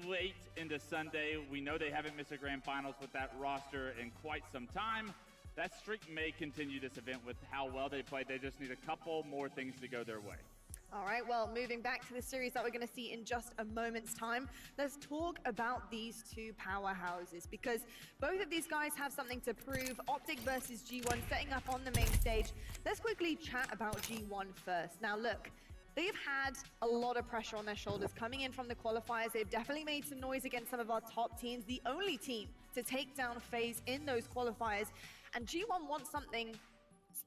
late into Sunday. We know they haven't missed a grand finals with that roster in quite some time. That streak may continue this event with how well they played. They just need a couple more things to go their way. All right, well, moving back to the series that we're going to see in just a moment's time, let's talk about these two powerhouses, because both of these guys have something to prove. Optic versus G1 setting up on the main stage. Let's quickly chat about G1 first. Now, look, they've had a lot of pressure on their shoulders coming in from the qualifiers. They've definitely made some noise against some of our top teams, the only team to take down FaZe in those qualifiers. And G1 wants something.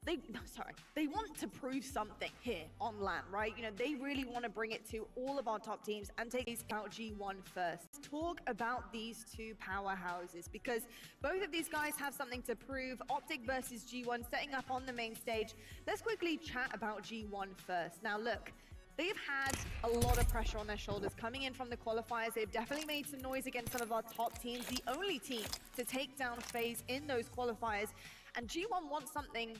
They want to prove something here on LAN, right? You know, they really want to bring it to all of our top teams and take out G1 first. Let's talk about these two powerhouses, because both of these guys have something to prove. Optic versus G1 setting up on the main stage. Let's quickly chat about G1 first. Now, look, they've had a lot of pressure on their shoulders coming in from the qualifiers. They've definitely made some noise against some of our top teams, the only team to take down FaZe in those qualifiers. And G1 wants something.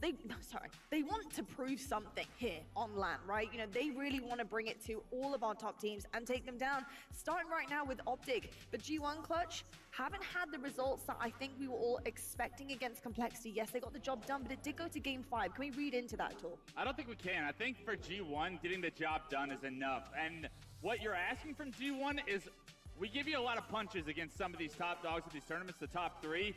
They want to prove something here on LAN, right? You know, they really want to bring it to all of our top teams and take them down, starting right now with Optic. But G1 Clutch haven't had the results that I think we were all expecting against Complexity. Yes, they got the job done, but it did go to Game 5. Can we read into that at all? I don't think we can. I think for G1, getting the job done is enough. And what you're asking from G1 is, we give you a lot of punches against some of these top dogs of these tournaments, the top three.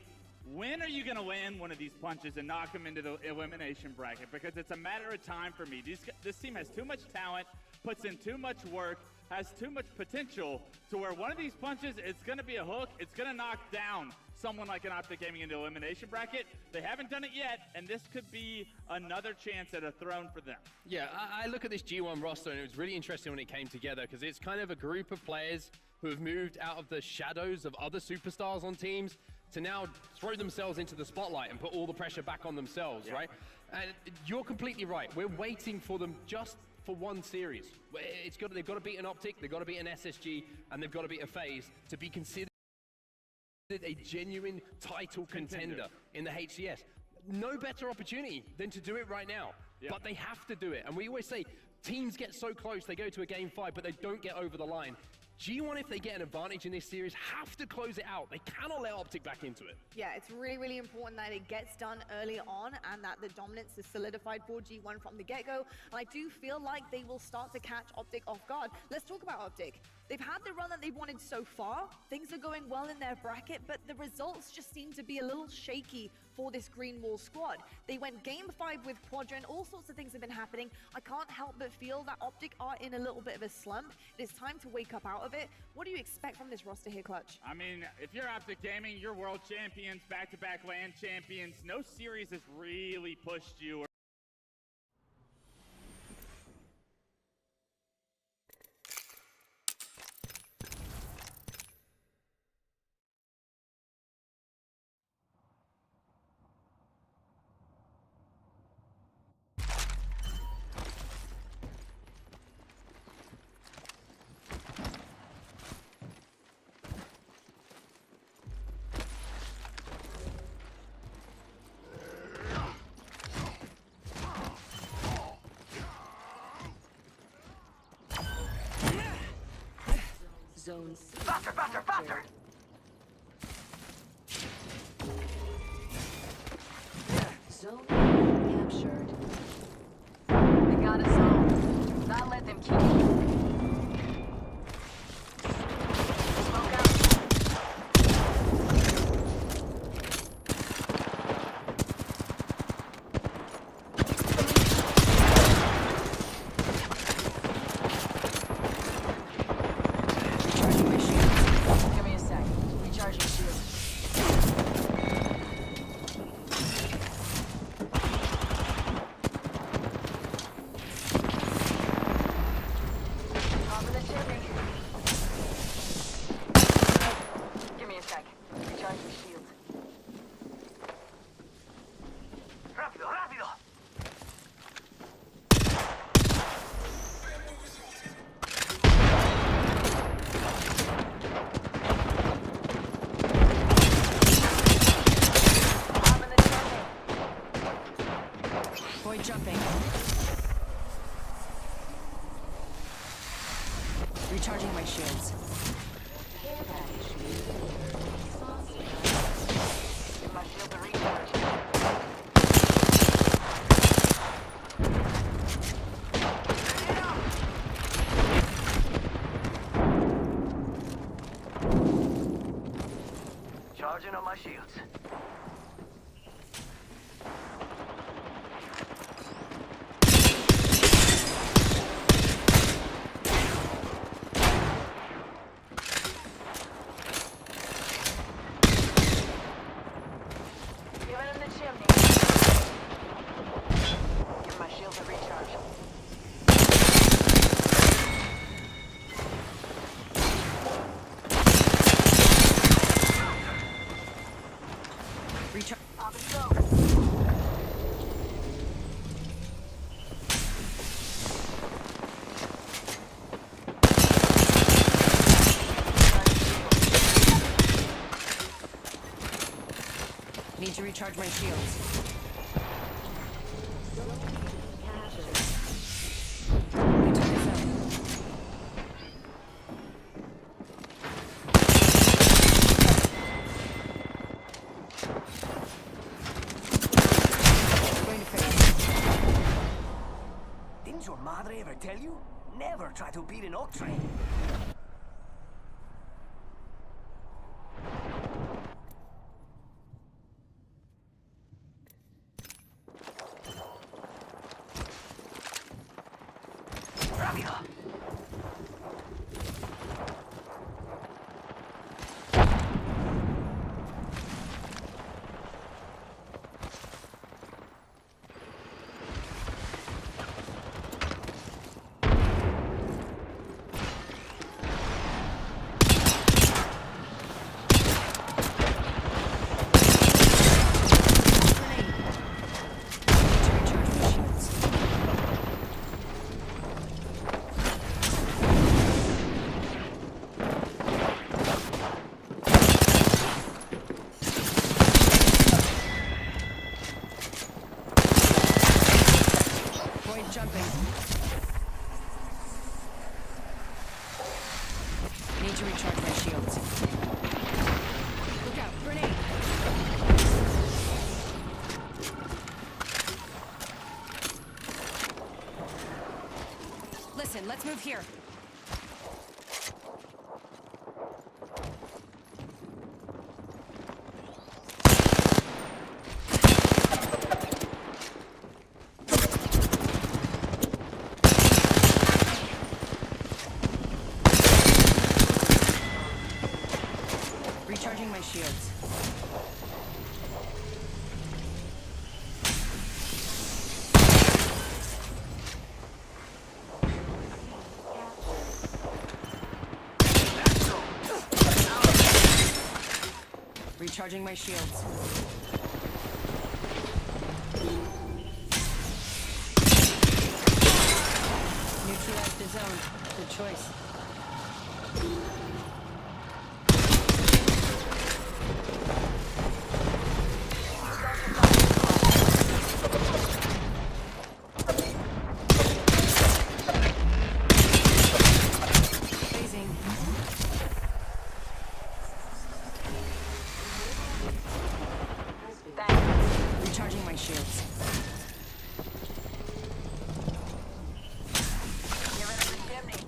When are you going to land one of these punches and knock them into the elimination bracket? Because it's a matter of time for me. This team has too much talent, puts in too much work, has too much potential to where one of these punches, it's going to be a hook. It's going to knock down someone like an Optic Gaming into elimination bracket. They haven't done it yet, and this could be another chance at a throne for them. Yeah, I look at this G1 roster, and it was really interesting when it came together, because it's kind of a group of players who have moved out of the shadows of other superstars on teams to now throw themselves into the spotlight and put all the pressure back on themselves, right? And you're completely right. We're waiting for them just for one series. They've got to beat an Optic, they've got to beat an SSG, and they've got to beat a FaZe to be considered a genuine title contender in the HCS. No better opportunity than to do it right now. But they have to do it. And we always say, teams get so close, they go to a Game 5, but they don't get over the line. G1, if they get an advantage in this series, have to close it out. They cannot let Optic back into it. Yeah, it's really, really important that it gets done early on and that the dominance is solidified for G1 from the get-go. And I do feel like they will start to catch Optic off guard. Let's talk about Optic. They've had the run that they wanted so far. Things are going well in their bracket, but the results just seem to be a little shaky for this Green Wall squad. They went Game 5 with Quadrant. All sorts of things have been happening. I can't help but feel that Optic are in a little bit of a slump. It is time to wake up out of it. What do you expect from this roster here, Clutch? I mean, if you're Optic Gaming, you're world champions, back-to-back LAN champions. No series has really pushed you. Zone C. Faster, faster, faster! Zone captured. They got us all. Not let them keep you. Smoke out. Give me a sec. Recharging shield. Charging on my shields. Giving him the chimney. Give my shields a recharge. Recharge. Pop and go. Need to recharge my shields. We took this out. Going to finish. Didn't your madre ever tell you? Never try to beat an oak train. Rápido. Point jumping. Need to recharge my shields. Look out, grenade! Listen, let's move here. Recharging my shields. Recharging my shields. Neutralize the zone. Good choice. Phasing. Thanks. Recharging my shields. Giving him the chimney.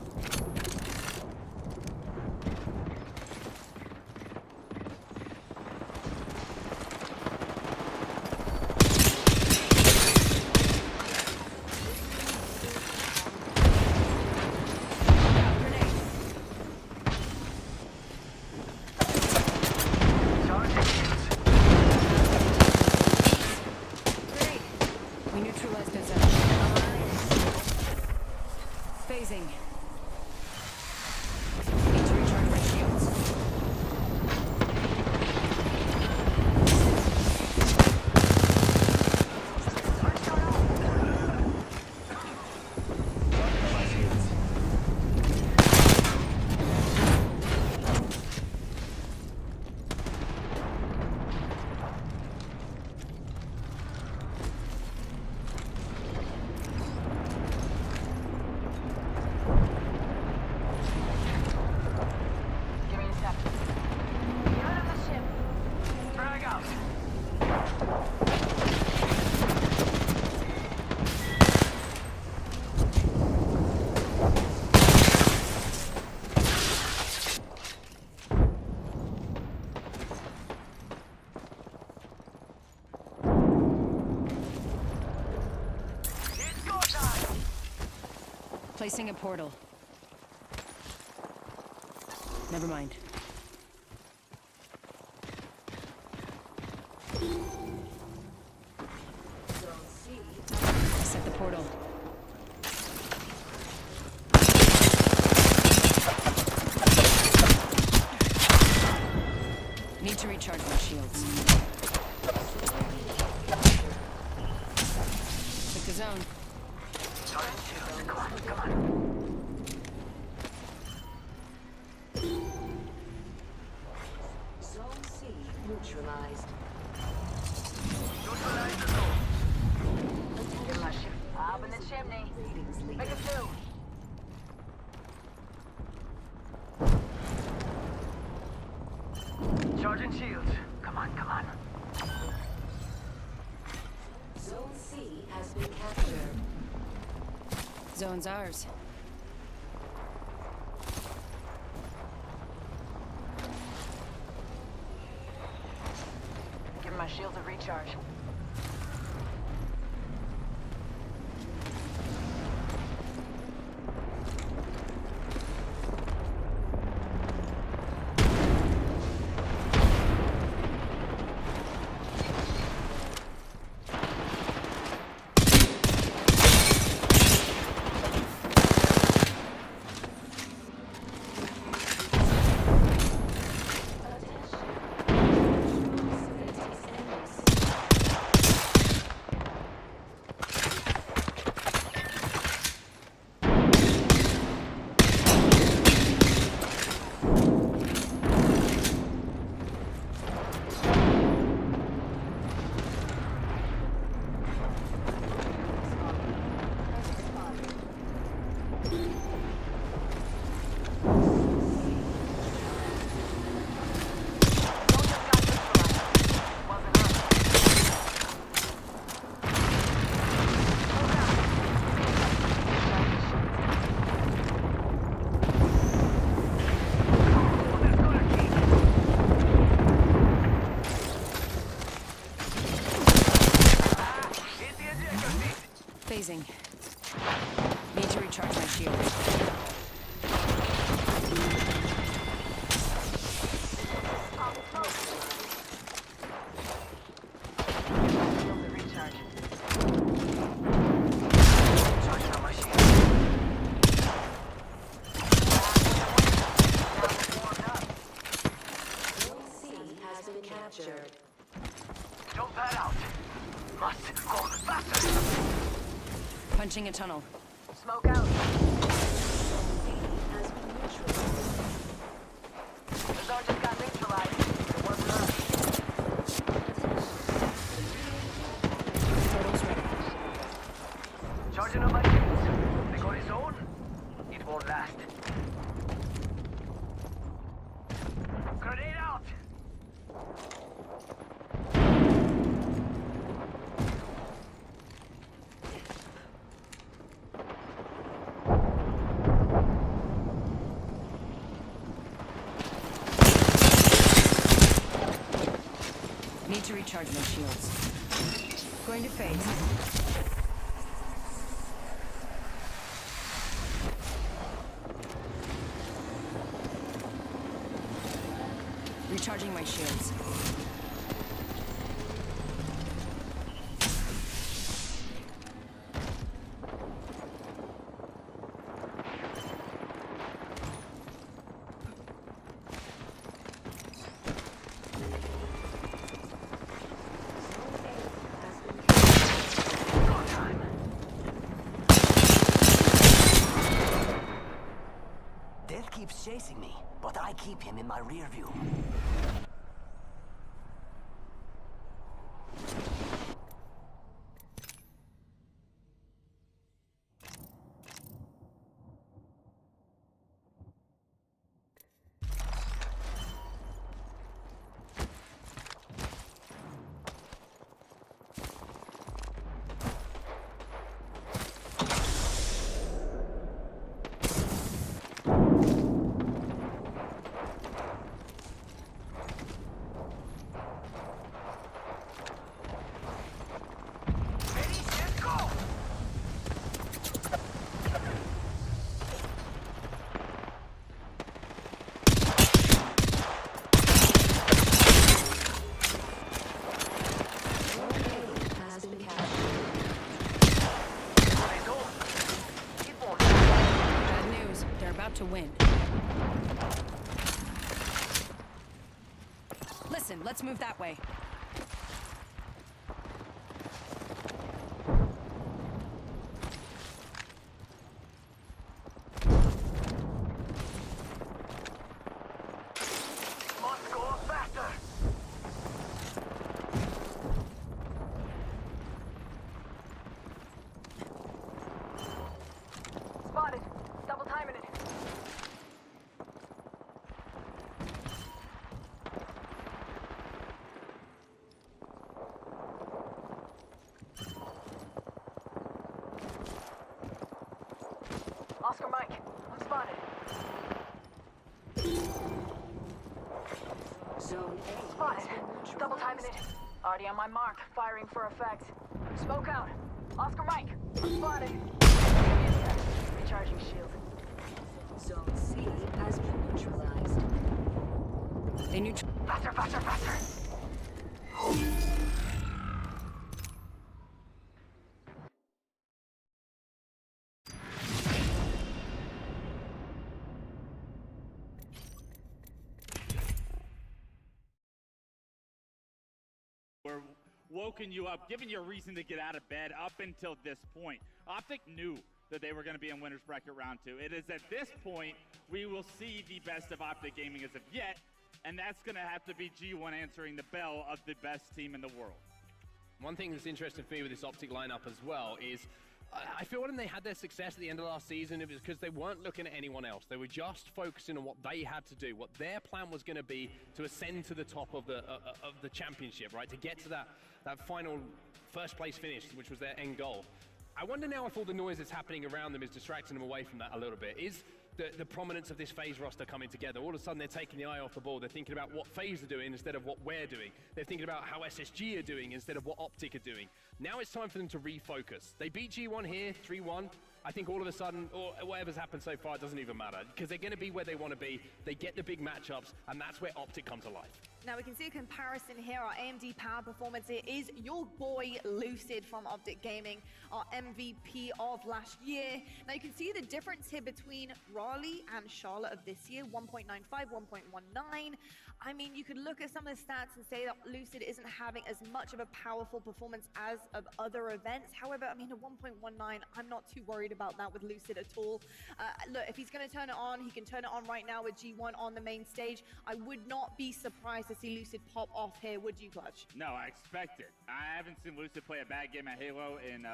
Placing a portal. Never mind. Zone C. Set the portal. Need to recharge my shields. Took the zone. Come on, come on. Zone C neutralized. Neutralize the zone. Get my ship up in the chimney. Ratings leader. Make it two. Charging shields. Come on, come on. Zone C has been captured. Zone's ours. Give my shield a recharge. Phasing. Need to recharge my shields. Shield a recharge. Charging on my shield. Zone C has been captured. Don't pad out. Must go faster. Punching a tunnel. Smoke out. Zone B has been neutralized. The zone just got neutralized. It wasn't us. Portal's ready. Charging on my shields. They got his own. It won't last. Grenade out. Need to recharge my shields. Going to phase. Recharging my shields. Go time. Death keeps chasing me, but I keep him in my rear view. Let's move that way. Must go faster. Spotted. Double timing it. Oscar Mike, I'm spotted. Zone A Spotted. has been Double timing it. neutralized. Already on my mark, firing for effect. Smoke out. Oscar Mike, spotted. Recharging shield. Zone C has been neutralized. They neutral. Faster, faster, faster. We're woken you up, giving you a reason to get out of bed up until this point. Optic knew that they were going to be in winner's bracket round 2. It is at this point we will see the best of Optic Gaming as of yet, and that's going to have to be G1 answering the bell of the best team in the world. One thing that's interesting for me with this Optic lineup as well is I feel when they had their success at the end of last season, it was because they weren't looking at anyone else. They were just focusing on what they had to do, what their plan was going to be to ascend to the top of the championship, right? To get to that final first place finish, which was their end goal. I wonder now if all the noise that's happening around them is distracting them away from that a little bit. Is the prominence of this FaZe roster coming together? All of a sudden they're taking the eye off the ball. They're thinking about what FaZe are doing instead of what we're doing. They're thinking about how SSG are doing instead of what Optic are doing. Now it's time for them to refocus. They beat G1 here, 3-1. I think all of a sudden, or whatever's happened so far, it doesn't even matter, because they're going to be where they want to be. They get the big matchups, and that's where Optic come to life. Now we can see a comparison here. Our AMD power performance here is your boy Lucid from Optic Gaming, our MVP of last year. Now you can see the difference here between Raleigh and Charlotte of this year, 1.95, 1.19. I mean, you could look at some of the stats and say that Lucid isn't having as much of a powerful performance as of other events. However, I mean, a 1.19, I'm not too worried about that with Lucid at all. Look, if he's going to turn it on, he can turn it on right now with G1 on the main stage. I would not be surprised to see Lucid pop off here, would you, Clutch? No, I expect it. I haven't seen Lucid play a bad game at Halo in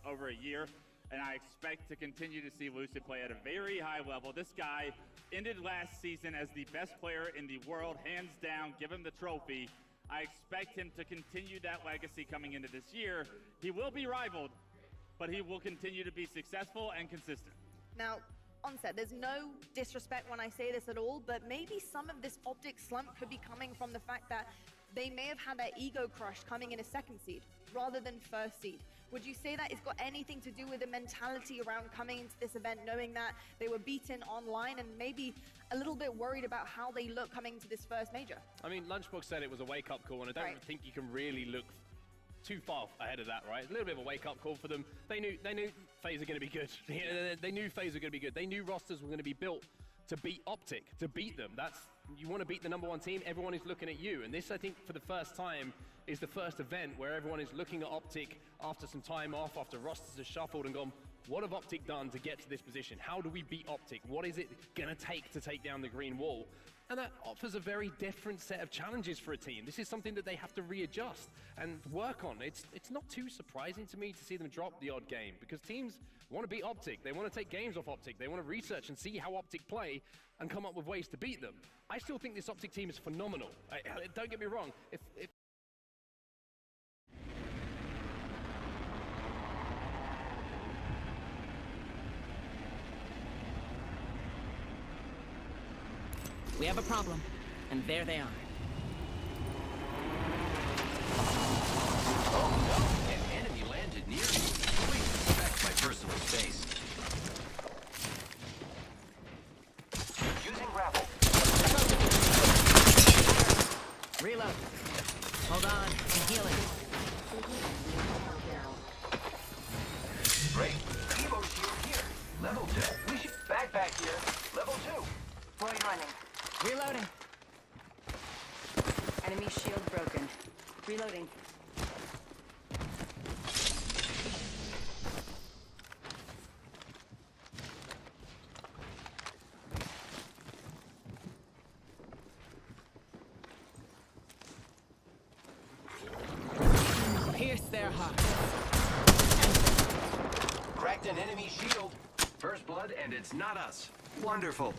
over a year, and I expect to continue to see Lucid play at a very high level. This guy ended last season as the best player in the world, hands down. Give him the trophy. I expect him to continue that legacy coming into this year. He will be rivaled, but he will continue to be successful and consistent. Now, Onset, there's no disrespect when I say this at all, but maybe some of this Optic slump could be coming from the fact that they may have had their ego crushed coming in a second seed rather than first seed. Would you say that it's got anything to do with the mentality around coming into this event, knowing that they were beaten online and maybe a little bit worried about how they look coming to this first major? I mean, Lunchbox said it was a wake-up call, and I don't Right. think you can really look too far ahead of that, right? A little bit of a wake-up call for them. They knew FaZe are going to be good. They knew FaZe were going to be good. They knew rosters were going to be built to beat Optic, to beat them. You want to beat the #1 team, everyone is looking at you. And this, I think, for the first time, is the first event where everyone is looking at Optic after some time off, after rosters have shuffled and gone, what have Optic done to get to this position? How do we beat Optic? What is it going to take down the green wall? And that offers a very different set of challenges for a team. This is something that they have to readjust and work on. It's not too surprising to me to see them drop the odd game, because teams want to beat Optic. They want to take games off Optic. They want to research and see how Optic play and come up with ways to beat them. I still think this Optic team is phenomenal. Don't get me wrong. If We have a problem, and there they are. Oh no, an enemy landed near me. Please respect my personal space. Using grapple. Reload. Hold on, I'm healing. Great. Evo shield here. Level 2. We should backpack here. Level 2. Void running. Reloading. Enemy shield broken. Reloading. Pierce their heart. Cracked an enemy shield. First blood, and it's not us. Wonderful.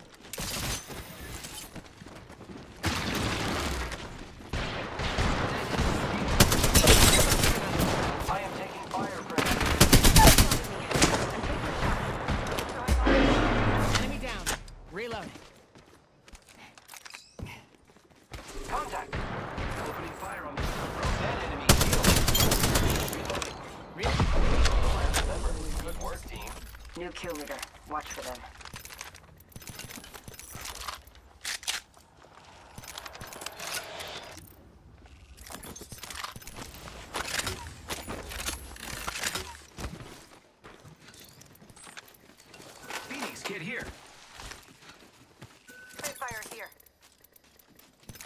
I am taking fire, friend. Enemy down. Reloading. Contact. Opening fire on the that enemy shield. Reloading. Good work, team. New kill leader. Watch for them. Phoenix kid here. Fire here.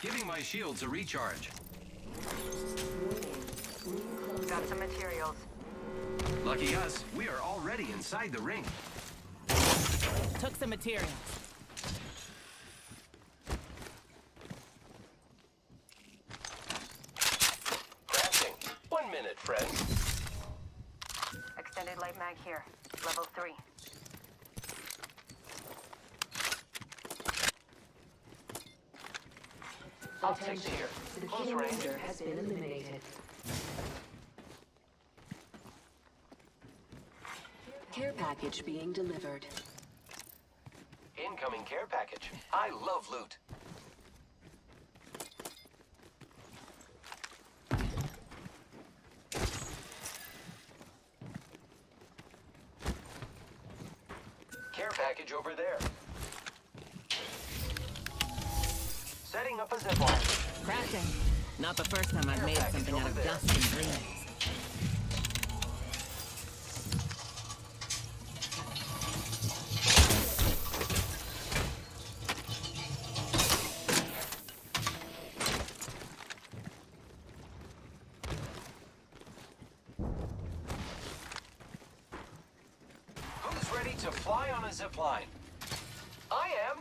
Giving my shields a recharge. Got some materials. Lucky us, we are already inside the ring. Took some materials. Crafting. 1 minute, friend. Extended light mag here. Level 3. Optics here. Close range. has been eliminated. Care package being delivered. Incoming care package. I love loot. Care package over there. Setting up a zipline. Crafting. Not the first time I've made something out of dust and dreams. Who's ready to fly on a zipline? I am.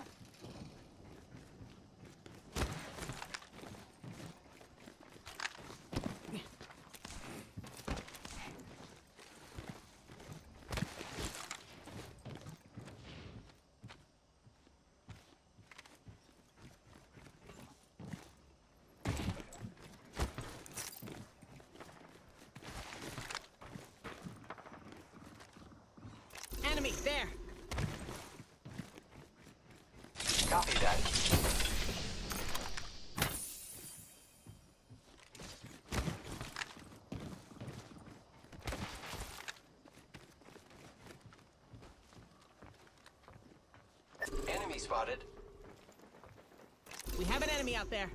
Enemy, there! Copy that. Enemy spotted. We have an enemy out there.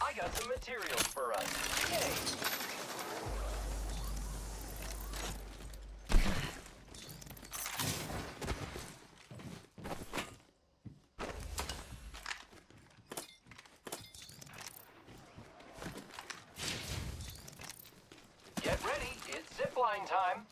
I got some materials for us. Yay! Get ready, it's zipline time.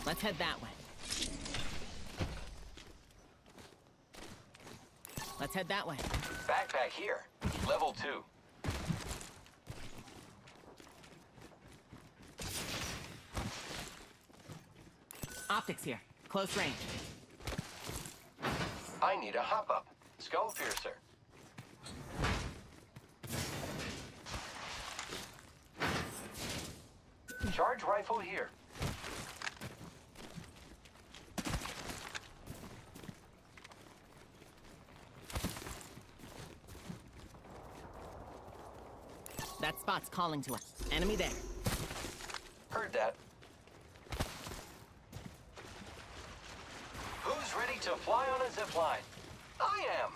Let's head that way. Let's head that way. Backpack here. Level 2. Optics here. Close range. I need a hop-up. Skull piercer. Charge rifle here. That spot's calling to us. Enemy there. Heard that. Who's ready to fly on a zipline? I am.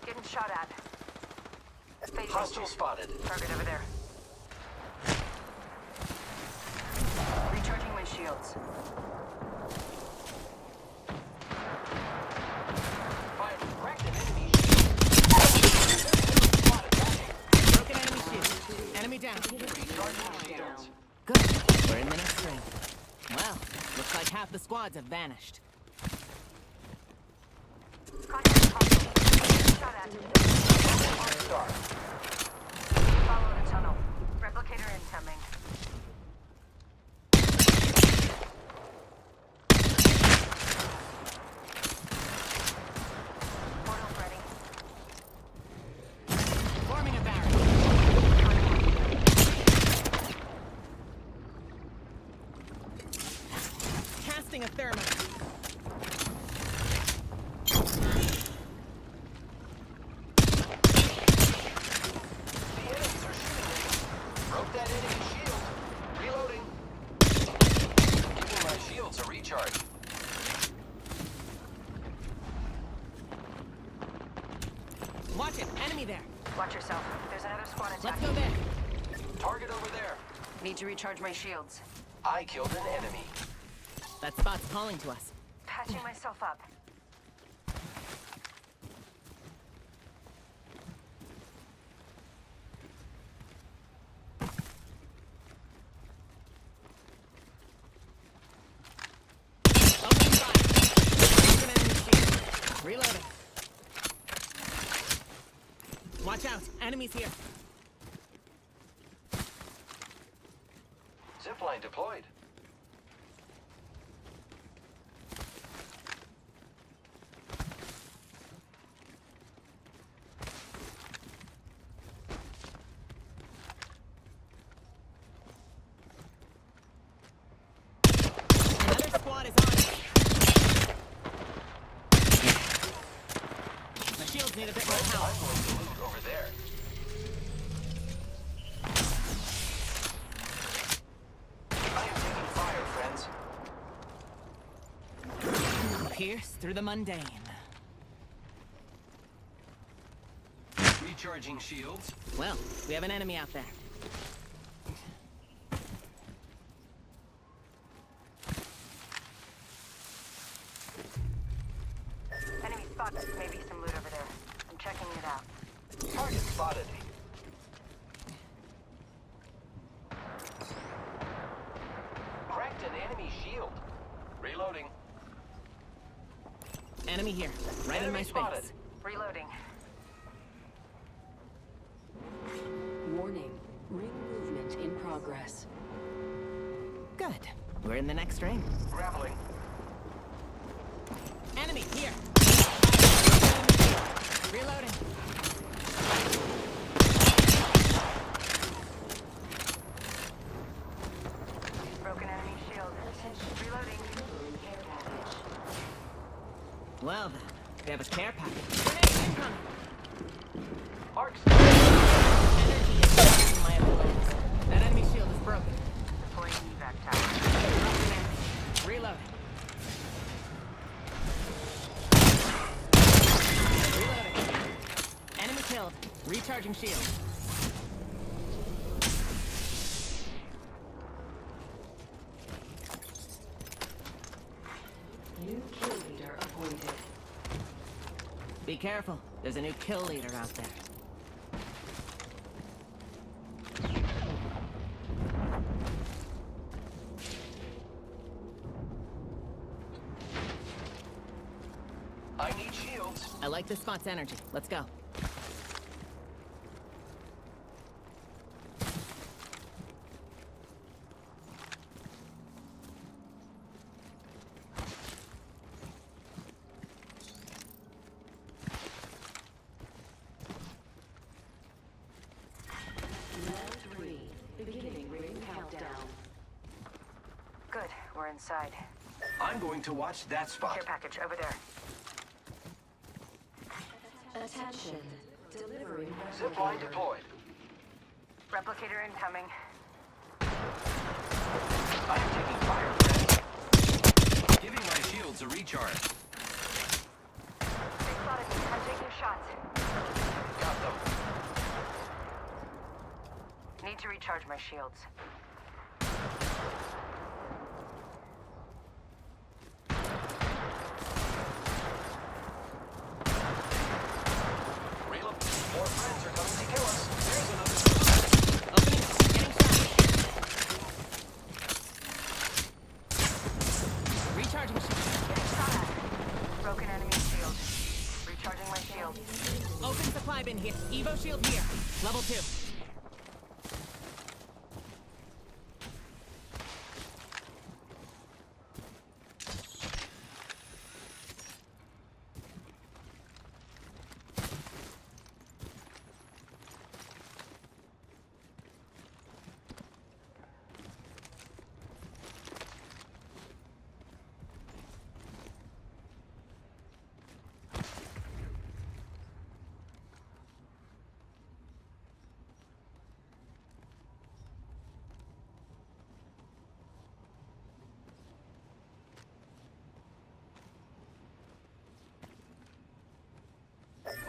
Getting shot at. Phasing. Hostile spotted. Target over there. Recharging my shields. Find cracked an enemy shield. Spotted back. Broken enemy shield. Enemy down. Recharging shields. Good. We're in the next ring. Well, looks like half the squads have vanished. Contact hostile. Shot at. Star. Follow the tunnel. Replicator incoming. Portal ready. Forming a barrier. Casting a thermite. The enemies are shooting me. Broke that enemy shield. Reloading. Giving my shields a recharge. Watch it. Enemy there. Watch yourself. There's another squad Let's attacking. go there. Target over there. Need to recharge my shields. I killed an enemy. That spot's calling to us. Patching myself up. Opening fire. Broken enemy shield. Reloading. Watch out. Enemies here. Zipline deployed. Another squad is on it. My shields need a bit more power. I'm going to loot over there. I am taking fire, friends. Pierce through the mundane. Recharging shields. Well, we have an enemy out there. Enemy spotted. Maybe some loot over there. I'm checking it out. Target spotted. Cracked an enemy shield. Reloading. Enemy here, right in my Enemy space. spotted. Reloading. Warning. Ring movement in progress. Good. We're in the next ring. Grappling. Enemy here. Reloading. Broken enemy shield. Reloading. Well then, we have a care package. Grenade incoming. Arcs. Energy is blocking my abilities. That enemy shield is broken. Deploying evac tower. Broken enemy. Reloading. Reloading. Enemy killed. Recharging shield. New kill leader appointed. Be careful. There's a new kill leader out there. I need shields. I like this spot's energy. Let's go. G1 side. I'm going to watch that spot. Care package over there. Attention. Delivering Zipline deployed. Replicator incoming. I am taking fire, friend. Giving my shields a recharge. They spotted me. I'm taking shots. Got them. Need to recharge my shields. Reload. More friends are coming to kill us. There's another. Opening. Getting shot. Recharging shield. Getting shot at. Broken enemy shield. Recharging my shield. Open supply bin here. Evo shield here. Level 2.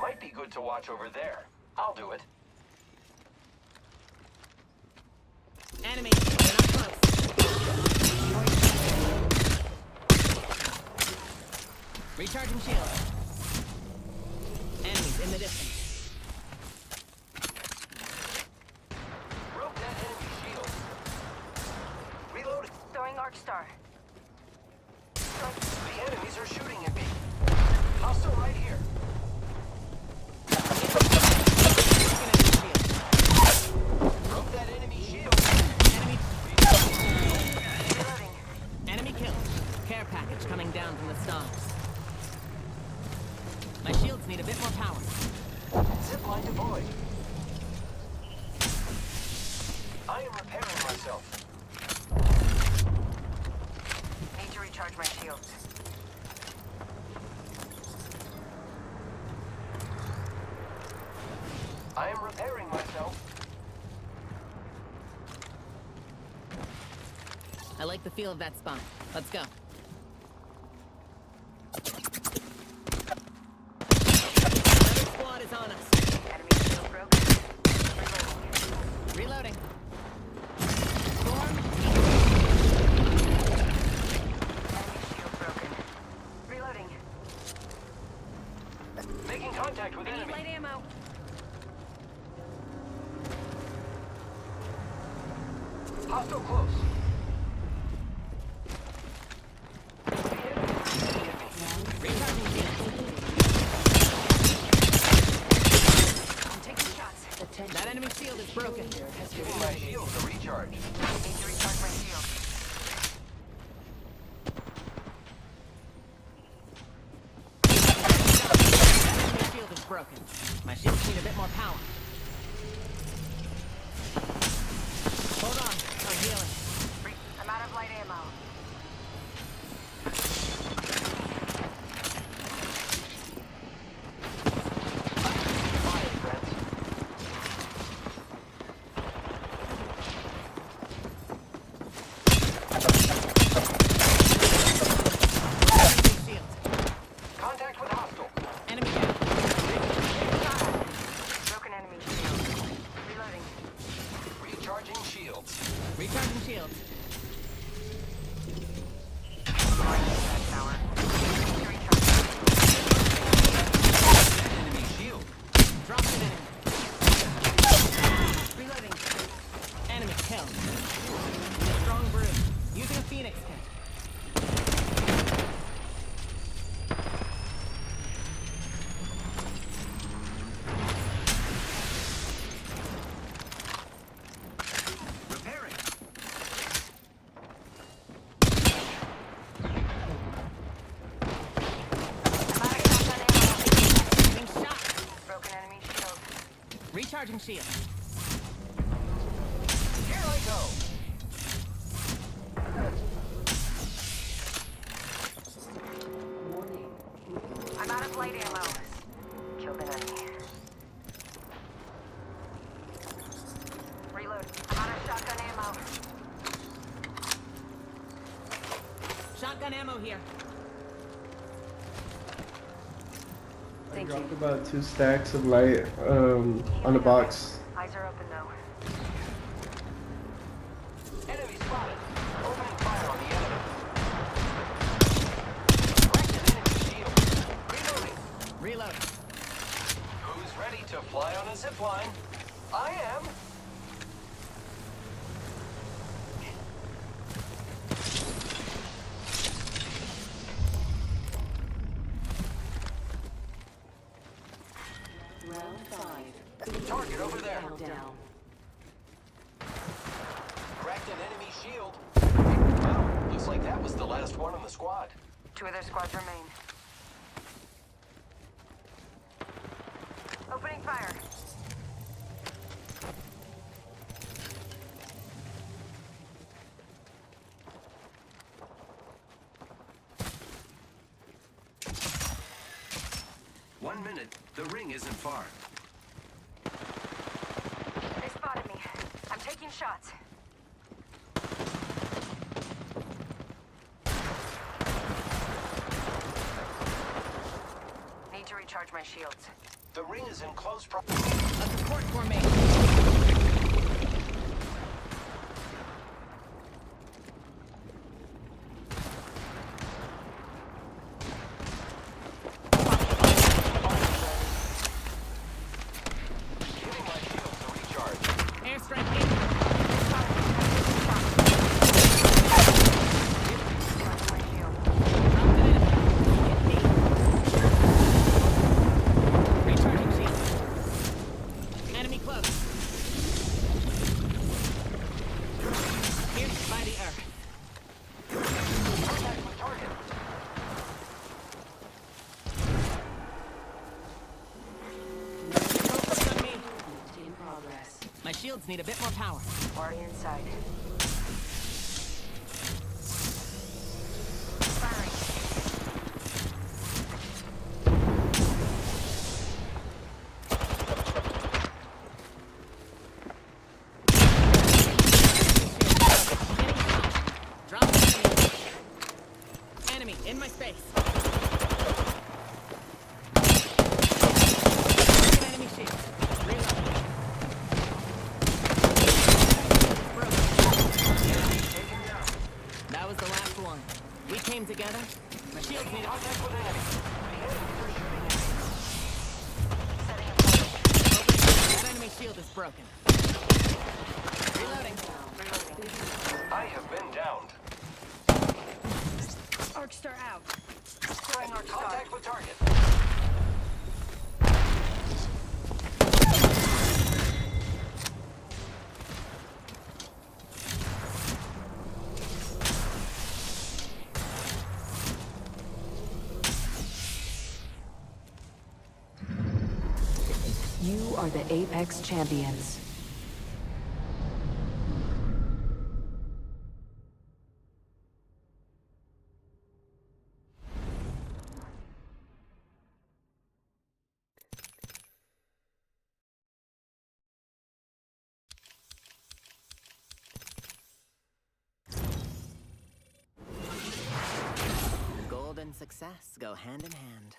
Might be good to watch over there. I'll do it. Enemy. They're not close. Recharging shield. Enemies in the distance. Broke that enemy shield. Reloading. Throwing Arc Star. The enemies are shooting at me. Hostile right here. Broke that enemy shield. Reloading. Enemy killed. Care package coming down from the stars. My shields need a bit more power. Zipline deployed. I am repairing myself. Need to recharge my shields. I am repairing myself. I like the feel of that spot. Let's go. Another squad is on us. Enemy shield broken. Reloading. Storm. Enemy shield broken. Reloading. Making contact with I need enemy. light ammo. Hostile close. Recharging shields. I'm taking shots. That enemy shield is broken. Giving my shields a recharge. Need to recharge my shield. That enemy shield is broken. My shields need a bit more power. Hold on. I'm healing. I'm out of light ammo. Fire, friends. Enemy shield. Contact with hostile. Enemy down. Broken enemy shield. Reloading. Recharging shields. Recharging shield. That tower. Need to recharge. Enemy shield. Drop it in. Reloading. Enemy killed. Strong brew. Using a Phoenix kit. Repairing. Being shot. Broken enemy shield. Recharging shield. Here I go. here. I Thank dropped you. about 2 stacks of light on the box. Eyes are open though. Enemy spotted. Opening fire on the enemy. Wrecked an enemy shield. Reloading. Reload. Who's ready to fly on a zip line? I am. Round 5. Target over there. Countdown. Cracked an enemy shield. Well, looks like that was the last one on the squad. 2 other squads remain. Opening fire. One minute. The ring isn't far. They spotted me. I'm taking shots. Need to recharge my shields. The ring is in close A support formation. Giving my shields a recharge. Airstrike in. Recharging my shield. Dropped an enemy. Hit me. Recharging shield. Enemy close. Pierced by the earth. Contact with target. Focus on me. In progress. My shields need a bit more power. Already inside. Firing. Drop the shield. Enemy in my space. Enemy shield. Reload. Taken down. That was the last one. We came together. My shields need a Contact with enemy. The enemies are shooting at me. Setting a fire. That enemy shield is broken. Reloading. I have been downed. Arcstar out. Throwing Arcstar. Contact with target. You are the Apex Champions. Gold and success go hand in hand.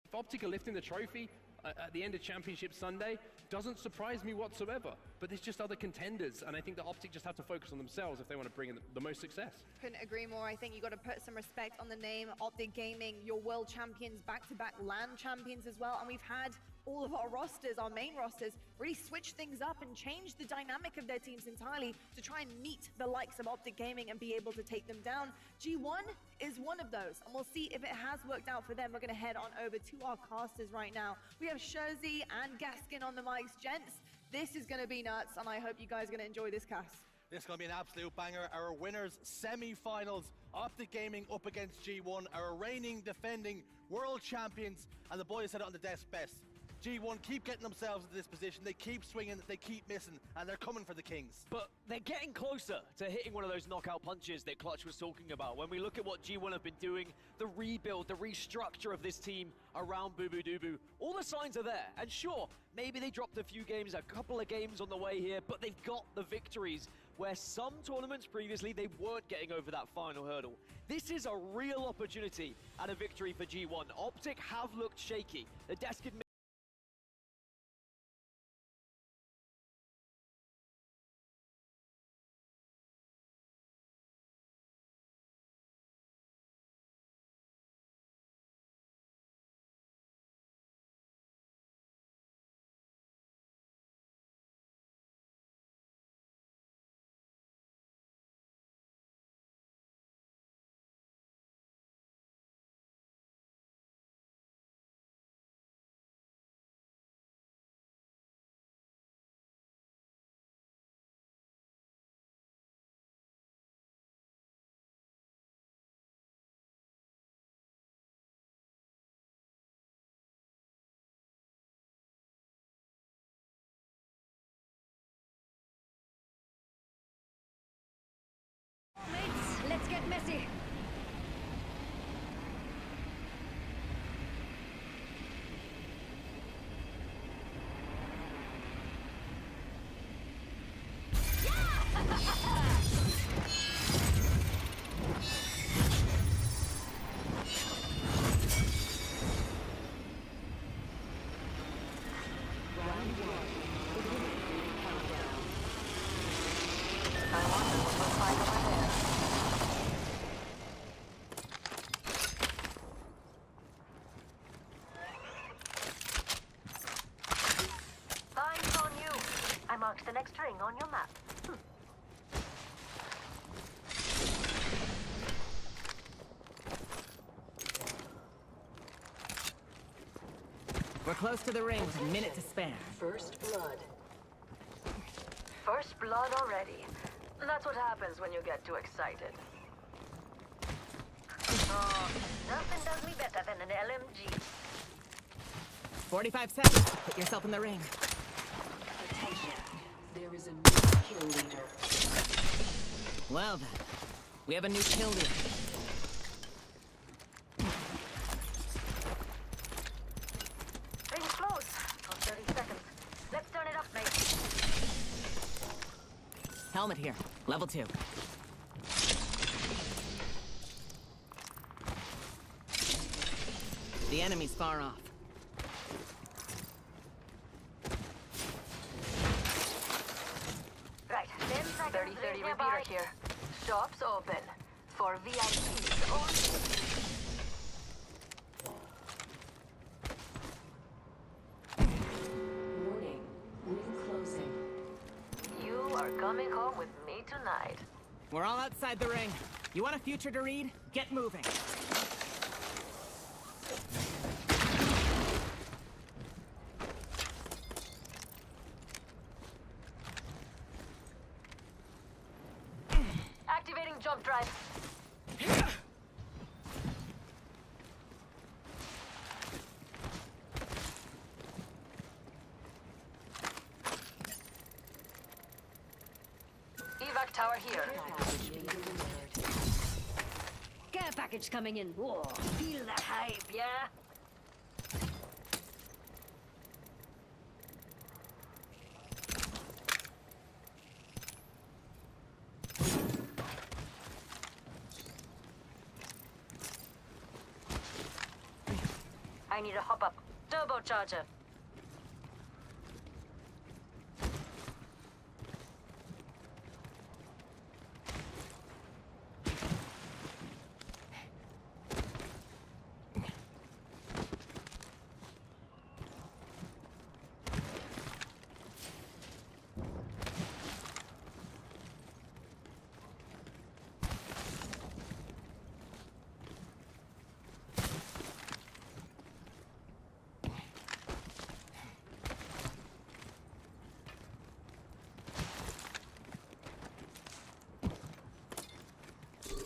If Optic are lifting the trophy at the end of Championship Sunday, doesn't surprise me whatsoever. But there's just other contenders, and I think that Optic just have to focus on themselves if they want to bring in the most success. Couldn't agree more. I think you got to put some respect on the name Optic Gaming, your world champions, back-to-back LAN champions as well. And we've had all of our rosters, our main rosters, really switch things up and change the dynamic of their teams entirely to try and meet the likes of Optic Gaming and be able to take them down. G1 is one of those, and we'll see if it has worked out for them. We're going to head on over to our casters right now. We have Shorzy and Gaskin on the mics. Gents, this is going to be nuts, and I hope you guys are going to enjoy this cast. This is going to be an absolute banger. Our winners, semi-finals, Optic Gaming up against G1, our reigning, defending world champions, and the boys said it on the desk best. G1 keep getting themselves into this position. They keep swinging, they keep missing, and they're coming for the Kings. But they're getting closer to hitting one of those knockout punches that Clutch was talking about. When we look at what G1 have been doing, the rebuild, the restructure of this team around Boo Boo Doo Boo, all the signs are there. And sure, maybe they dropped a few games, a couple of games on the way here, but they've got the victories, where some tournaments previously they weren't getting over that final hurdle. This is a real opportunity and a victory for G1. Optic have looked shaky. The desk admits Mates, let's get messy. Eyes on you. I marked the next ring on your map. We're close to the ring with a minute to spare. First blood. First blood already. That's what happens when you get too excited. Oh, nothing does me better than an LMG. 45 seconds to put yourself in the ring. Attention. There is a new kill leader. Well then, we have a new kill leader. Ring's close. For 30 seconds. Let's turn it up, mate. Helmet here, level 2. The enemy's far off. Right, 10 seconds. 30-30 nearby. repeater here. Shops open. For VIPs only. Warning. Ring closing. You are coming home with me tonight. We're all outside the ring. You want a future to read? Get moving. Activating jump drive. Evac tower here. Package being delivered. Care package coming in. Whoa. Feel the hype, yeah? I need a hop up. Turbocharger.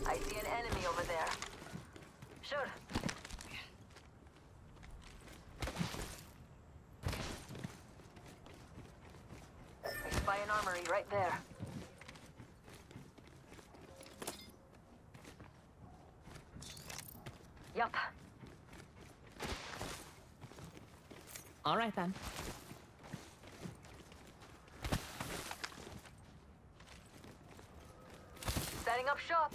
I see an enemy over there. Sure. armory right there. Yup. All right then. Setting up shop.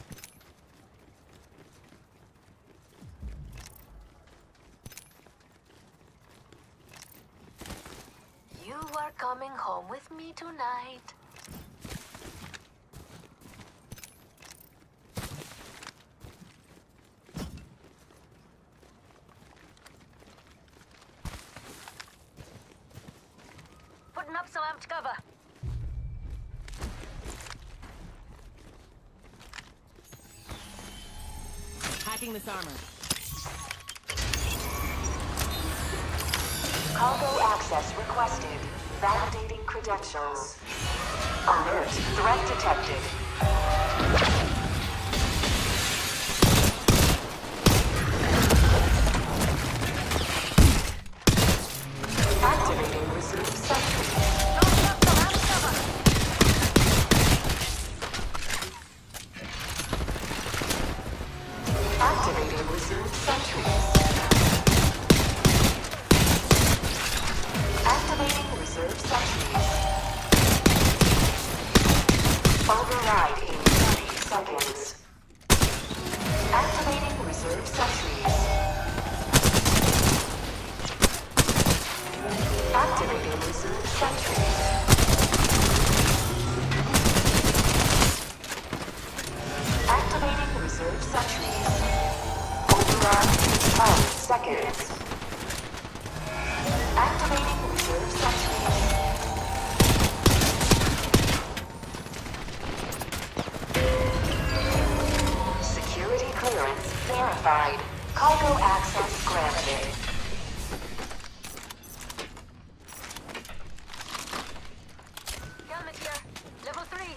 You are coming home with me tonight. Putting up some amped cover. Hacking this armor. Cargo access requested. Validating credentials. Alert. Threat detected. Activating reserve sentry. Activating reserve sentries. Activating reserve sentries. Override in 30 seconds. Activating reserve sentries. Activating reserve sentries. Activating reserve sentries. Override in 12 seconds. Activating reserve sentries. Security clearance verified. Cargo access granted. Helmet here. Level 3.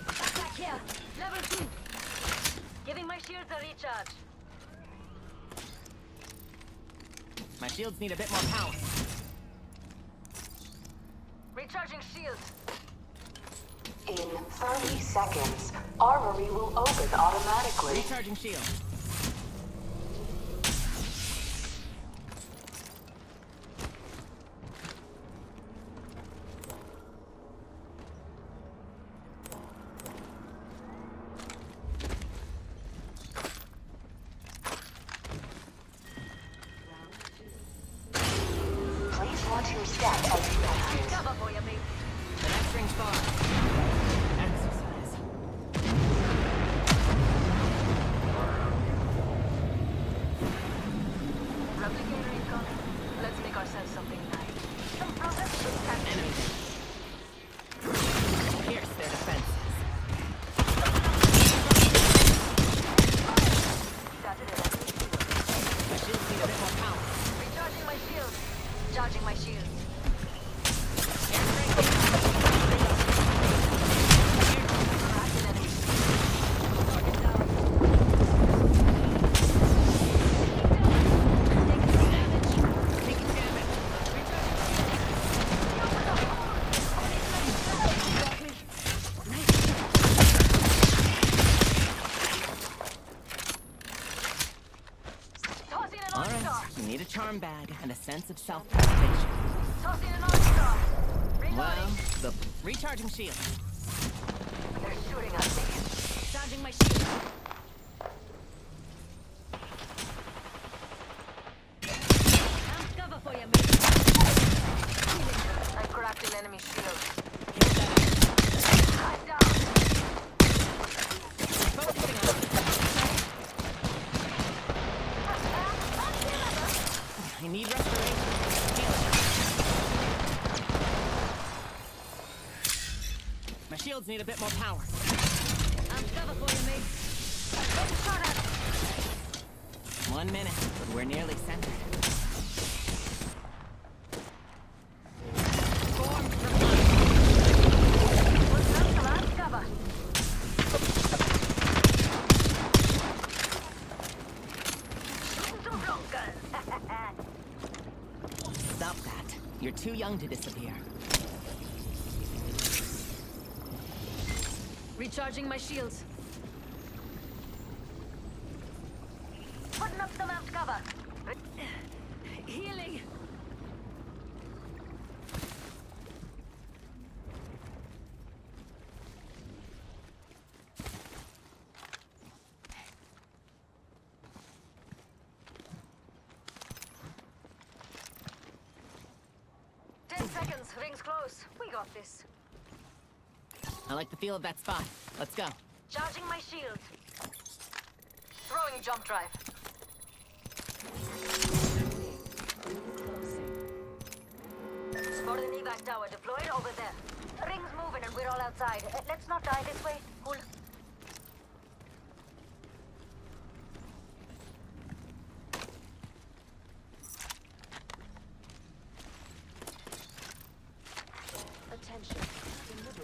Backpack here. Level 2. Giving my shields a recharge. My shields need a bit more power. Recharging shields. In 30 seconds, armory will open automatically. Recharging shield. Please watch your step as you exit. Cover for you, mate. The next ring's far. Exercise. Replicator incoming. Let's make ourselves something nice. Some progress with tactics. Enemy. Pierce their defenses. Started an enemy shield. My shields need a bit more power. Recharging my shields. Charging my shields. Cracked an enemy shield. Target down. Taking damage. Taking damage. Tossing an All all-star. right. You need a charm bag and a sense of self-preservation. Tossing an all-star. Reloading. Well, the recharging shield. They're shooting at me. Charging my shield. I'm cover for you, mate. I cracked an enemy shield. Kill that. I'm down. Focusing on it. I need restoration. My shields need a bit more power. I'm cover for you, mate. Getting shot at. 1 minute, but we're nearly centered. Form from What's up, the last cover? Shooting some drunk guns. Stop that. too young to disappear. Recharging my shields. Putting up some amped cover. Healing. Rings close. We got this. I like the feel of that spot. Let's go. Charging my shield. Throwing jump drive. Spotted an evac tower deployed over there. Rings moving and we're all outside. Let's not die this way. Cool.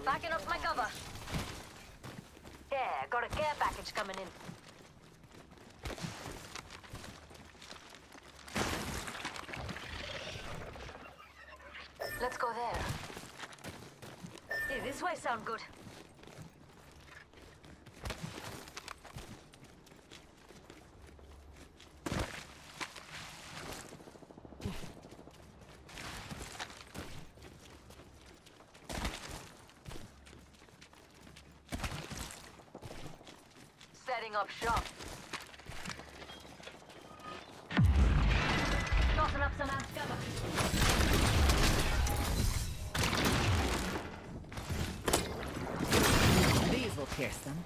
Backing up my cover. Yeah, got a care package coming in. Let's go there. Hey, this way sound good. Setting up shop. Tossing up some amped cover. These will pierce them.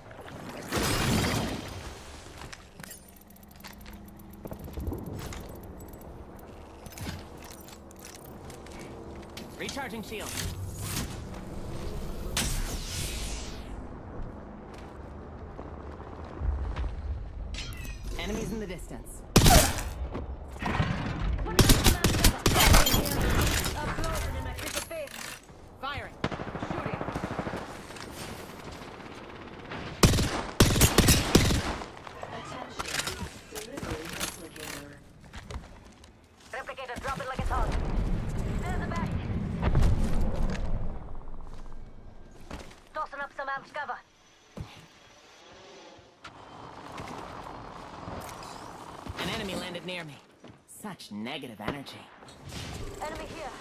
Recharging shield. Enemies in the distance. Firing. Shooting. Replicator, drop it like it's hot. There's the back. Tossing up some amped cover. An enemy landed near me. Such negative energy. Enemy here.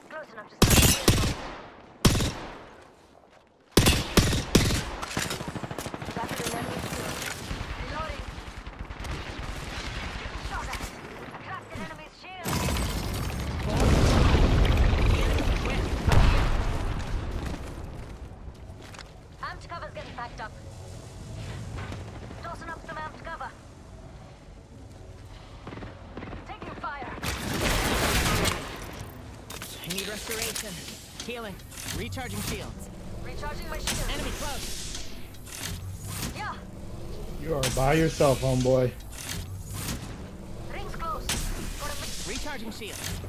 Close enough to start. That's an enemy here. Reloading. Shot at. Attracted enemy's shield. Amped cover's getting packed up. Tossing up some amped cover. Taking fire. I need restoration. Healing. Recharging shields. Recharging my shield. Enemy close. Yeah. You are by yourself, homeboy. Rings close. Got a Recharging shields.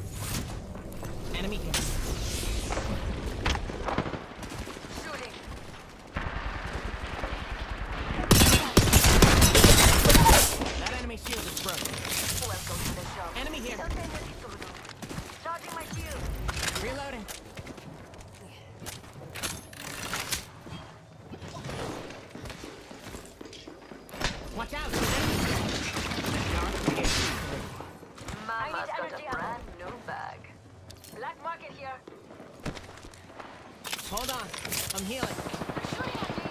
Enemy here. shooting. That enemy shield is broken. Welcome to the show. Enemy here. Charging my shield. Reloading. Watch out. Mama's got a brand new bag. Black market here. Hold on. I'm healing. Shooting at me.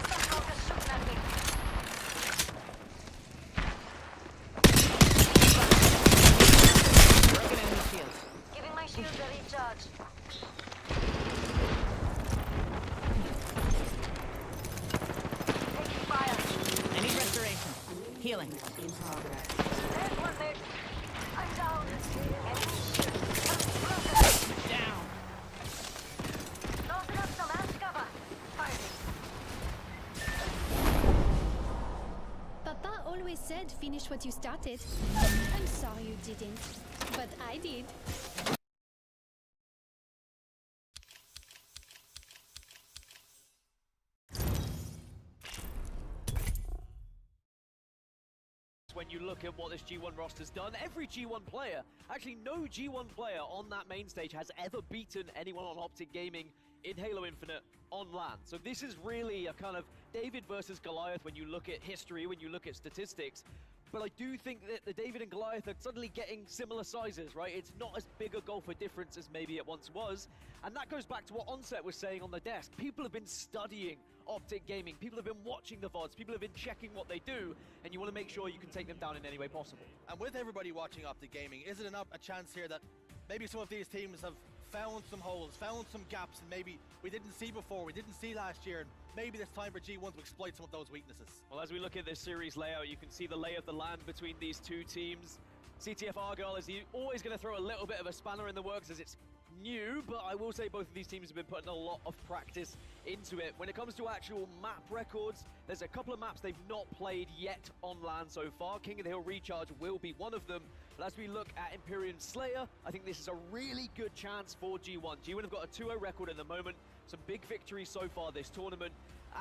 Some folk is shooting at me. Broken enemy shields. Giving my shield a recharge. Taking fire. I need restoration. Healing. There's one mate. I'm down. Enemy shield. Broken. Down. Tossing up some amped cover. Firing. Papa always said finish what you started. I'm sorry you didn't, but I did. when you look at what this G1 roster's done. Every G1 player, actually no G1 player on that main stage has ever beaten anyone on Optic Gaming in Halo Infinite on LAN. So this is really a kind of David versus Goliath when you look at history, when you look at statistics. But I do think that the David and Goliath are suddenly getting similar sizes, right? It's not as big a goal for difference as maybe it once was. And that goes back to what Onset was saying on the desk. People have been studying Optic Gaming. People have been watching the VODs. People have been checking what they do. And you want to make sure you can take them down in any way possible. And with everybody watching Optic Gaming, is it a chance here that maybe some of these teams have found some holes, found some gaps, and maybe we didn't see before, we didn't see last year, and maybe it's time for G1 to exploit some of those weaknesses? Well, as we look at this series layout, you can see the lay of the land between these two teams. CTF Argyle is always going to throw a little bit of a spanner in the works as it's new, but I will say both of these teams have been putting a lot of practice into it. When it comes to actual map records, there's a couple of maps they've not played yet on LAN so far. King of the Hill Recharge will be one of them. But as we look at Imperium Slayer, I think this is a really good chance for G1. G1 have got a 2-0 record at the moment. Some big victories so far this tournament.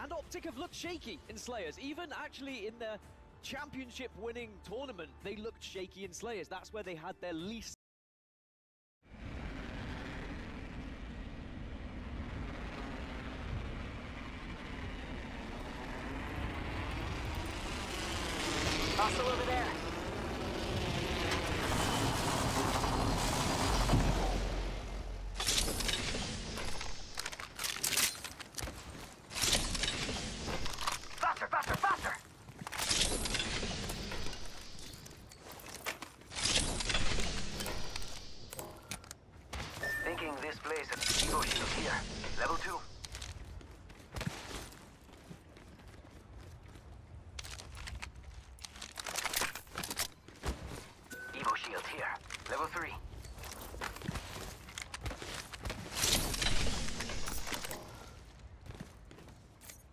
And Optic have looked shaky in Slayers. Even actually in their championship winning tournament, they looked shaky in Slayers. That's where they had their least. Hostile over there. Faster, faster, faster! Thinking this place at Evo Shield here. Level 2. Evo Shield here. Level 3.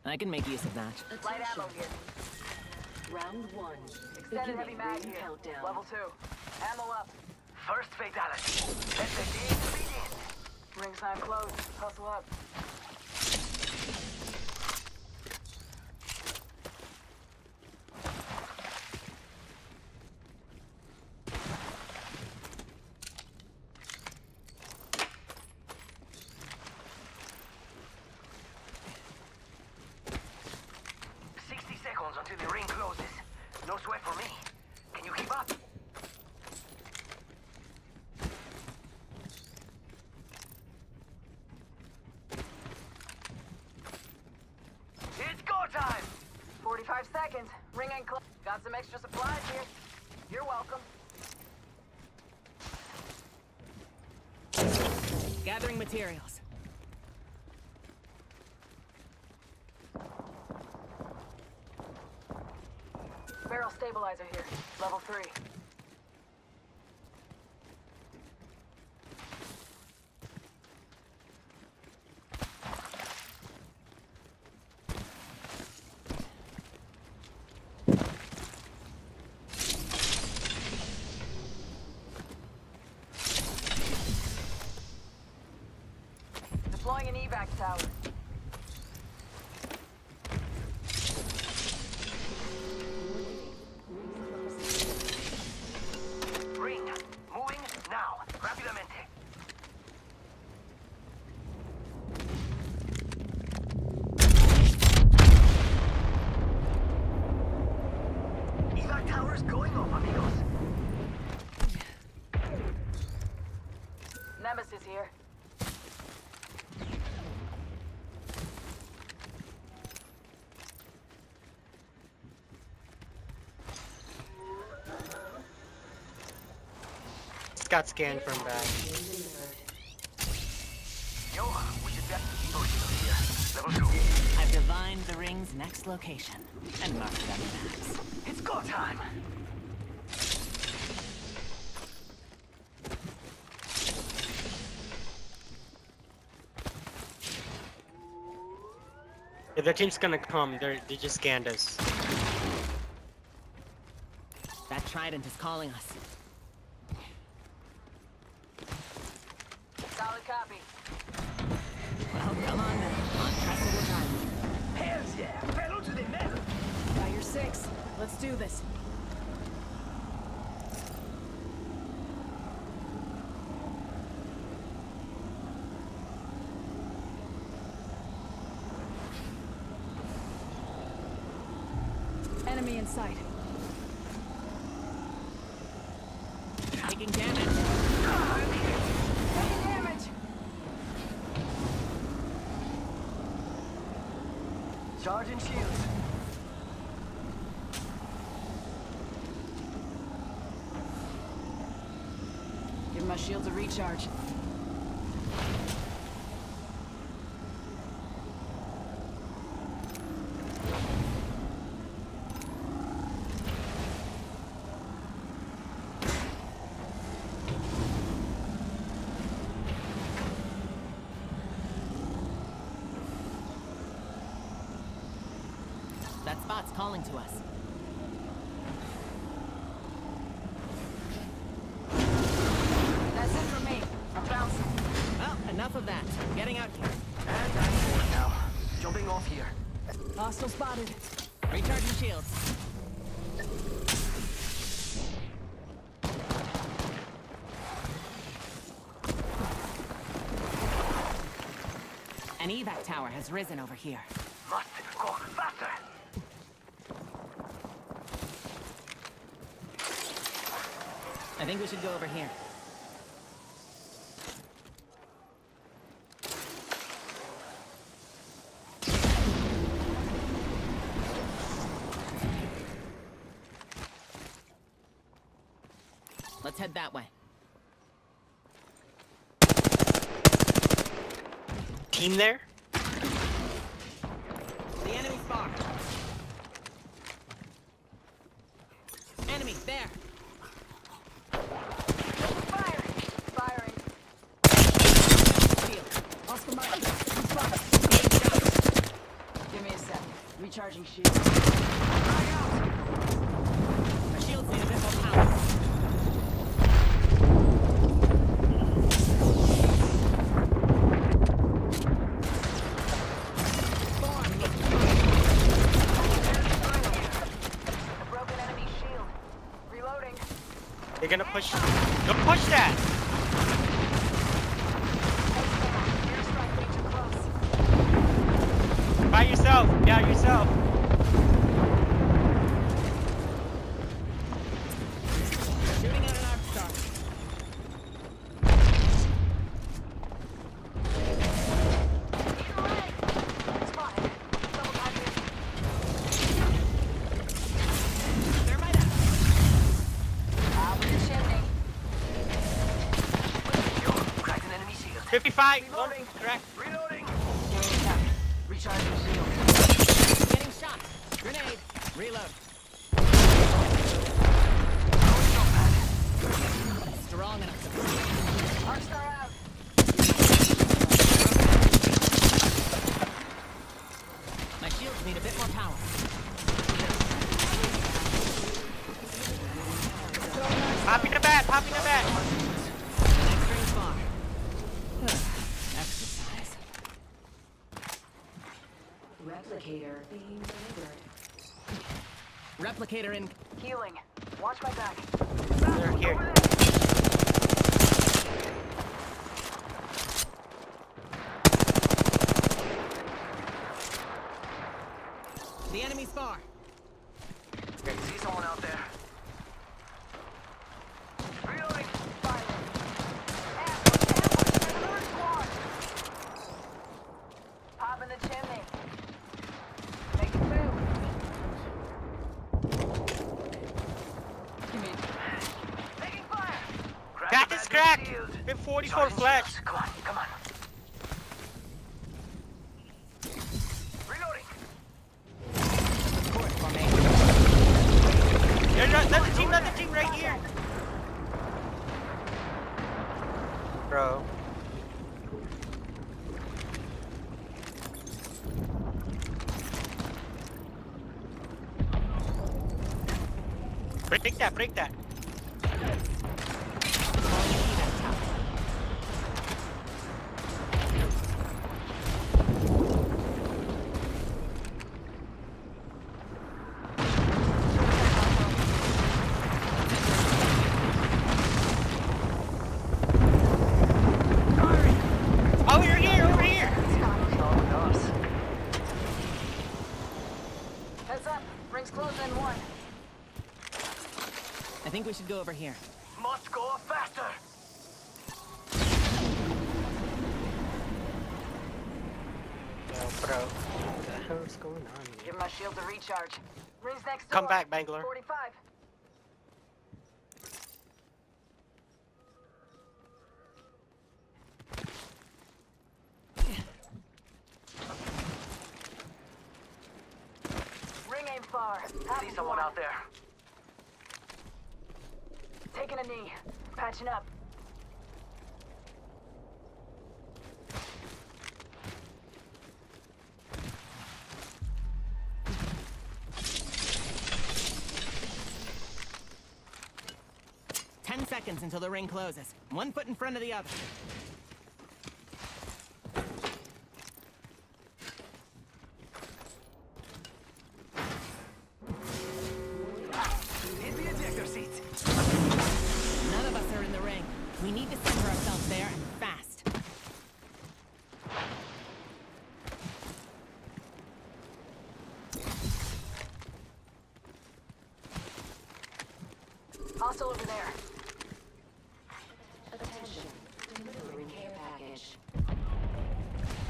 I can make use of that. Light ammo here. Round 1. Extended heavy mag here. Countdown. Level 2. Ammo up. First fatality. Let the game begin. Ringside closed. Hustle up. Until the ring closes. No sweat for me. Can you keep up? It's go time! 45 seconds. Ring ain't closed. Got some extra supplies here. You're welcome. Gathering materials. Barrel stabilizer here. Level 3. Deploying an evac tower. Ring. Moving now. Rápidamente. Evac tower's going off, amigos. Nemesis here. Got scanned from back. Yo, we should get Evo Shield here. Level 2. I've divined the ring's next location and marked it on the maps. It's go time. If the team's gonna come, they just scanned us. That trident is calling us. Solid copy. Well, come on then. On Trestle time. Hells yeah. Pedal to the metal. Got your 6. Let's do this. sight. Taking damage. Taking damage. Charging shields. Give my shields a recharge. That spot's calling to us. That's it for me. I'm bouncing. Well, enough of that. Getting out here. And I'm bored now. Jumping off here. Hostile spotted. Recharging shields. An evac tower has risen over here. Must go faster. I think we should go over here. Let's head that way. Team there? The enemy's far. Enemy, there. Firing. Shield. Oscar Mike. Give me a sec. Recharging shields. My shields need a bit more power. Broken enemy shield. Reloading. They're gonna push. Don't push that! Airstrike reaching close. By yourself! Yeah, yourself! Shooting at an arc star. Spotted. Double target. Thermite out. Out with the chimney. Cracked an enemy shield. 55! Correct. Reloading. Recharging shields. Getting shot. Grenade. Reload. Strong enough to Arc star out. My shields need a bit more power. Pop in the back! Pop in the back! Next ring's far. Exercise. Replicator being delivered. Replicator in. Healing. Watch my back. They're here. The enemy's far. Okay, see someone out there. Reloading. Firing. Ambush. Third squad. Pop in the chimney. Make it move. Taking fire. That is cracked! Been 44 flash. Come on, come on. Reloading. Court formation. There's another team right here! Bro. Break that, break that. Oh, you're here, over here! Heads up. Rings closing in 1. think we should go over here. Must go faster. Yo, bro. What the hell is going on here? Give my shield a recharge. Rings next Come door. back, Bangalore. 45. Ring ain't far. See someone out there. Taking a knee. Patching up. Seconds until the ring closes. 1 foot in front of the other. Hit the ejector seat. None of us are in the ring. We need to center ourselves there and fast. Hostile over there.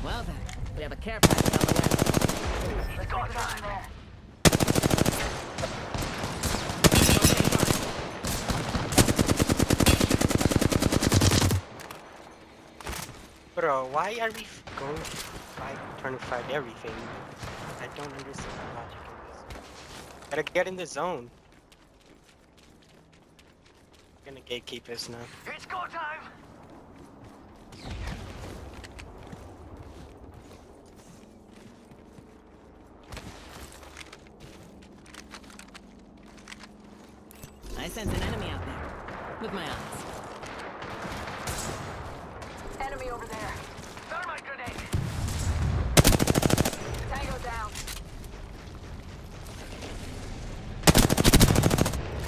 Well then, we have a care package on the way. Let's go time. There. Bro, why are we going to trying to fight everything? I don't understand the logic in this. Gotta get in the zone. I'm gonna gatekeep this now. It's go time. I sense an enemy out there. With my eyes. Enemy over there. Thermite grenade. Tango down.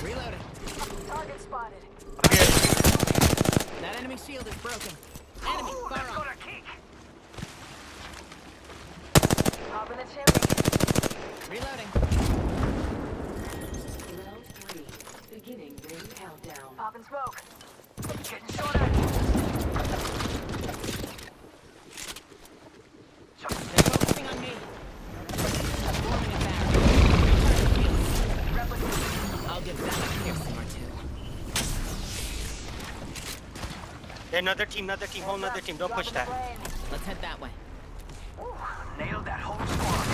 Reloading. Target spotted. That enemy shield is broken. Enemy far Let's go off. to kick. Up in the chimney. Reloading. Beginning ring countdown. Popping smoke. Getting shot at. They're focusing on me. Forming a barrier. I'll give that a piercing or two. Another team, whole another team. Don't push that. Let's head that way. Nailed that whole squad.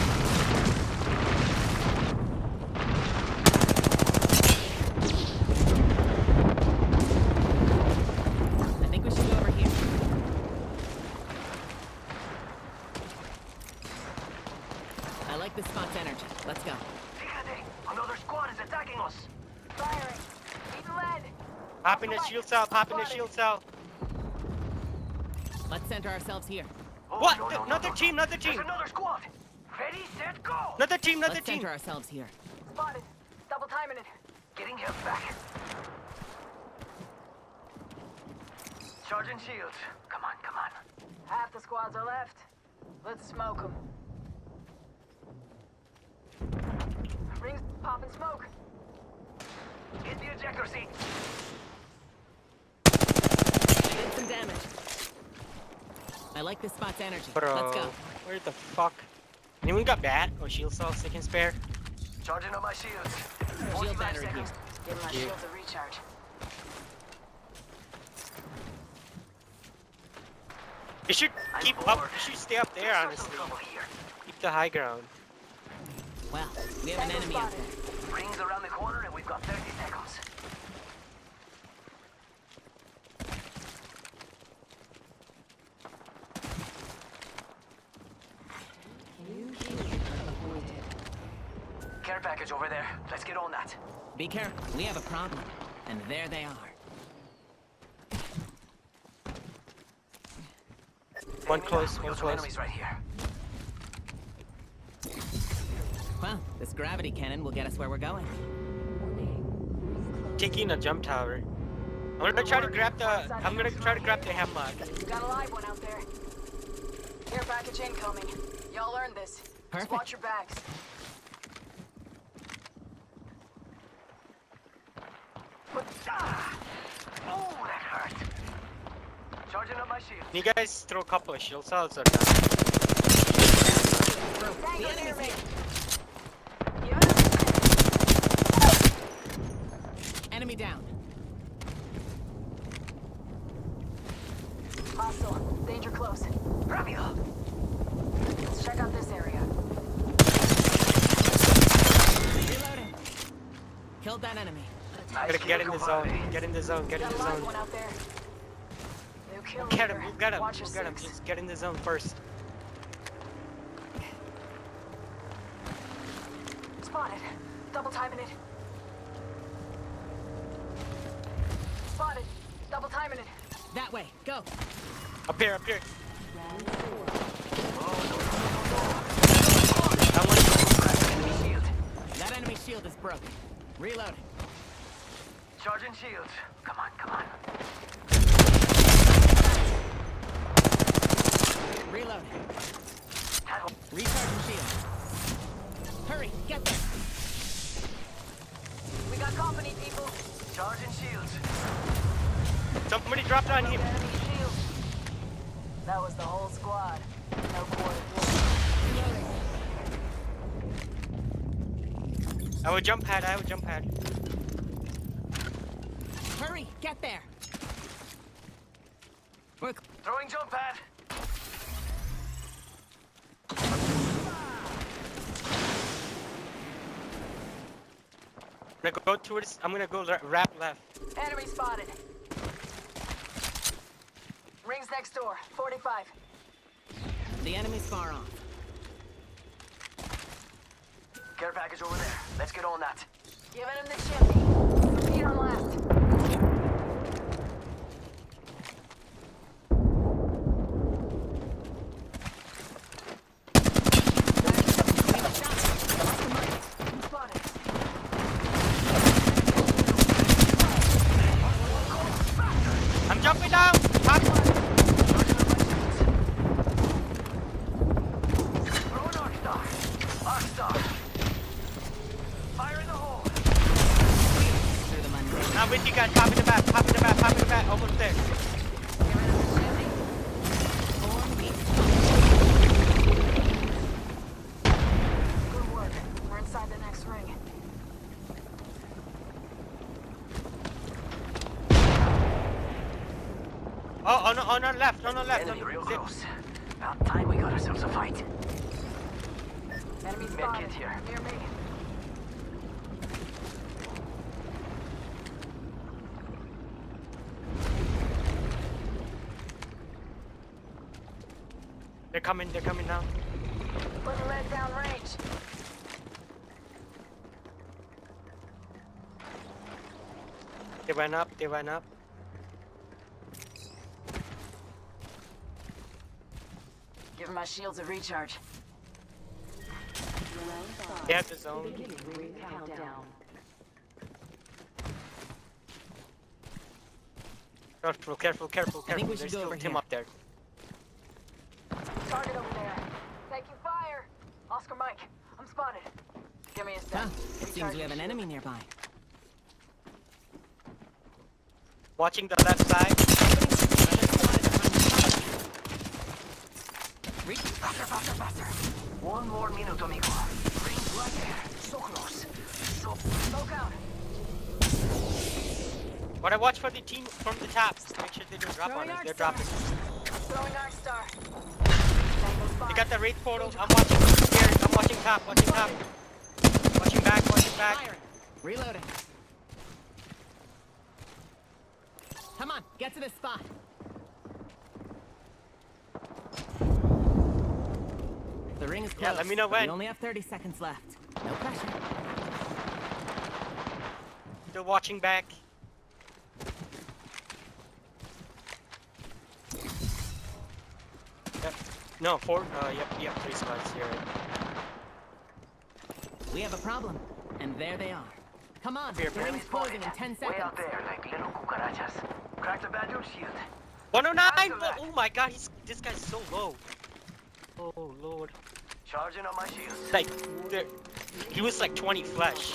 I think we should go over here. I like this spot's energy. Let's go. Fíjate, another squad is attacking us. Firing. Eating lead. Hop in the shield cell, hop in the shield cell. Let's center ourselves here. Oh, What? no, no, no, Another no, team, no. another team. There's another squad. Ready, set, go. Another team, another Let's team. center ourselves here. Spotted. Double timing it. Getting him back. Charging shields. Come on, come on. Half the squads are left. Let's smoke them. Rings popping smoke. Hit the ejector seat. I did some damage. I like this spot's energy. Bro, Let's go. where the fuck? Anyone got bat or shield cells they can spare? Charging on my shields. Shield 45 battery seconds. here. Give my Yeah. shields a recharge. You should I'm keep bored. up. You should stay up there, There's some honestly. trouble here. Keep the high ground. Well, we have an Tango enemy out spotted. there. Rings around the corner and we've got 30 seconds. Care package over there. Let's get on that. Be careful. We have a problem. And there they are. One close, We one got some close. enemies right here. Well, this gravity cannon will get us where we're going. Taking a jump tower. I'm gonna try to grab the hemlock. Got a live one out there. Care package incoming. Y'all earned this. Perfect. Just watch your backs. Put my shield. Can you guys throw a couple of shield cells or not? The enemy's here. Enemy down. Hostile. Danger close. Rápido. Let's check out this area. Reloading. Killed that enemy. Gotta get in the zone. Get in the zone. Get in the Got a live zone. one out there. New kill Get him. leader. We'll get him. Watch We'll your get him. six. Just get in the zone first. Spotted. Double timing it. Spotted. Double timing it. That way. Go. Up here. Up here. Enemy shield. That enemy shield is broken. Reloading. Charging shields. Come on, come on. Reloading. Recharging shield. Hurry, get there. We got company, people. Charging shields. Somebody dropped on him. Enemy shield. That was the whole squad. No quarter. I would jump pad. Hurry, get there. We're Throwing jump pad. I'm gonna go towards. I'm gonna go wrap left. Enemy spotted. Rings next door. 45. the enemy's far off. Care package over there. Let's get on that. Giving him the chimney. Repeat on last. I'm jumping down! Top one! Throw an arc star. Arc star. Fire in the hole. I'm with you guys. Pop in the back. Pop in the back. Pop in the back. Almost there. Good work. We're inside the next ring. Oh, on our left. On our left. Enemy real Zip. close. About time we got ourselves a fight. Enemy Med spotted. kit here. Near me. They're coming now. Put the lead down range. They went up. Give my shields a recharge. They have the zone. Careful. I think we should There's go still over a team here. up there. Target over there. Taking fire. Oscar Mike, I'm spotted. Give me a sec. Huh, it seems we have an enemy nearby. Watching the left side. Faster. One more minute, amigo. Rings right there. So close. Smoke out. But I watch for the team from the top. Make sure they don't drop on us. They're dropping. Throwing Arc Star. They got the raid portal. I'm watching here. I'm watching top. Watching back. Firing. Reloading. Come on, get to this spot. The ring is close. Yeah, let me know when. We only have 30 seconds left. No pressure. Still watching back. Yep. No, four. Yep. 3 spots here. We have a problem, and there they are. Come on, Here, the ring's closing in 10 Way seconds. out there, like little cucarachas. Crack the bad dude shield. 109. Oh my God, this guy's so low. Oh Lord. Charging on my shields. Like, he was like 20 flesh.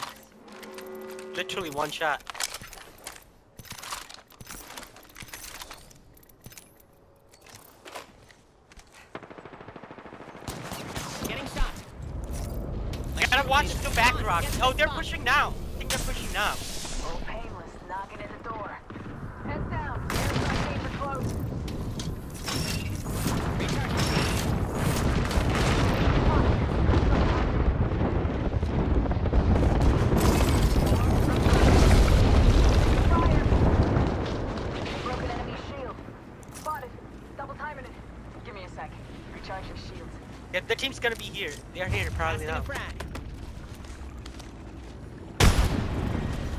Literally one shot. gotta watch the back rock. Oh, they're pushing now. I think they're pushing now. Oh, painless, knocking at the door. Heads down. Airstrike teams are close. Broken enemy shield. Spotted. Double timing it. Give me a sec. Recharge your shields. Yeah, the team's gonna be here. They're here probably now.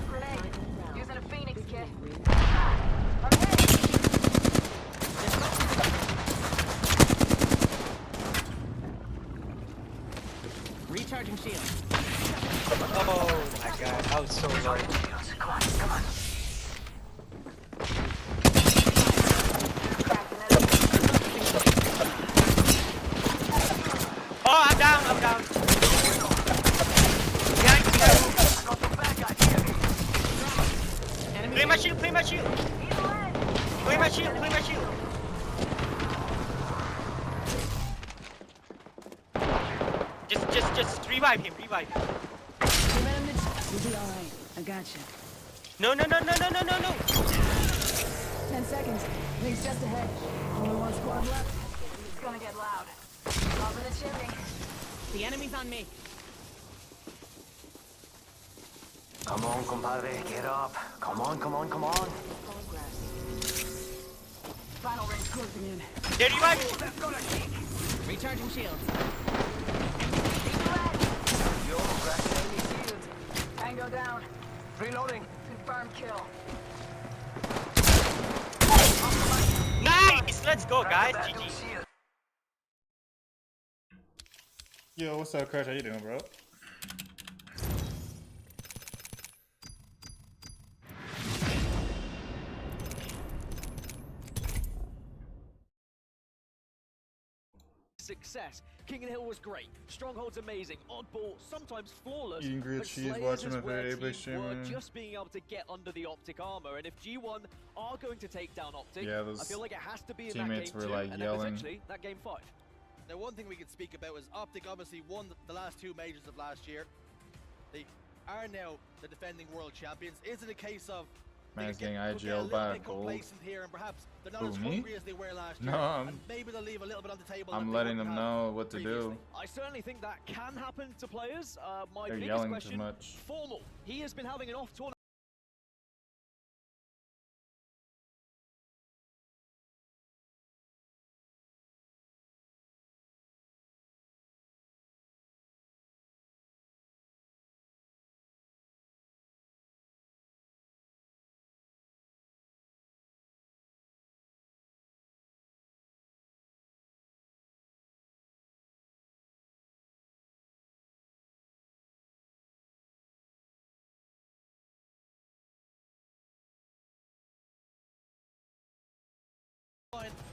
Grenade. Using a Phoenix kit. Recharging shield. Oh my god, I was so low. Come on, come on. Oh, I'm down, I'm down. Behind you. Play my shield, play my shield. Play my shield, play my shield. Just revive him, revive him. You'll be alright. I gotcha. No. 10 seconds. Link's just ahead. Only one squad left. It's gonna get loud. Up in the chimney. The enemy's on me. Come on, compadre, get up. Come on, come on, come on. Final ring's closing in. They're reviving. Recharging shields. Yo, cracking enemy shield. Tango down. Reloading. Confirmed kill. Nice! Let's go, guys. GG. Yo, what's up, Crush? How you doing, bro? Success. King and Hill was great. Stronghold's amazing. Oddball, sometimes flawless. Eating grilled but cheese, Slayers watching is my where favorite teams streamer. were just being able to get under the Optic armor. And if G1 are going to take down Optic, Yeah, I those feel like it has to be in that teammates game were, 2, like, and yelling. then potentially that game 5. Now, one thing we can speak about is Optic obviously won the last 2 majors of last year. They are now the defending world champions. Is it a case of Man's getting could get a IGL little by bit gold. complacent here, and perhaps they're not Who, as me? hungry as they were last year? No, and maybe they'll leave a little bit on the table. I'm that they letting wouldn't them have know what to previously. do. I certainly think that can happen to players. My They're biggest yelling too question, much. Formal. He has been having an off tournament.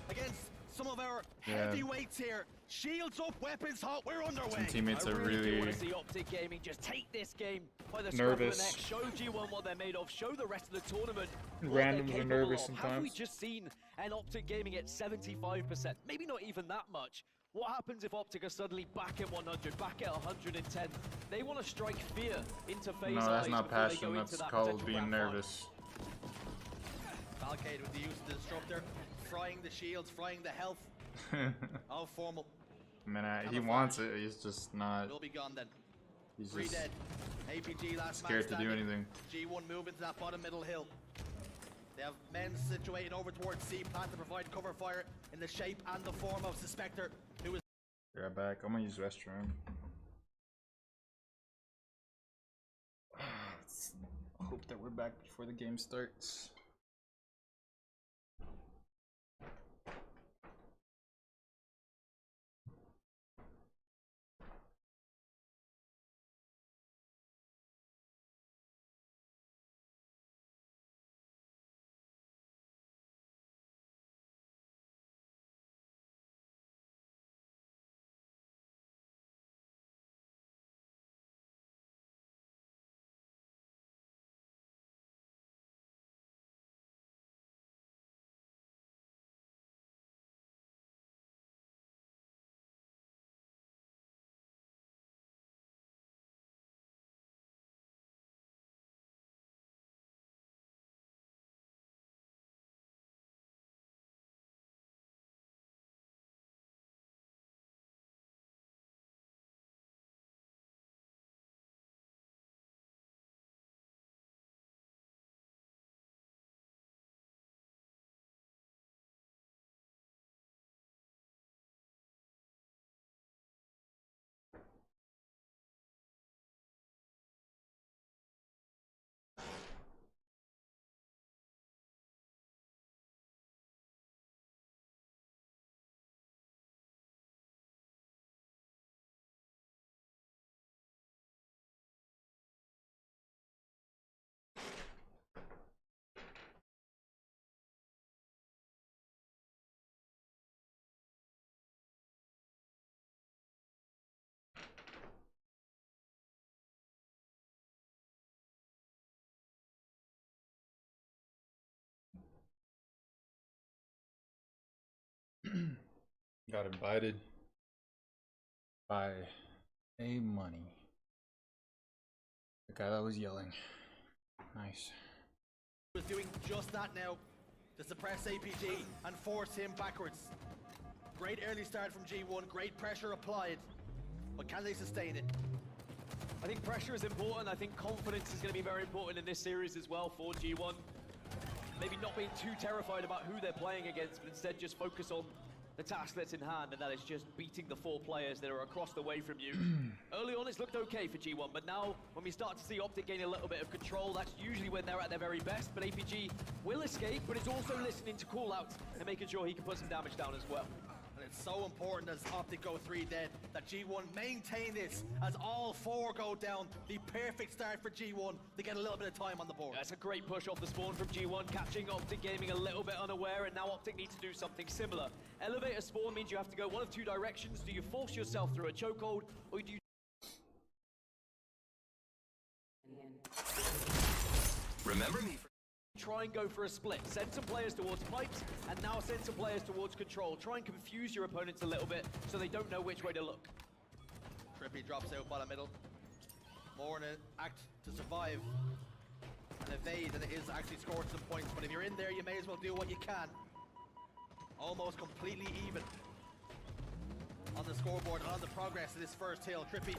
Against some of our Yeah. heavyweights here. Shields up, weapons hot, we're underway. Some teammates I are really do want really to see Optic Gaming just take this game by the scruff of the nervous. neck, show G1 what they're made of, show the rest of the tournament what Randoms they're are capable nervous of. Have we sometimes. just seen an Optic Gaming at 75%? Maybe not even that much. What happens if Optic are suddenly back at 100, back at 110? They want to strike fear into FaZe No, that's eyes not before they passion. go That's into that called potential being grand final. nervous. Valcade with the use of the disruptor, frying the shields, frying the health. Oh, Formal. Man, he wants it. He's just not. Will be gone then. He's 3 just dead. APG last man scared to do standing. anything. G1 move into that bottom middle hill. They have men situated over towards C plant to provide cover fire in the shape and the form of Suspector, who is Be right back. I'm gonna use restroom. Hope that we're back before the game starts. Got invited by A Money. The guy that was yelling. Nice. Was doing just that now to suppress APG and force him backwards. Great early start from G1, great pressure applied, but can they sustain it? I think pressure is important. I think confidence is going to be very important in this series as well for G1. Maybe not being too terrified about who they're playing against, but instead just focus on the task that's in hand, and that is just beating the 4 players that are across the way from you. Early on, it's looked okay for G1, but now when we start to see Optic gain a little bit of control, that's usually when they're at their very best. But APG will escape, but it's also listening to call-outs and making sure he can put some damage down as well. And it's so important as Optic go 3 dead that G1 maintain this as all 4 go down. The perfect start for G1 to get a little bit of time on the board. That's a great push off the spawn from G1, catching Optic Gaming a little bit unaware, and now Optic needs to do something similar. Elevator spawn means you have to go one of 2 directions. Do you force yourself through a chokehold, or do you... Remember me. Try and go for a split. Send some players towards pipes, and now send some players towards control. Try and confuse your opponents a little bit so they don't know which way to look. Trippy drops out bottom middle. More in an act to survive and evade than it is to actually score some points. But if you're in there, you may as well do what you can. Almost completely even on the scoreboard and on the progress of this first hill. Trippy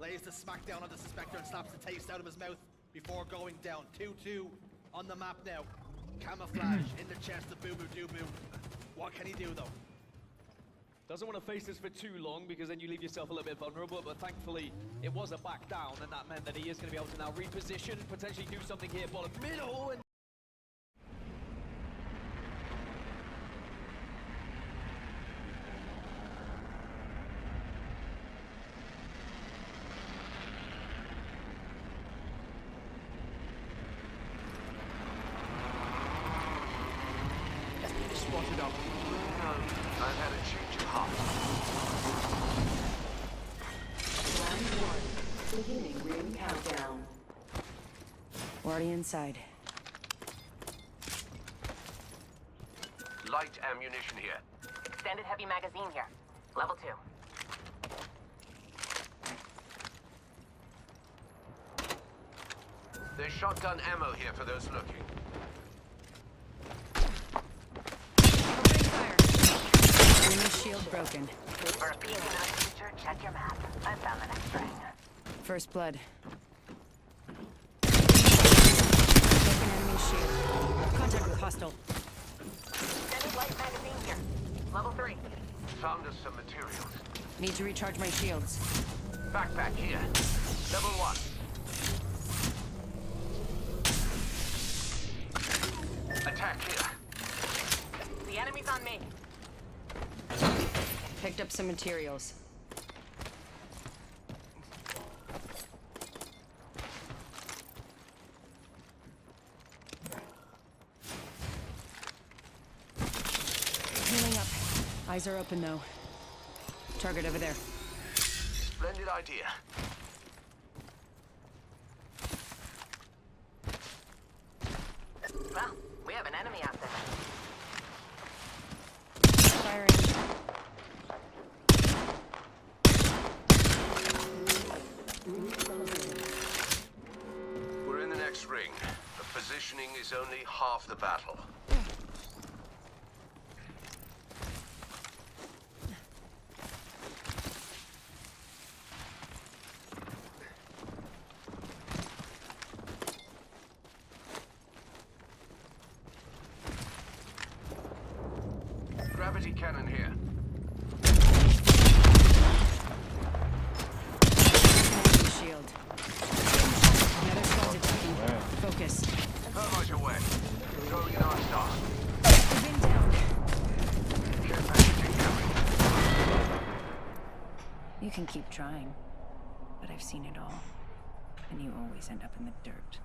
lays the smackdown on the Suspector and slaps the taste out of his mouth before going down. 2-2 on the map now. Camouflage in the chest of Boo Boo Doo Boo. What can he do though? Doesn't want to face this for too long because then you leave yourself a little bit vulnerable, but thankfully it was a back down, and that meant that he is going to be able to now reposition, potentially do something here bottom middle, and Spotted up. No, I've had a change of heart. Round 1. Beginning ring countdown. Already inside. Light ammunition here. Extended heavy magazine here. Level 2. There's shotgun ammo here for those looking. Enemy shield broken. For a peek into the future, check your map. I found the next ring. First blood. Broken enemy shield. Contact with hostile. Extended light magazine here. Level 3. Found us some materials. Need to recharge my shields. Backpack here. Level 1. Attack here. The enemy's on me. Picked up some materials. Healing up. Eyes are open though. Target over there. Splendid idea. Well, we have an enemy out there. Firing. We're in the next ring. The positioning is only half the battle. Gravity cannon here. Shield. Another squad attacking. Focus. Thermite away. Going in our star. Pin down. Care package incoming. You can keep trying, but I've seen it all. And you always end up in the dirt.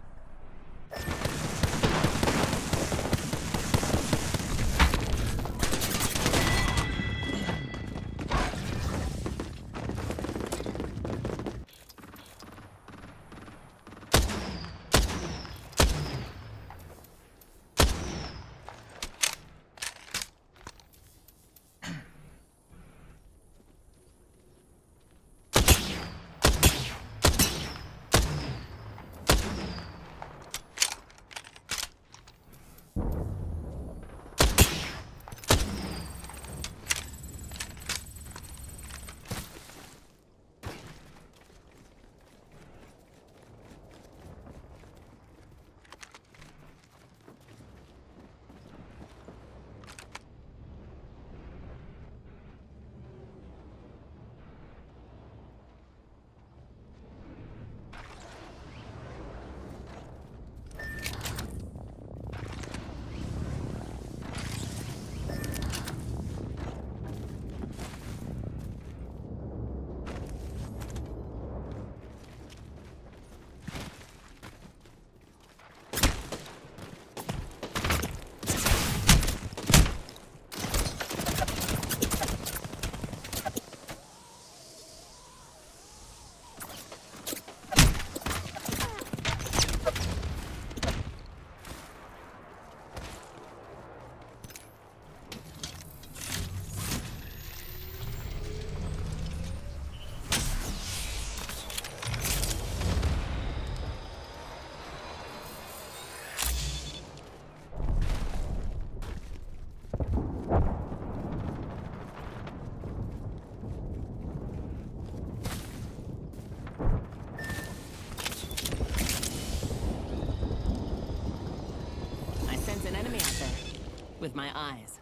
with my eyes.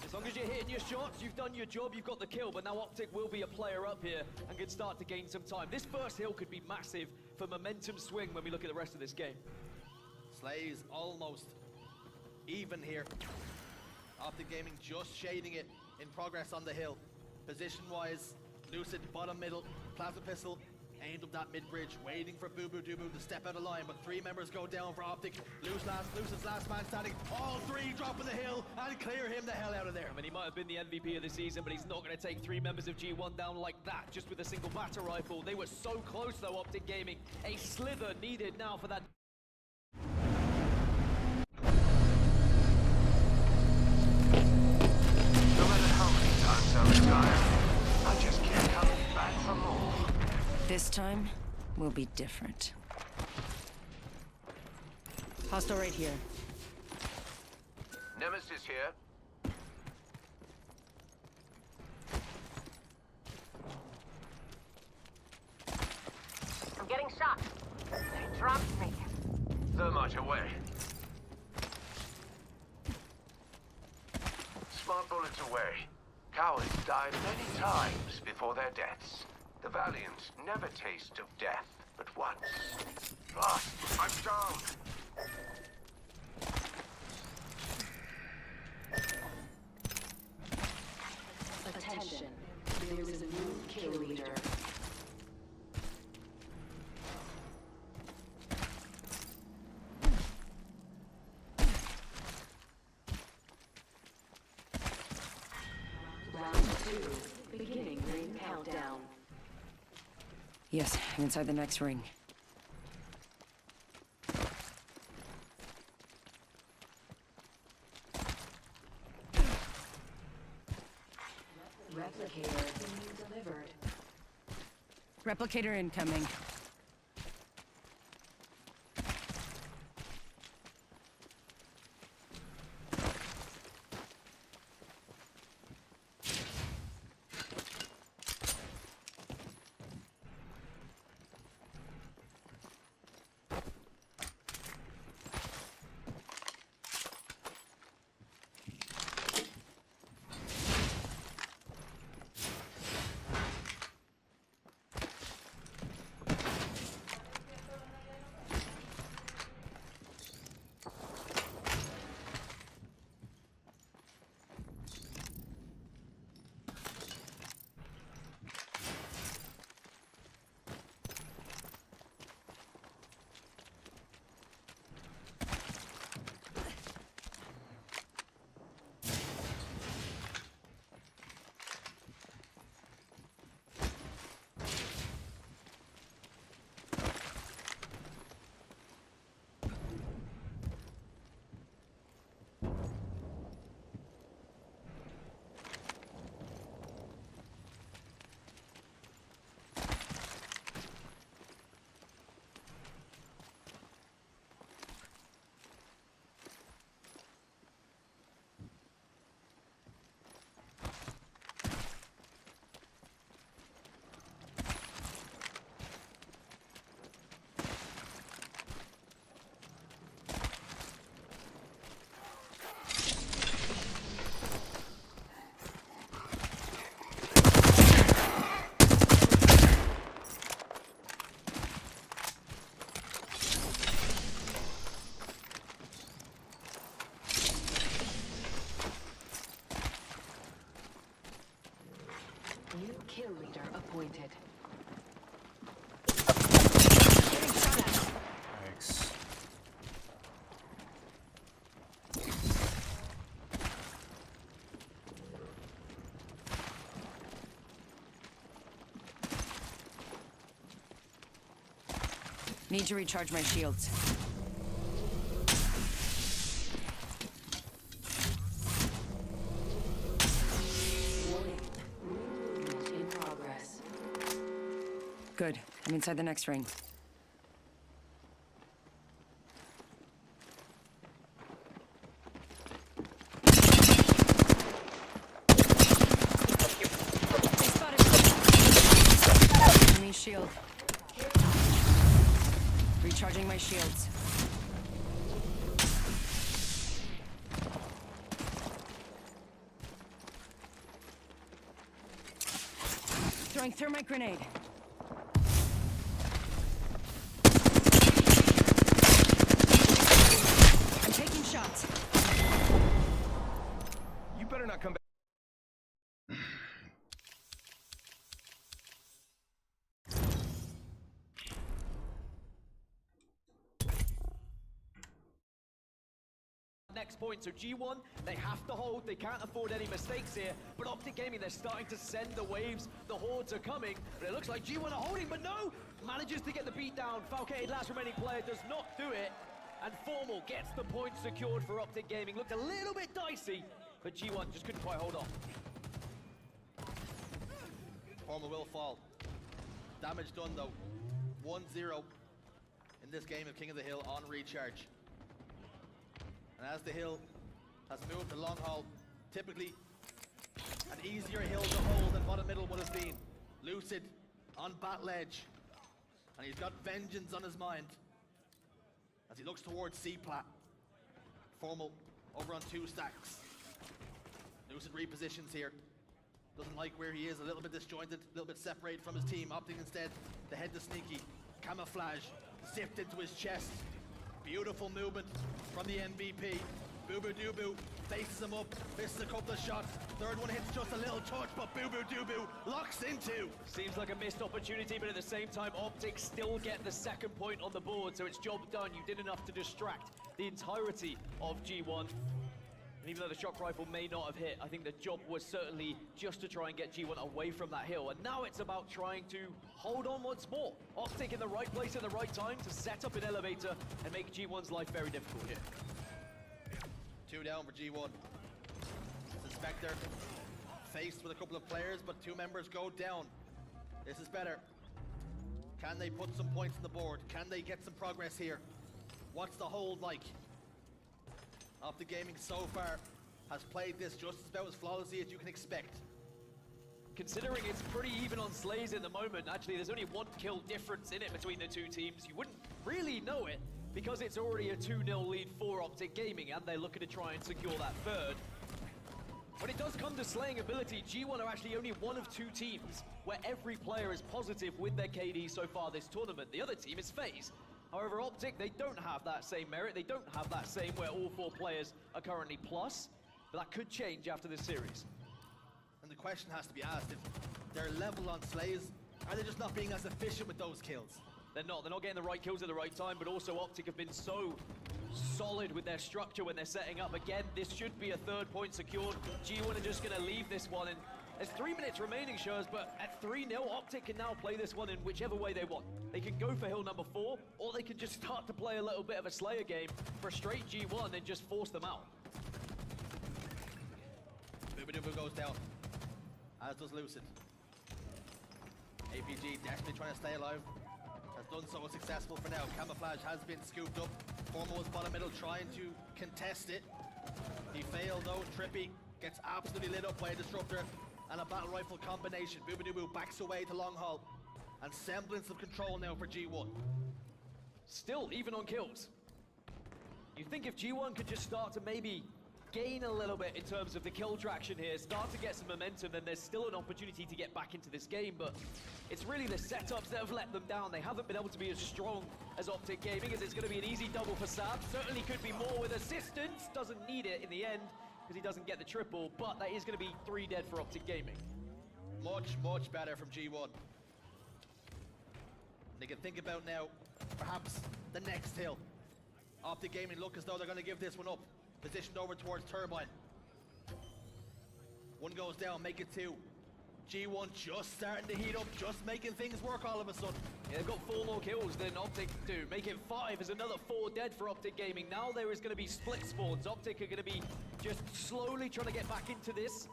As long as you're hitting your shots, you've done your job, you've got the kill, but now Optic will be a player up here and can start to gain some time. This first hill could be massive for momentum swing when we look at the rest of this game. Slay's almost even here. Optic Gaming just shading it in progress on the hill. Position-wise, Lucid bottom middle, plasma pistol aimed up that mid-bridge, waiting for Boo-Boo-Doo-Boo to step out of line, but 3 members go down for Optic. Lucid's last man standing, all 3 dropping the hill and clear him the hell out of there. I mean, he might have been the MVP of the season, but he's not going to take 3 members of G1 down like that, just with a single batter rifle. They were so close though, Optic Gaming. A slither needed now for that. No matter how many times I retire, I just keep coming back for more. This time will be different. Hostile right here. Nemesis here. I'm getting shot. They dropped me. Thermite away. Smart bullets away. Cowards died many times before their deaths. The valiant never taste of death but once. Ah, I'm down. Attention. There is a new kill leader. Round 2. Beginning ring countdown. Yes, I'm inside the next ring. Replicator being delivered. Replicator incoming. New kill leader appointed. Thanks. Need to recharge my shields. In progress. Good. I'm inside the next ring. Enemy shield. Recharging my shields. Throwing thermite grenade. I'm taking shots. You better not come back. Next point, so G1, they have to hold, they can't afford any mistakes here, but Optic Gaming, they're starting to send the waves, the hordes are coming, but it looks like G1 are holding, but no! Manages to get the beat down, Falcated, last remaining player, does not do it, and Formal gets the point secured for Optic Gaming. Looked a little bit dicey, but G1 just couldn't quite hold on. Formal will fall. Damage done though. 1-0 in this game of King of the Hill on recharge. And as the hill has moved to long haul, typically an easier hill to hold than what a middle would have been. Lucid on bat ledge, and he's got vengeance on his mind as he looks towards C-plat. Formal over on 2 stacks. Lucid repositions here. Doesn't like where he is, a little bit disjointed, a little bit separated from his team, opting instead to head to sneaky. Camouflage, zipped into his chest. Beautiful movement from the MVP. Boo Boo Doo faces him up, misses a couple of shots. Third one hits just a little touch, but Boo Boo Doo locks into. Seems like a missed opportunity, but at the same time, Optic still get the second point on the board, so it's job done. You did enough to distract the entirety of G1. And even though the shock rifle may not have hit, I think the job was certainly just to try and get G1 away from that hill. And now it's about trying to hold on once more. Optic in the right place at the right time to set up an elevator and make G1's life very difficult here. 2 down for G1. Suspector faced with a couple of players, but 2 members go down. This is better. Can they put some points on the board? Can they get some progress here? What's the hold like? Optic Gaming so far has played this just about as flawlessly as you can expect. Considering it's pretty even on slays in the moment, actually there's only 1 kill difference in it between the 2 teams. You wouldn't really know it because it's already a 2-0 lead for Optic Gaming and they're looking to try and secure that third. When it does come to slaying ability, G1 are actually only one of 2 teams where every player is positive with their KD so far this tournament. The other team is FaZe. However, Optic, they don't have that same merit. They don't have that same where all 4 players are currently plus. But that could change after this series. And the question has to be asked, if they're level on slays, are they just not being as efficient with those kills? They're not getting the right kills at the right time, but also Optic have been so solid with their structure when they're setting up. Again, this should be a 3rd point secured. G1 are just gonna leave this one, and there's 3 minutes remaining, Shurs, but at 3-0, Optic can now play this one in whichever way they want. They can go for hill number 4, or they can just start to play a little bit of a Slayer game, frustrate G1, and just force them out. Booba goes down, as does Lucid. APG desperately trying to stay alive. Has done so successful for now. Camouflage has been scooped up. Formal was bottom middle trying to contest it. He failed though. Trippy gets absolutely lit up by a disruptor and a battle rifle combination. Booba backs away to long haul. And semblance of control now for G1. Still even on kills. You think if G1 could just start to maybe gain a little bit in terms of the kill traction here, start to get some momentum, then there's still an opportunity to get back into this game, but it's really the setups that have let them down. They haven't been able to be as strong as Optic Gaming, as it's going to be an easy double for Sab. Certainly could be more with assistance, doesn't need it in the end, because he doesn't get the triple, but that is going to be 3 dead for Optic Gaming. Much better from G1. They can think about now, perhaps, the next hill. Optic Gaming look as though they're going to give this one up. Positioned over towards Turbine. 1 goes down, make it 2. G1 just starting to heat up, just making things work all of a sudden. Yeah, they've got 4 more kills than Optic do. Make it 5 is another 4 dead for Optic Gaming. Now there is going to be split spawns. Optic are going to be just slowly trying to get back into this.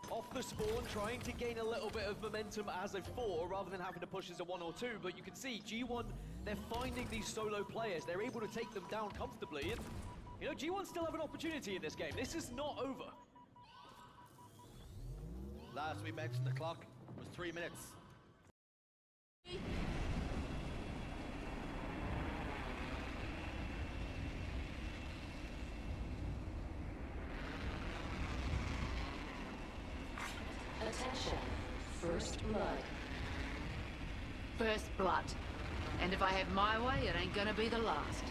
Off the spawn, trying to gain a little bit of momentum as a 4 rather than having to push as a 1 or 2. But you can see G1, they're finding these solo players. They're able to take them down comfortably. And, you know, G1 still have an opportunity in this game. This is not over. Last we mentioned the clock was 3 minutes. Attention, first blood. First blood. And if I have my way, it ain't gonna be the last.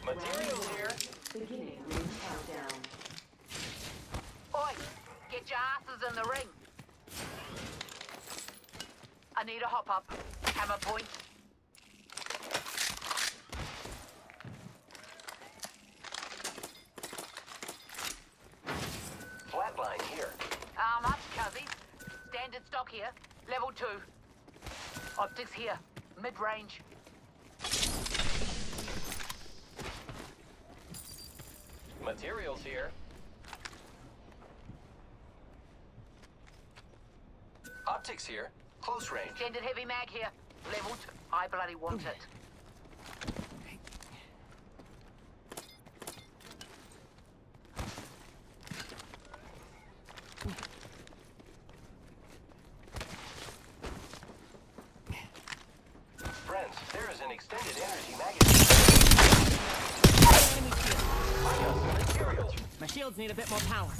Materials here. Beginning ring countdown. Oi! Get your asses in the ring! I need a hop-up. Hammer point. Flatline here. Arm up, cuzzies. Standard stock here. Level 2. Optics here. Mid-range. Materials here. Optics here. Close range. Extended heavy mag here. Level 2. I bloody want it. Friends, there is an extended energy magazine. I got some materials. My shields need a bit more power.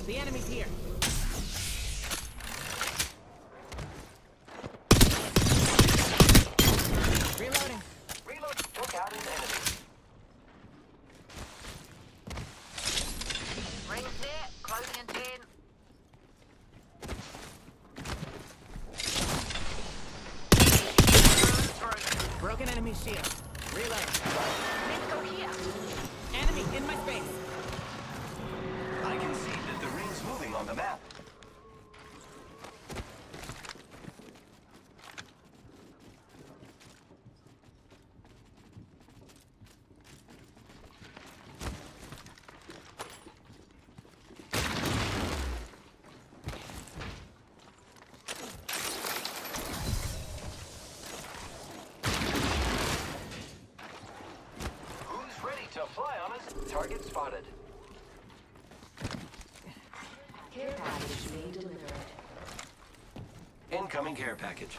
The enemy's here. Reloading. Reload. Took out an enemy. Rings there. Closing in 10. Broken enemy shield. Reload. Let's go here. Enemy in my space. I can see that the ring's moving on the map. Who's ready to fly on us? Target spotted. Care package being delivered. Incoming care package.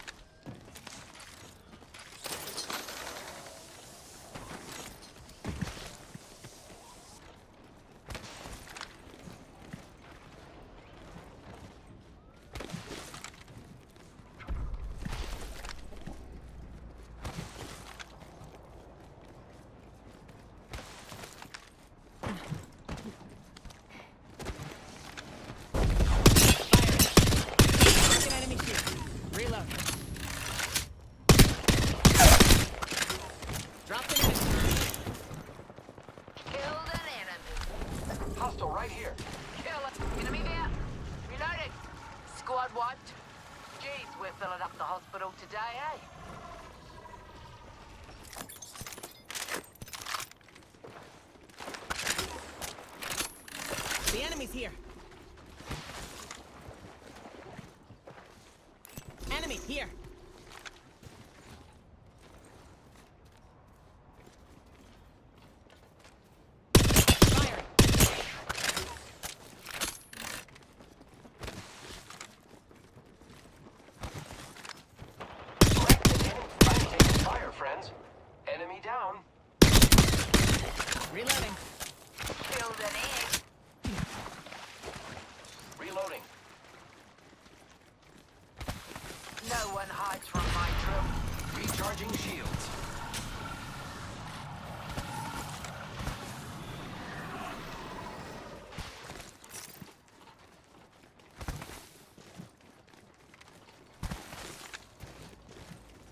Broken enemy shield. Reload. Dropped an enemy. Killed an enemy. Hostile right here. Kill it. Enemy there. Reloading. Squad wiped. Jeez, we're filling up the hospital today, eh? The enemy's here. Enemy here. Fire. I'm taking fire, friends. Enemy down. Reloading. Killed an egg. Reloading. No one hides from my drill. Recharging shields.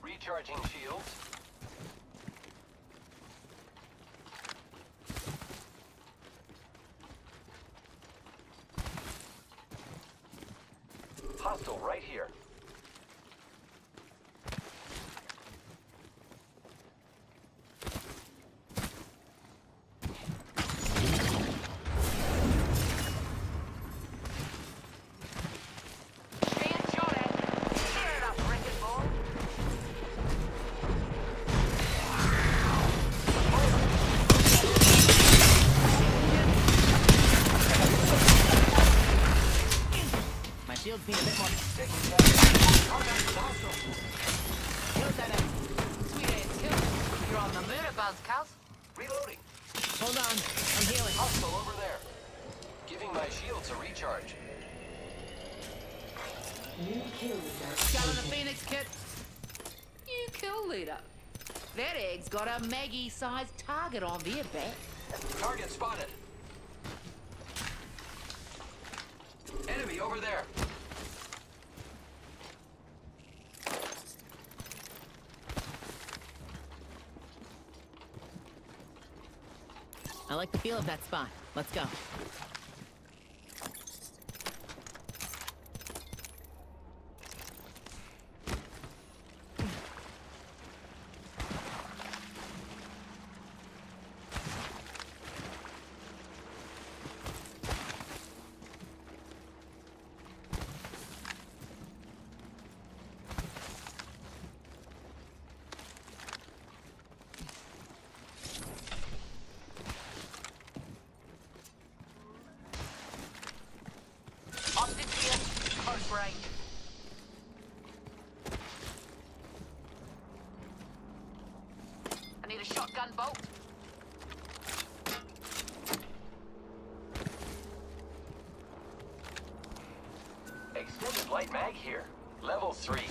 Recharging shields. Hostile right here. Being shot at. Clear it up, wrecking ball. kit. You kill leader. That egg's got a Maggie-sized target on their back. Target spotted. Enemy over there. I like the feel of that spot. Let's go. I need a shotgun bolt. Extended light mag here. Level 3.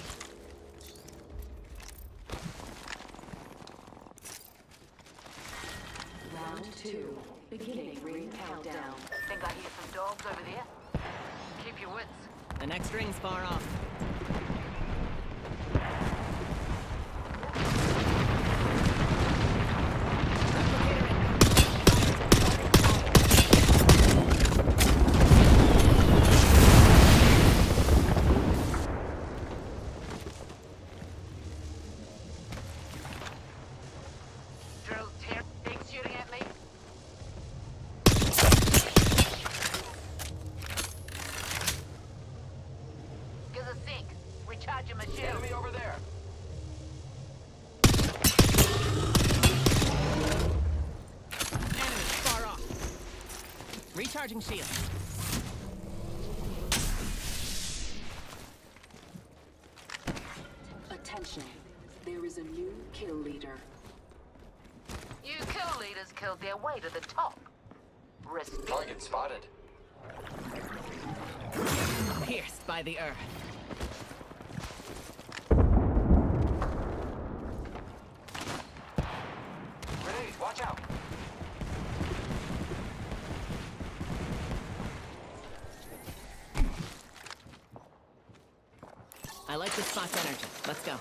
Round 2. Beginning ring countdown. Think I hear some dogs over there? Keep your wits. The next ring's far off. Drill tear thing shooting at me. Give a sink. Recharging my shield. Enemy over there. Enemy far off. Recharging shield. Attention. There is a new kill leader. You kill leaders killed their way to the top. Respect. Target spotted. Pierced by the earth. Grenade, watch out. I like this spot's energy. Let's go.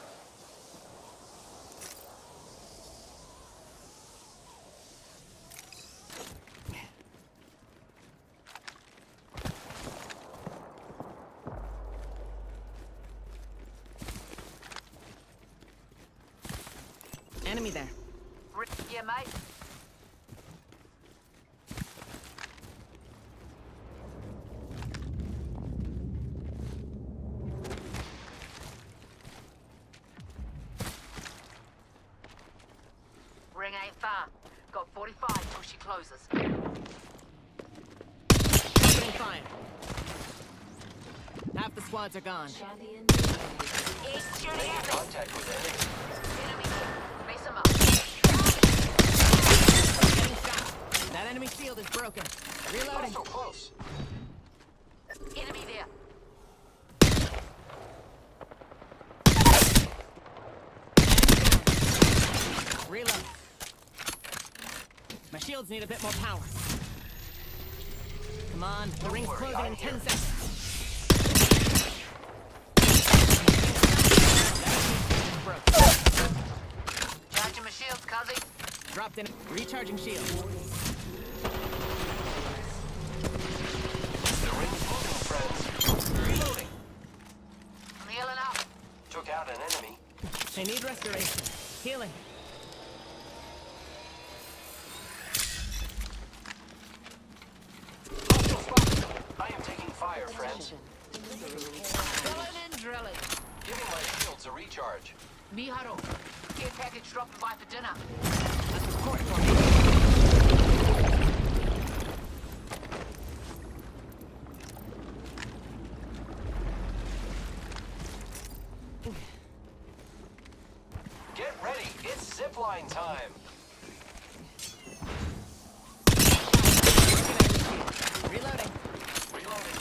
Enemy there. Yeah, mate. Ring ain't far. Got 45 till she closes. Opening fire. Half the squads are gone. He's shooting at me. Contact with enemy. Enemy there. Face him up. Getting shot. That enemy shield is broken. Reloading. So close. Enemy there. Reload. My shields need a bit more power. Come on, the ring's closing in 10 seconds. Charging my shields, cuzzy. Dropped in. Recharging shield. The ring's moving, friends. Reloading. I'm healing up. Took out an enemy. I need restoration. Healing. Hostile spotted. I am taking fire, friends. Drilling and drilling. Giving my shields a recharge. Miharo, care package dropping by for dinner. That's support for me. Get ready. It's zipline time. Reloading. Reloading.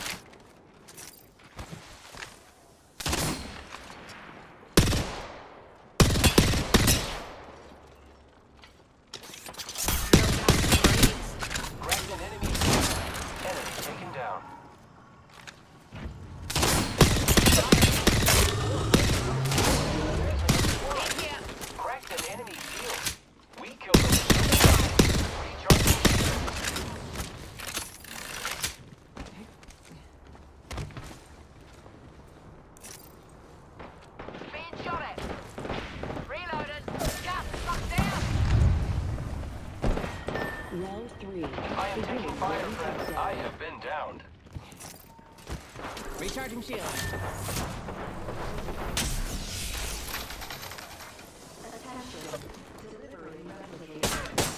Recharging shield.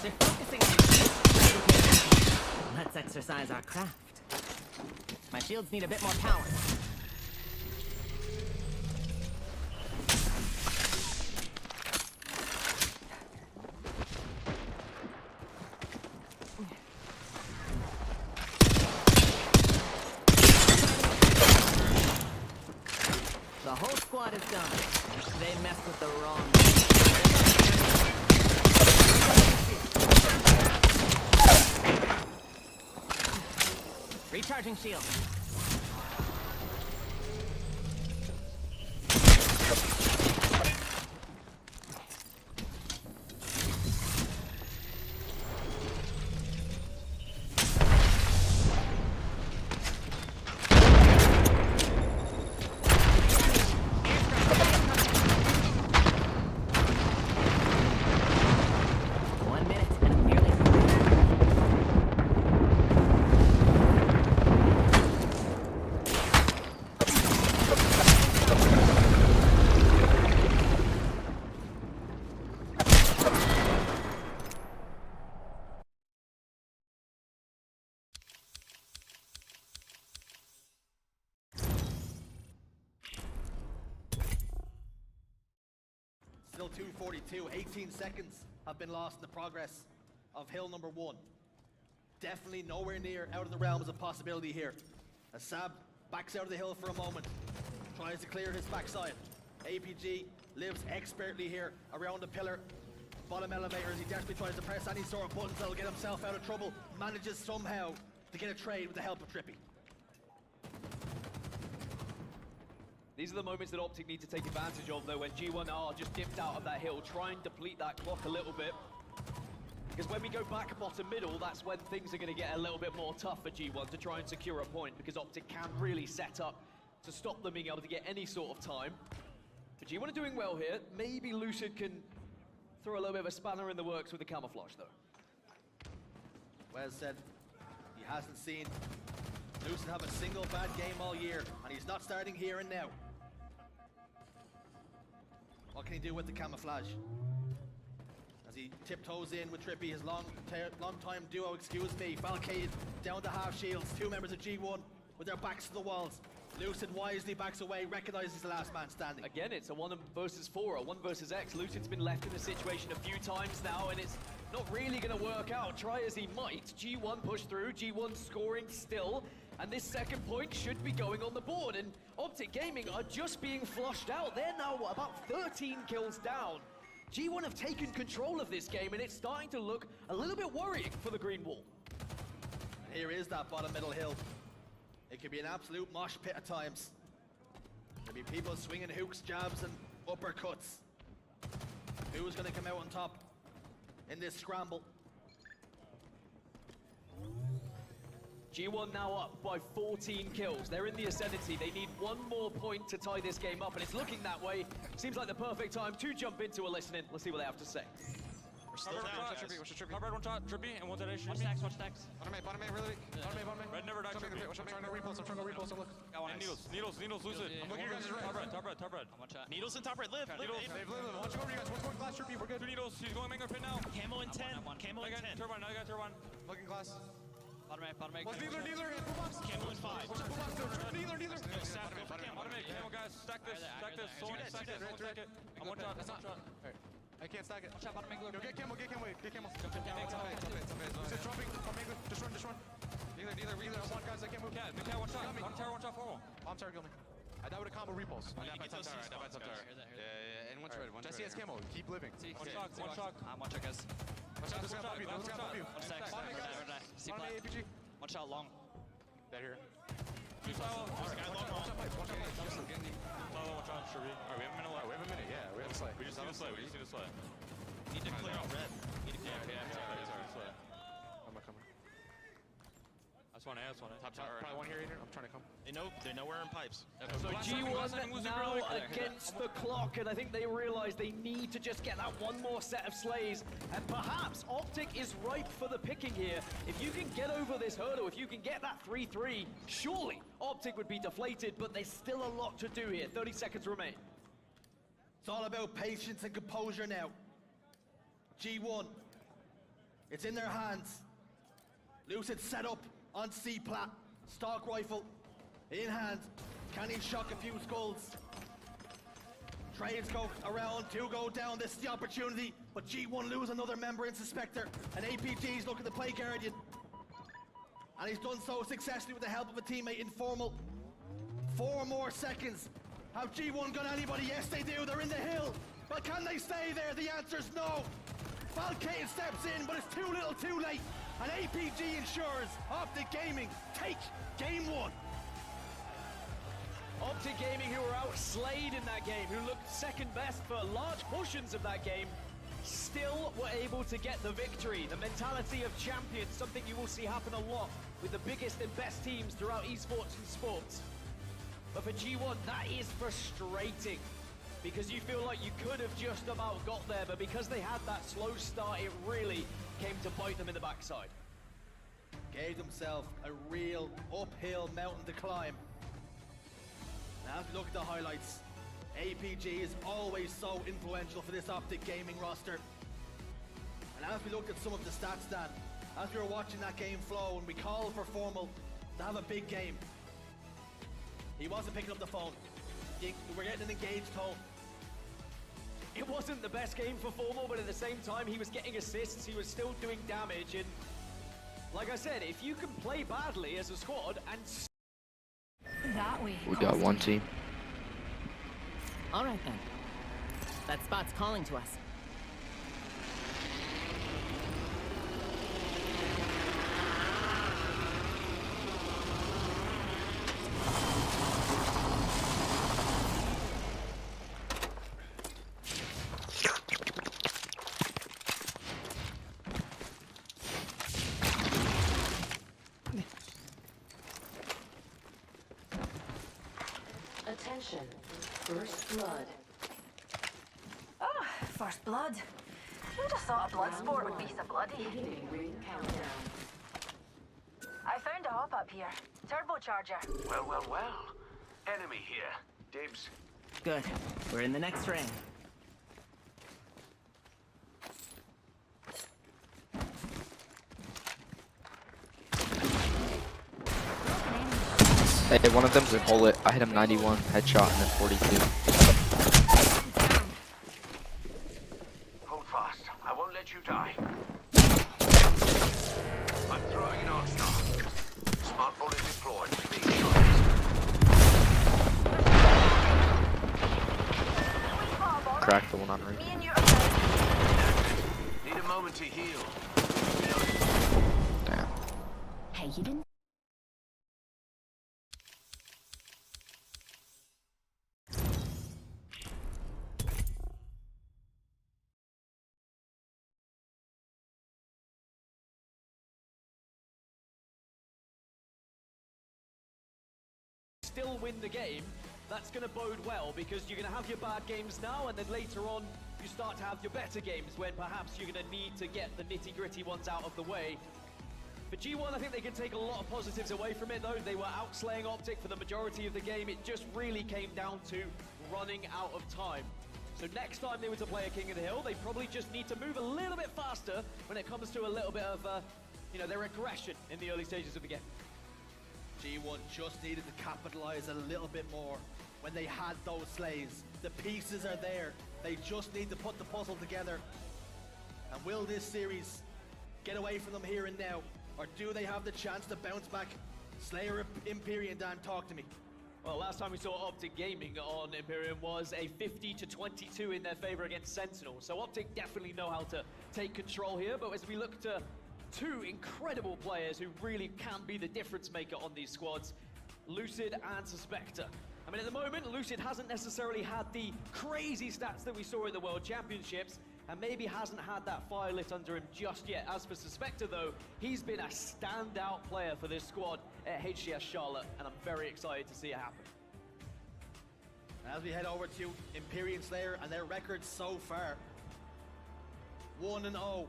They're focusing on. Let's exercise our craft. My shields need a bit more power. The whole squad is done. They messed with the wrong. Recharging shield. Still 2:42, 18 seconds have been lost in the progress of hill number 1. Definitely nowhere near out of the realms of possibility here. As Sab backs out of the hill for a moment, tries to clear his backside. APG lives expertly here around the pillar. Bottom elevators, he desperately tries to press any sort of buttons that'll get himself out of trouble. Manages somehow to get a trade with the help of Trippy. These are the moments that Optic need to take advantage of, though, when G1 are just dipped out of that hill, try and deplete that clock a little bit. Because when we go back bottom middle, that's when things are going to get a little bit more tough for G1 to try and secure a point, because Optic can really set up to stop them being able to get any sort of time. But G1 are doing well here. Maybe Lucid can throw a little bit of a spanner in the works with the camouflage, though. Wes said he hasn't seen Lucid have a single bad game all year, and he's not starting here and now. What can he do with the camouflage? As he tiptoes in with Trippy, his long-time duo, excuse me, Falcade down to half shields, 2 members of G1 with their backs to the walls. Lucid wisely backs away, recognizes the last man standing. Again, it's a 1 versus 4, a 1 versus X. Lucid's been left in this situation a few times now, and it's not really going to work out. Try as he might, G1 push through, G1 scoring still, and this second point should be going on the board, and Optic Gaming are just being flushed out. They're now about 13 kills down. G1 have taken control of this game, and it's starting to look a little bit worrying for the Green Wall. And here is that bottom middle hill. It could be an absolute mosh pit at times. There'll be people swinging hooks, jabs, and uppercuts. Who's going to come out on top in this scramble? G1 now up by 14 kills. They're in the ascendancy. They need 1 more point to tie this game up, and it's looking that way. Seems like the perfect time to jump into a listening. Let's see what they have to say. Still down, Trippy. Top red, 1 shot, Trippy, and 1 detonation. Watch stacks. Bottom main, really weak. Bottom main. Red never died, Trippy. I'm trying to repulse, look. Got one. Needles, Lucid. I'm looking at you guys. Top red. One shot. Needles and top red, live. Needles. Watch over you guys. One's going glass, Trippy, we're good. 2 needles, he's going mango pit now. Camo in 10. Camo in 10. Turbine, now you got turbine. Looking glass. Bottom main. What's neither, box. Camo in 5. Neither. Bottom main, camo guys, stack this. Someone stack it. I'm 1 shot, that's 1 shot. I can't stack it. Watch out, bottom angle. Get camo. Just run. Neither. I want guys, I can't move. Cat, 1 shot. 1 shot, 4. Bomb tower, kill me. I died with a combo repulse. I died by top tower. Yeah. And 1 shot. Jesse has camo. Keep living. 1 shot. 1 shot, guys. Watch out, this guy above you. One stack. Bottom APG. 1 shot long. Dead here. 2 silo. Watch out, pipe. Watch out, Sherby. Alright, we have a minute left. We have a minute, yeah. We have a slay. We just need a slay. Need to clear out red. Sorry. I'm not coming. That's one A. Top tower. Probably 1 here, Adrian. I'm trying to come. They know we're in pipes. So G1 now against the clock, and I think they realize they need to just get that one more set of slays, and perhaps Optic is ripe for the picking here. If you can get over this hurdle, if you can get that 3-3, surely Optic would be deflated, but there's still a lot to do here. 30 seconds remain. It's all about patience and composure now. G1, it's in their hands. Lucid set up on C-plat, stock rifle in hand. Can he shock a few skulls? Trades go around, 2 go down. This is the opportunity, but G1 lose another member in Suspector, and APG's looking to play Guardian. And he's done so successfully with the help of a teammate, Informal. 4 more seconds. Have G1 got anybody? Yes, they do. They're in the hill. But can they stay there? The answer's no. Valkane steps in, but it's too little too late. And APG ensures Optic Gaming take game 1. Optic Gaming, who were outslayed in that game, who looked second best for large portions of that game, still were able to get the victory. The mentality of champions, something you will see happen a lot with the biggest and best teams throughout esports and sports. But for G1, that is frustrating, because you feel like you could have just about got there, but because they had that slow start, it really came to bite them in the backside. Gave themselves a real uphill mountain to climb. Now, as we look at the highlights, APG is always so influential for this Optic Gaming roster. And as we looked at some of the stats, Dan, as we were watching that game flow, and we called for Formal to have a big game, he wasn't picking up the phone. We're getting an engaged tone. It wasn't the best game for Formal, but at the same time, he was getting assists, he was still doing damage, and like I said, if you can play badly as a squad and that way. We got one team. All right then. That spot's calling to us. Attention, first blood. Oh, first blood. Who'd have thought a blood sport would be so bloody? Beginning ring countdown. I found a hop up here. Turbocharger. Well, well, well. Enemy here. Dibs. Good. We're in the next ring. Hey, one of them's a bullet. I hit him 91, headshot, and then 42. Hold fast. I won't let you die. I'm throwing an arc star. Smart bullet deployed. Big shots. Cracked the one on ring. Need a moment to heal. Damn. Hey, you didn't. Still win the game, that's going to bode well, because you're going to have your bad games now, and then later on you start to have your better games when perhaps you're going to need to get the nitty-gritty ones out of the way. For G1, I think they can take a lot of positives away from it, though. They were outslaying Optic for the majority of the game. It just really came down to running out of time. So next time they were to play a King of the Hill, they probably just need to move a little bit faster when it comes to a little bit of, their aggression in the early stages of the game. G1 just needed to capitalize a little bit more when they had those slays. The pieces are there. They just need to put the puzzle together. And will this series get away from them here and now? Or do they have the chance to bounce back? Slayer Imperium, Dan, talk to me. Well, last time we saw Optic Gaming on Imperium was a 50-22 in their favor against Sentinel. So Optic definitely know how to take control here, but as we look to two incredible players who really can be the difference maker on these squads, Lucid and Suspector. I mean, at the moment, Lucid hasn't necessarily had the crazy stats that we saw at the World Championships, and maybe hasn't had that fire lit under him just yet. As for Suspector, though, he's been a standout player for this squad at HCS Charlotte, and I'm very excited to see it happen. As we head over to Empyrean Slayer and their record so far, 1-0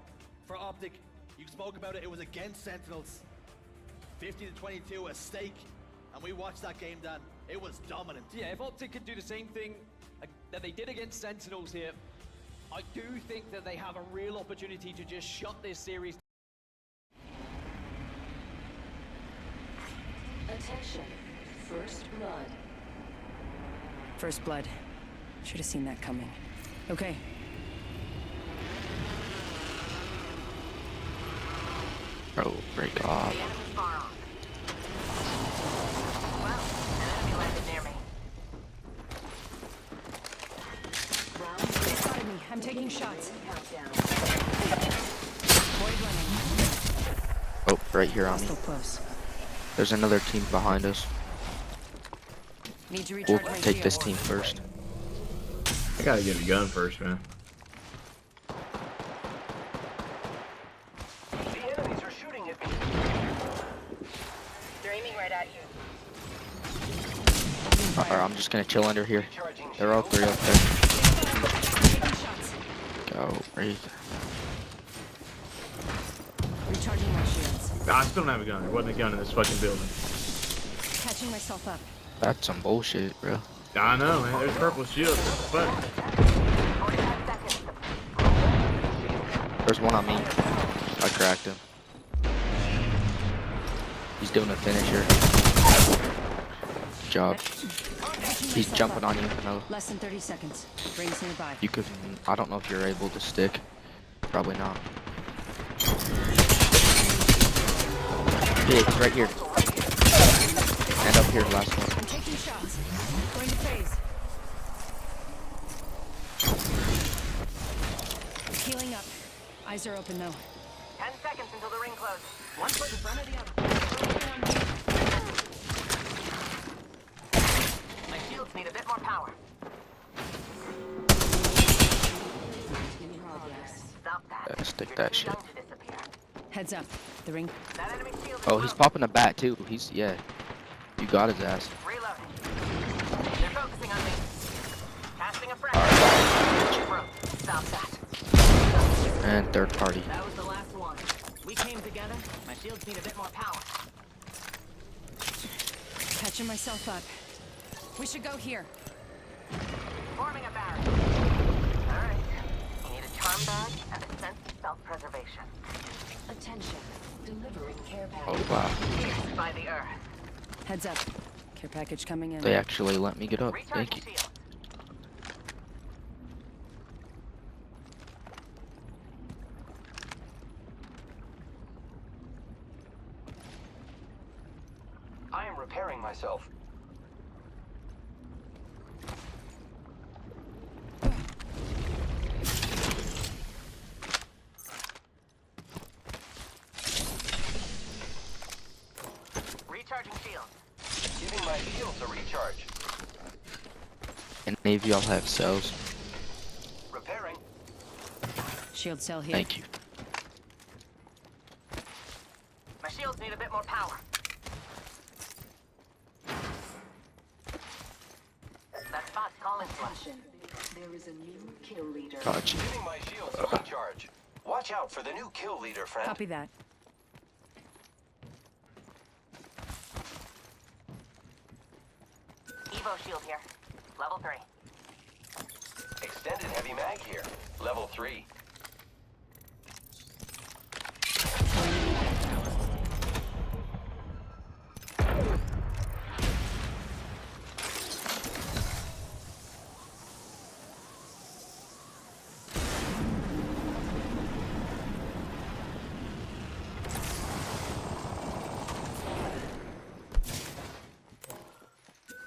for Optic. You spoke about it, it was against Sentinels. 50-22, a stake, and we watched that game, Dan. It was dominant. Yeah, if Optic could do the same thing that they did against Sentinels here, I do think that they have a real opportunity to just shut this series. Attention, first blood. First blood. Should have seen that coming. Okay. Bro, break off. The enemy's far off. Well, an enemy landed near me. They spotted me. I'm taking shots. Oh, right here on me. Still close. There's another team behind us. Need to We'll recharge my take shield. this team first. I gotta get a gun first, man. The enemies are shooting at me. They're aiming right at you. Alright, I'm just gonna chill under here. They're all three up there. Go, breathe. Recharging my shields. I still don't have a gun. There wasn't a gun in this fucking building. Catching myself up. That's some bullshit, bro. I know, man. There's purple shields. But There's one on me. I cracked him. He's doing a finisher. Good job. He's jumping on you. No. Less than 30 seconds. Rings nearby. You could. I don't know if you're able to stick. Probably not. Yeah, he's right here. And up here, last one. I'm taking shots. Going to phase. Healing up. Eyes are open though. 10 seconds until the ring closes. One foot in front of the other. My shields need a bit more power. Stop that. Yeah, stick that shit. Heads up. The ring. That enemy shield is Oh, he's popping a bat too. He's, yeah. You got his ass. reloading. They're focusing on me. Casting a frag. Stop that. And third party. That was the last one. We came together. My shields need a bit more power. Catching myself up. We should go here. Forming a barrier. Alright. You need a charm bag and a sense of self-preservation. Attention, delivering care Oh, package. wow. By the earth. Heads up. Care package coming in. They actually let me get up. Thank you. Shield. I am repairing myself. Recharging shield. Giving my shields a recharge. And any of y'all have cells? Repairing. Shield cell here. Thank you. My shields need a bit more power. That spot's calling for us. Attention, there is a new kill leader. Gotcha. Giving my shields a recharge. Watch out for the new kill leader, friend. Copy that. Evo shield here. Level 3. Extended heavy mag here. Level 3.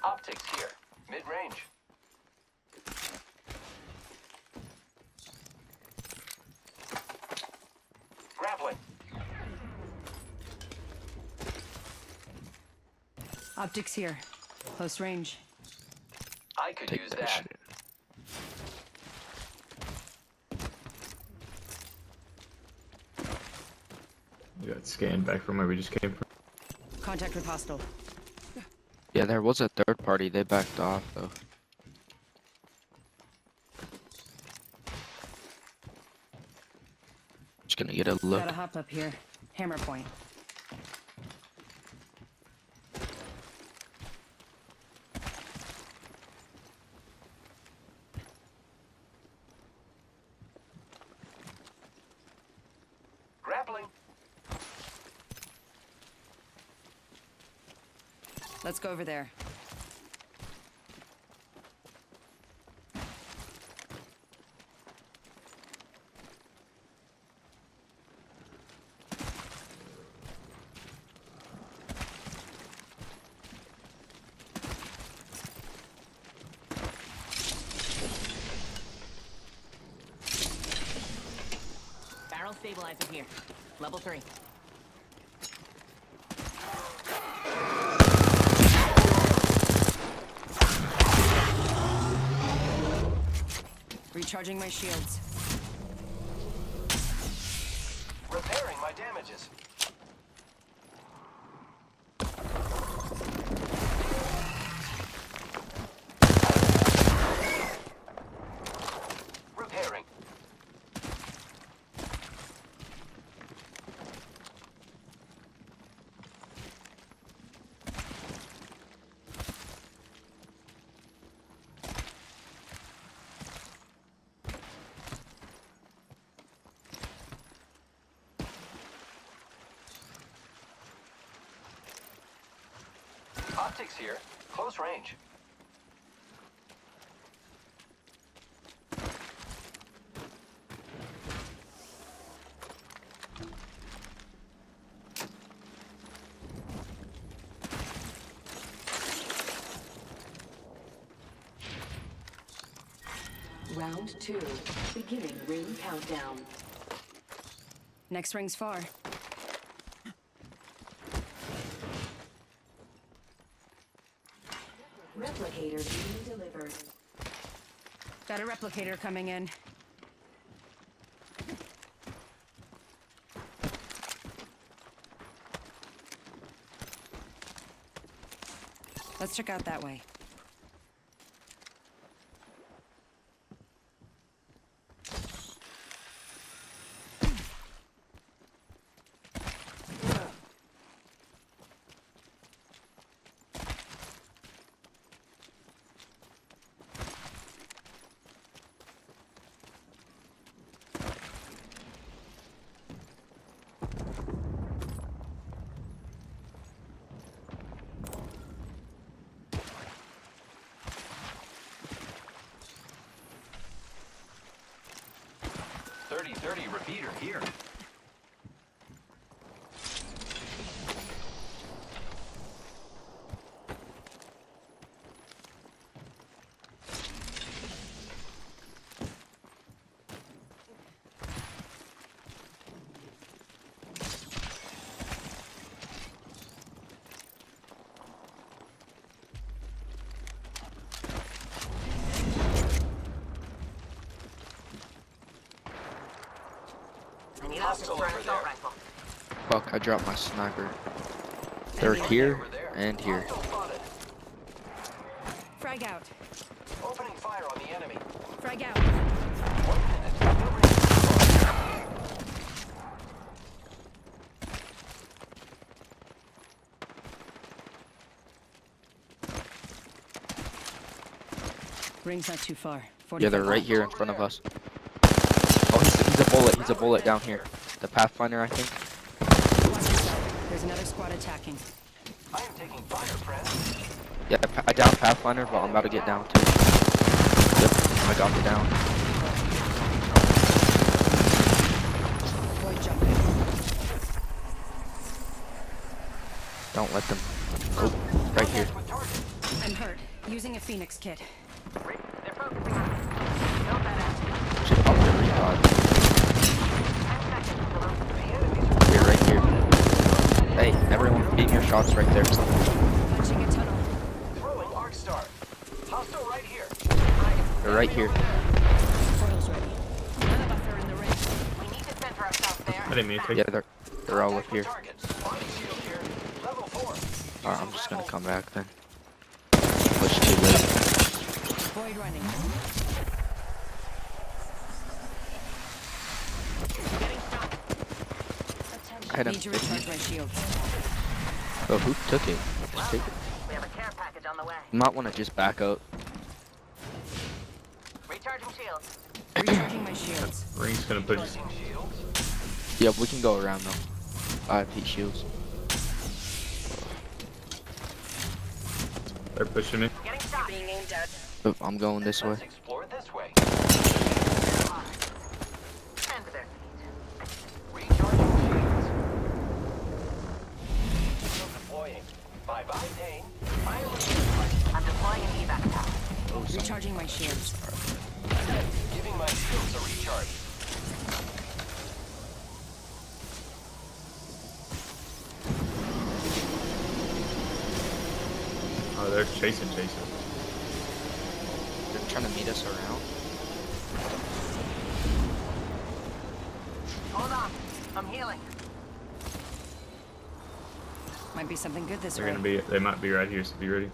Optics here. Mid-range. Grappling. Optics here. Close range. I could use that. Shit. we got scanned back from where we just came from. Contact with hostile. Yeah, there was a third party. They backed off though. Just gonna get a look. Gotta hop up here. Hammer point. Grappling. Let's go over there. Barrel stabilizer here. Level 3. Recharging my shields. Repairing my damages. Repairing. Optics here. Close range. Round 2. Beginning ring countdown. Next ring's far. Replicator being delivered. Got a replicator coming in. Let's check out that way. .30 repeater here. Fuck, I dropped my sniper. They're here and here. Frag out. Opening fire on the enemy. Frag out. 1 minute. Ring's not too far. Yeah, they're right here in front of us. Oh, he's a bullet. He's a bullet down here. The Pathfinder, I think. There's another squad attacking. I am taking fire, friend. Yeah, I downed Pathfinder, but I'm about to get down too. Yep, I got the down. Don't let them go. Right here. I'm hurt. Using a Phoenix kit. Should pop the revive. Here, right here. Hey, everyone, beam your shots right there. Punching a tunnel. Throwing arc star. Hostile right here. They're right here. Portal's ready. None of us are in the ring. We need to center ourselves there. I didn't mean to. Yeah, they're all up here. Targets. Body shield here. Level 4. Alright, I'm just gonna come back then. Push too late. Void running. Hit him. Need to recharge my shields. Oh, who took it? Just take it. We have a care package on the way. You might want to just back up. Recharging shields. Recharging my shields. Ring's gonna push us. Yeah, we can go around though. I have heat shields. They're pushing me. Getting shot. Being aimed at. Oh, I'm going this way. Let's explore this way. And to their feet. Recharging shields. Deploying. Bye-bye, Dane. I'm deploying an evac tower. Oh, Recharging my shields. Giving my shields a recharge. Oh, they're chasing. They're trying to meet us around. Hold on. I'm healing. Might be something good this They're way. gonna be. They might be right here, so be ready.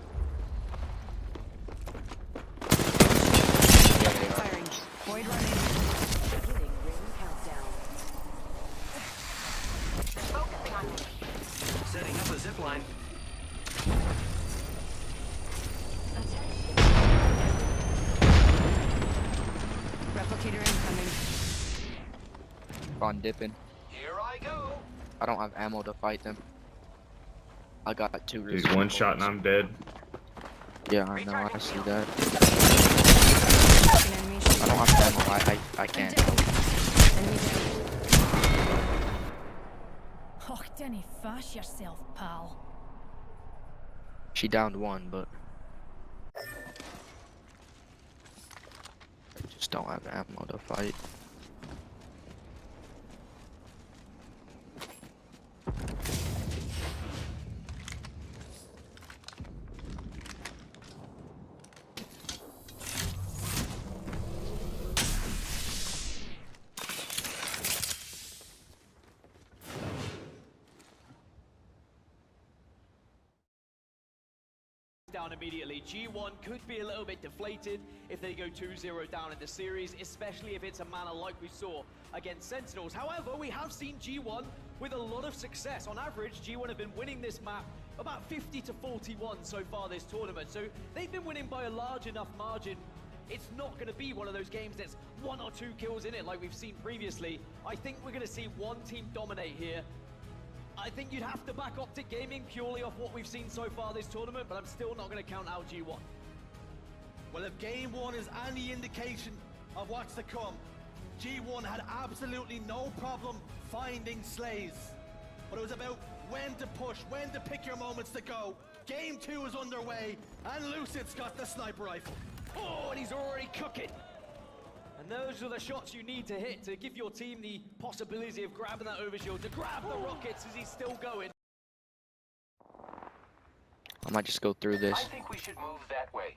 Firing. Void running. Beginning ring countdown. Focusing on me. Setting up a zip line. Replicator incoming. On dipping. Here I go. I don't have ammo to fight them. I got 2 He's one shot and I'm dead. Yeah, I know. I see that. An enemy shield. I don't have ammo. I can't. Enemy down. Oh, didn't fash yourself, pal. She downed 1, but I just don't have ammo to fight. Down immediately. G1 could be a little bit deflated if they go 2-0 down in the series, especially if it's a manner like we saw against Sentinels. However, we have seen G1 with a lot of success. On average, G1 have been winning this map about 50 to 41 so far this tournament. So they've been winning by a large enough margin. It's not going to be one of those games that's 1 or 2 kills in it like we've seen previously. I think we're going to see one team dominate here. I think you'd have to back Optic Gaming purely off what we've seen so far this tournament, but I'm still not going to count out G1. Well, if game 1 is any indication of what's to come, G1 had absolutely no problem finding slays. But it was about when to push, when to pick your moments to go. Game 2 is underway, and Lucid's got the sniper rifle. Oh, and he's already cooking. And those are the shots you need to hit to give your team the possibility of grabbing that overshield, to grab the rockets as he's still going. I might just go through this. I think we should move that way.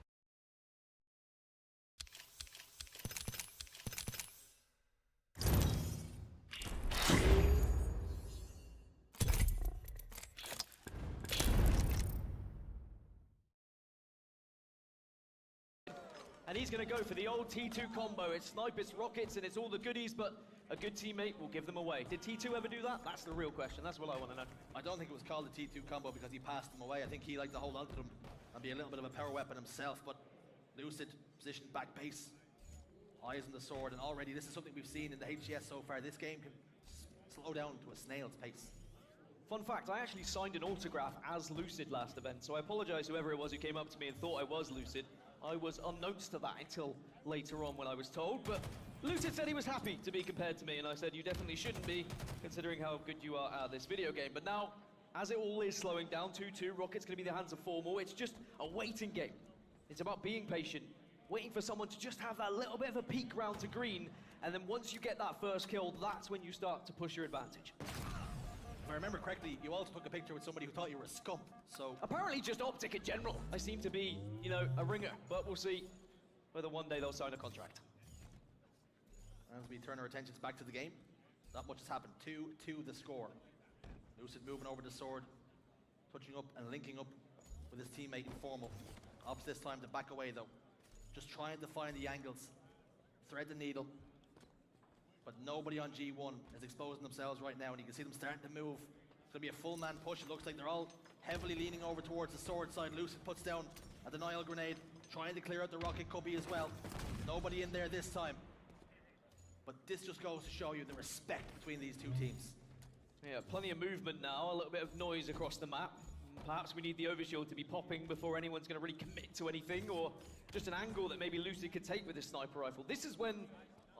And he's going to go for the old T2 combo. It's snipers, rockets, and it's all the goodies, but a good teammate will give them away. Did T2 ever do that? That's the real question. That's what I want to know. I don't think it was called a T2 combo because he passed them away. I think he liked to hold on to them and be a little bit of a power weapon himself, but Lucid positioned back base, eyes on the sword, and already this is something we've seen in the HCS so far. This game can slow down to a snail's pace. Fun fact, I actually signed an autograph as Lucid last event, so I apologize whoever it was who came up to me and thought I was Lucid. I was unknowns to that until later on when I was told, but Lucid said he was happy to be compared to me, and I said you definitely shouldn't be, considering how good you are at this video game. But now, as it all is slowing down, 2-2, Rocket's going to be the hands of Formal. It's just a waiting game. It's about being patient, waiting for someone to just have that little bit of a peek round to green, and then once you get that first kill, that's when you start to push your advantage. If I remember correctly, you also took a picture with somebody who thought you were a scump, so... Apparently just Optic in general. I seem to be, you know, a ringer, but we'll see whether one day they'll sign a contract. As we turn our attentions back to the game, not much has happened. 2-2 the score. Lucid moving over the sword. touching up and linking up with his teammate Informal. Opts this time to back away though. Just trying to find the angles, thread the needle. But nobody on G1 is exposing themselves right now, and you can see them starting to move. It's gonna be a full man push. It looks like they're all heavily leaning over towards the sword side. Lucid puts down a denial grenade, trying to clear out the rocket cubby as well. Nobody in there this time. But this just goes to show you the respect between these two teams. Yeah, plenty of movement now, a little bit of noise across the map. Perhaps we need the overshield to be popping before anyone's going to really commit to anything, or just an angle that maybe Lucid could take with this sniper rifle. This is when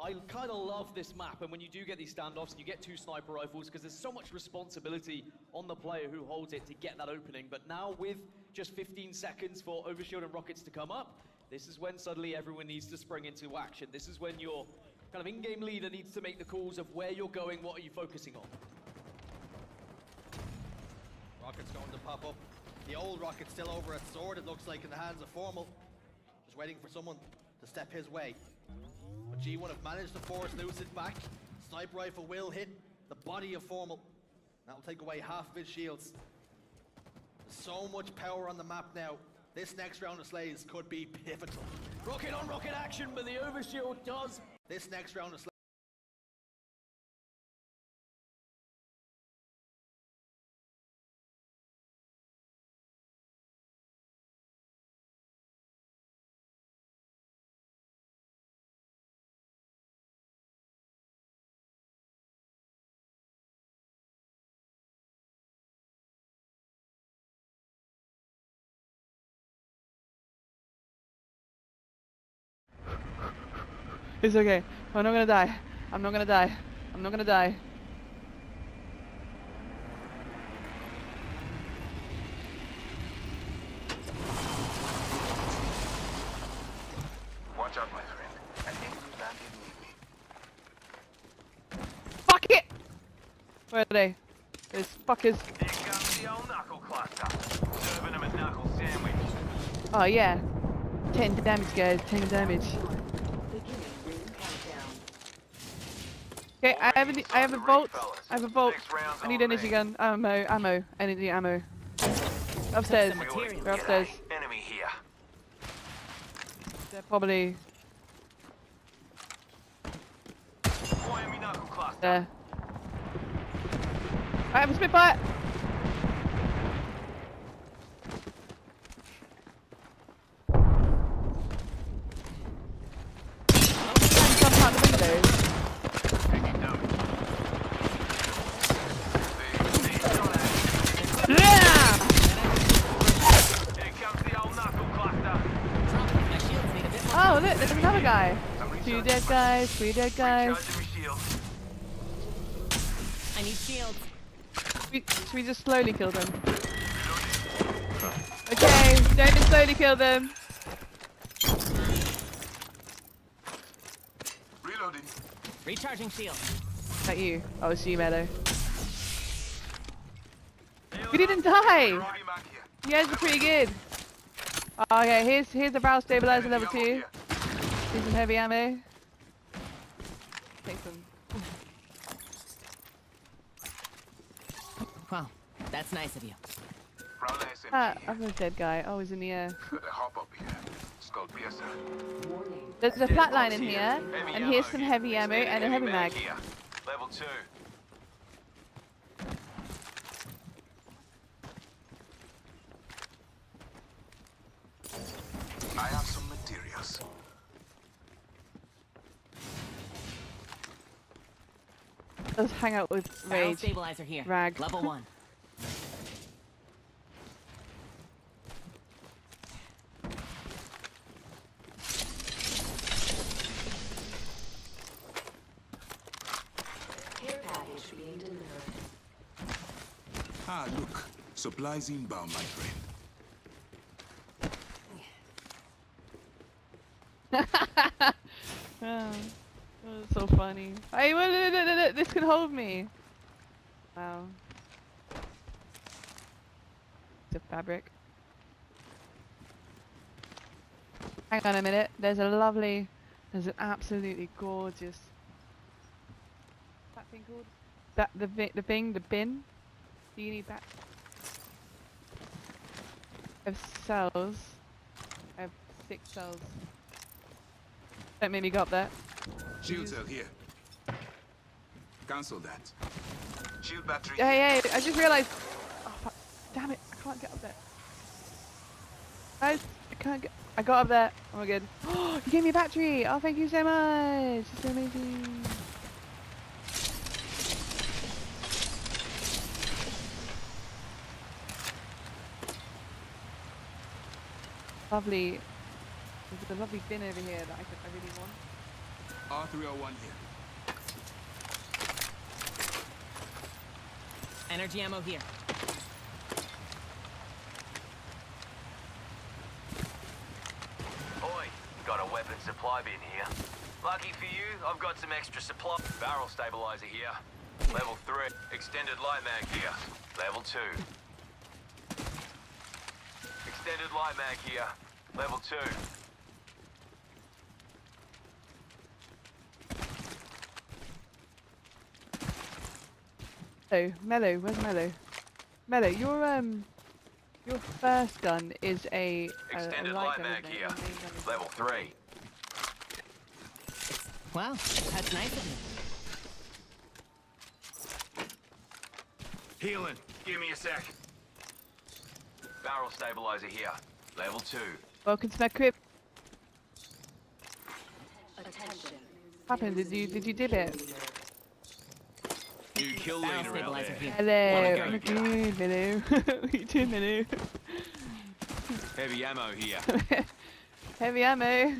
I kind of love this map, and when you do get these standoffs and you get two sniper rifles, because there's so much responsibility on the player who holds it to get that opening. But now with just 15 seconds for overshield and rockets to come up, this is when suddenly everyone needs to spring into action. This is when your kind of in-game leader needs to make the calls of where you're going, what are you focusing on. Rocket's going to pop up. The old rocket's still over at sword, it looks like, in the hands of Formal. Just waiting for someone to step his way. But G1 have managed to force Lucid back. Sniper rifle will hit the body of Formal. That'll take away half of his shields. There's so much power on the map now. This next round of slays could be pivotal. Rocket on rocket action, but the overshield does. This next round of slays. It's okay. I'm not gonna die. I'm not gonna die. I'm not gonna die. Watch out, my friend. An enemy landed near me. Fuck it! Where are they? Those fuckers. Here comes the old knuckle cluster. Serving them a knuckle sandwich. Oh yeah. 10 damage, guys. 10 damage. Okay, I have a bolt. I have a bolt. I need energy gun. Ammo. Energy ammo. Upstairs. They're upstairs. Enemy here. They're probably there. I have a Spitfire. Jump out the window. Oh look, there's another guy. 2 dead guys, 3 dead guys. I need shields. Should we just slowly kill them? Okay, don't just slowly kill them. Reloading. Recharging shield. Is that you? Oh, it's you, Melo. We didn't die! You guys are pretty good. Oh, okay, here's the barrel stabilizer level 2. Here's some heavy ammo. Take some. Wow, that's nice of you. Ah, I'm a dead guy. Oh, he's in the air. There's a flatline in here, and here's some heavy ammo and a heavy mag. Level 2. I have some materials. Let's hang out with Barrel Rage. stabilizer here. Rag. Level 1. Care package being delivered. Ah, look. Supplies inbound, my friend. Oh, that's so funny. Hey, wait, this can hold me. Wow. It's a fabric. Hang on a minute. There's an absolutely gorgeous. What's that thing called? The bin. Do you need that? I have cells. I have 6 cells. Don't make me go up there. Shield cell here. Cancel that. Shield battery. Hey, I just realized. Oh, fuck. Damn it, I can't get up there. Guys, I can't get. I got up there. Oh my god. Oh, you gave me a battery. Oh, thank you so much. It's so amazing. Lovely. There's a lovely bin over here that I really want. R301 here. Energy ammo here. Oi, got a weapon supply bin here. Lucky for you, I've got some extra supply. Barrel stabilizer here. Level 3. Extended light mag here. Level 2. Extended light mag here. Level 2. Oh, Melo, where's Melo? Melo, your first gun is a Extended light light gun, mag isn't it? here. Your main gun is- Level 3. Wow, that's nice of you. Healing. Give me a sec. Barrel stabilizer here. Level 2. Welcome to my crib. Attention. What happened? Did you dip it? New kill leader out there. Hello, I'm good, Melo. What are you doing, Melo? Heavy ammo here. Heavy ammo.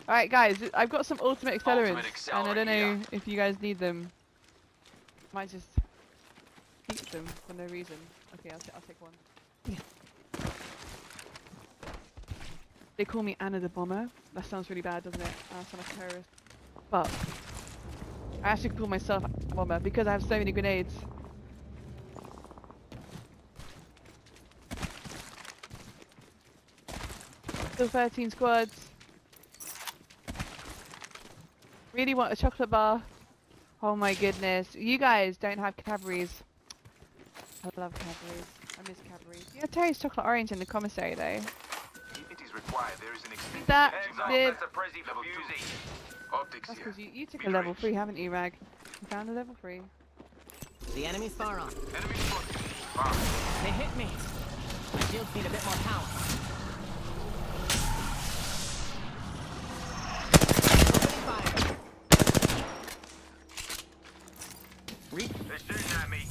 Alright guys, I've got some ultimate accelerants, Ultimate and I don't know here. if you guys need them. Might just keep them for no reason. Okay, I'll take one. They call me Anna the Bomber. That sounds really bad, doesn't it? I sound like a terrorist. But I actually call myself a bomber because I have so many grenades. Still 13 squads. Really want a chocolate bar. Oh my goodness. You guys don't have Cadbury's. I love Cadbury's. I miss Cadbury's. You have Terry's chocolate orange in the commissary though. If it is required, there is an extended That level did. That's a Prezi for Fusey. Optics That's here. because you took a level 3, haven't you, Rag? You found a level 3. The enemy's far off. Enemy spotted. They hit me. My shields need a bit more power. Fire. They're shooting at me.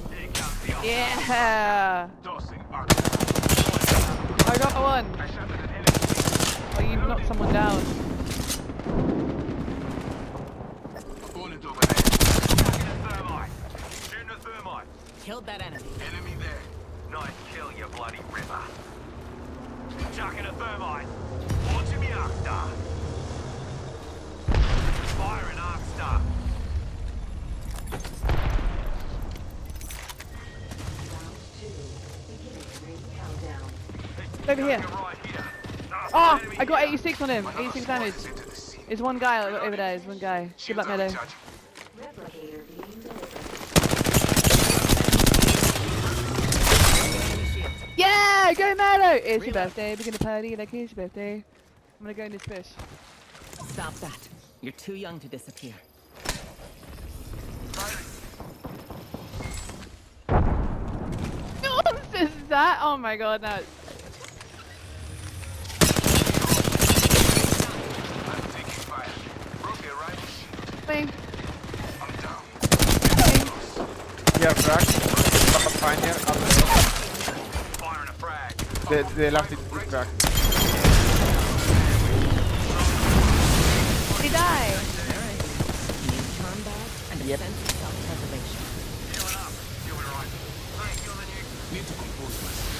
Here comes the officer. Yeah! Tossing. I got one! Oh, you knocked someone down. Opponent over there. Shooting a thermite. Shooting a thermite. Killed that enemy. Enemy there. Nice kill, you bloody ripper. Chucking a thermite. Launching me arc star. Firing arc star. Over here. Right here. Oh! I got 86 on him. 86 damage. There's one guy over there. There's one guy. Good luck, Melo. Yeah! Go, Melo! It's your birthday. We're gonna party like it's your birthday. I'm gonna go in this fish. Stop that. You're too young to disappear. What nonsense is that? Oh my god, no. Me. I'm down. Yeah, frag. Fine here. Firing a frag. The last is frag. He died. Alright. Need combat and a sense of self-preservation. Healing up. Doing right. Thank you, the new. Need to compose myself.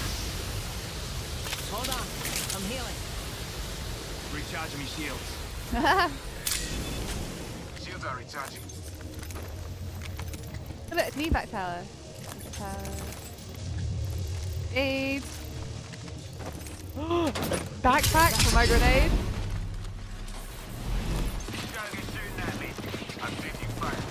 Hold on. I'm healing. Recharging me shields. Shields are recharging. Oh, look, knee back tower. AIDS. Backpack for my grenade. Shooting at me. I'm taking fire.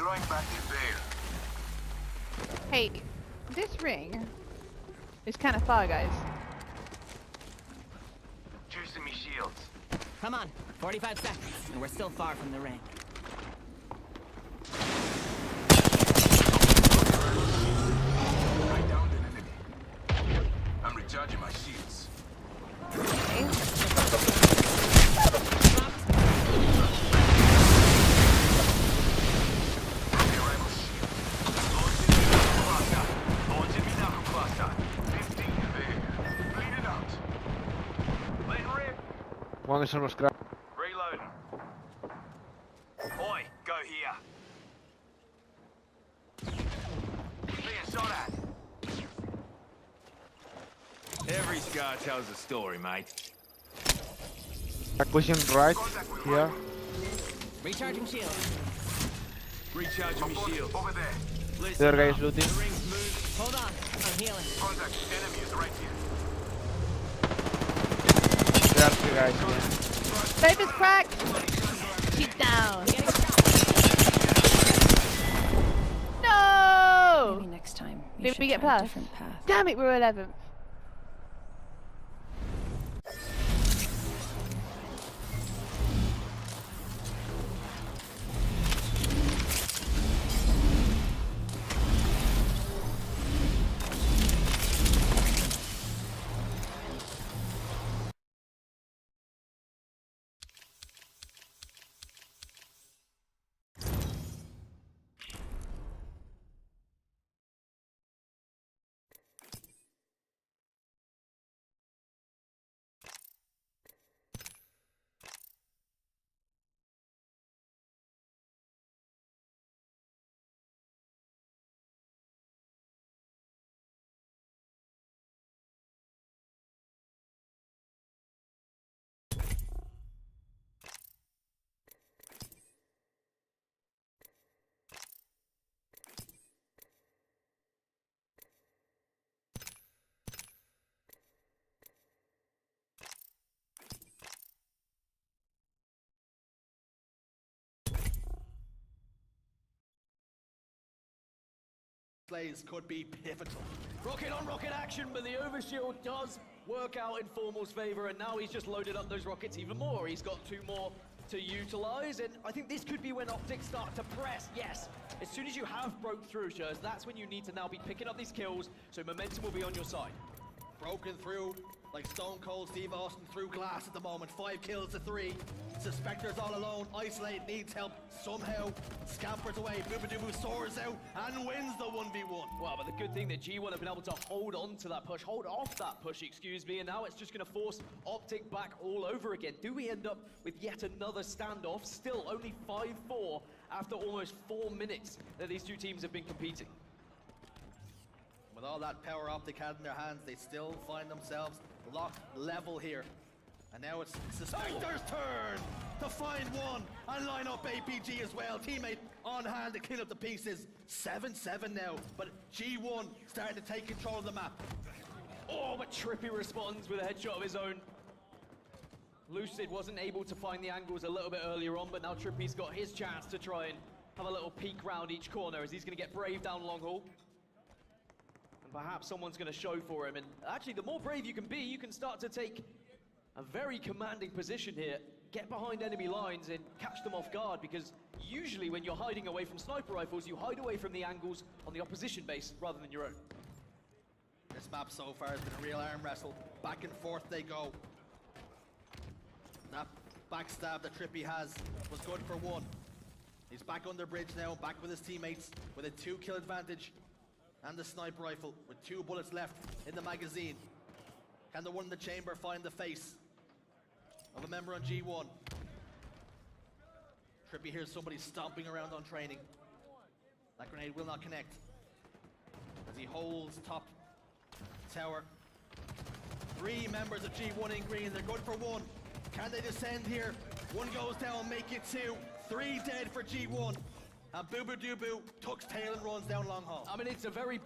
Throwing back the veil. Hey, this ring is kind of far, guys. Juicing me shields. Come on, 45 seconds, and we're still far from the ring. I downed an enemy. I'm recharging my shields. Launching me knuckle cluster. 15 there. Bleed it out. Letting rip. One is on scrap. Reloading. Oi, go here. Being shot at. Every scar tells a story, mate. Pushing right here. Recharging shield. Recharging me shield. Over there. The other guy is looting. The ring's moved. Hold on, I'm healing. Contact. Enemy is right here. There are three guys here. Babe is cracked! She's down. No! Maybe next time you Did should we get try a past? different path. Damn it, we're 11th. Plays could be pivotal. Rocket on rocket action, but the overshield does work out in Formal's favor, and now he's just loaded up those rockets even more. He's got 2 more to utilize, and I think this could be when optics start to press. Yes, as soon as you have broke through, Shurs, that's when you need to now be picking up these kills, so momentum will be on your side. Broken through like Stone Cold Steve Austin through glass at the moment. 5 kills to 3. Suspector's all alone. Isolate needs help somehow. Scampers away. Booba soars out and wins the 1v1. Well, but the good thing that G1 have been able to hold on to that push, hold off that push, excuse me, and now it's just going to force Optic back all over again. Do we end up with yet another standoff? Still only 5-4 after almost 4 minutes that these two teams have been competing. With all that power Optic had in their hands, they still find themselves locked level here. And now it's Suspector's turn to find one and line up APG as well. Teammate on hand to clean up the pieces. 7-7 now, but G1 starting to take control of the map. Oh, but Trippy responds with a headshot of his own. Lucid wasn't able to find the angles a little bit earlier on, but now Trippy's got his chance to try and have a little peek round each corner as he's going to get Brave down long haul. Perhaps someone's going to show for him, and actually the more brave you can be, you can start to take a very commanding position here, get behind enemy lines and catch them off guard, because usually when you're hiding away from sniper rifles, you hide away from the angles on the opposition base rather than your own. This map so far has been a real arm wrestle. Back and forth they go. That backstab that Trippy has was good for 1. He's back under bridge now, back with his teammates with a 2-kill advantage. And the sniper rifle with 2 bullets left in the magazine. Can the one in the chamber find the face of a member on G1? Trippy hears somebody stomping around on training. That grenade will not connect as he holds top tower. 3 members of G1 in green. They're good for 1. Can they descend here? 1 goes down, make it 2. 3 dead for G1. And Boo tucks tail and runs down long haul. I mean, it's a very...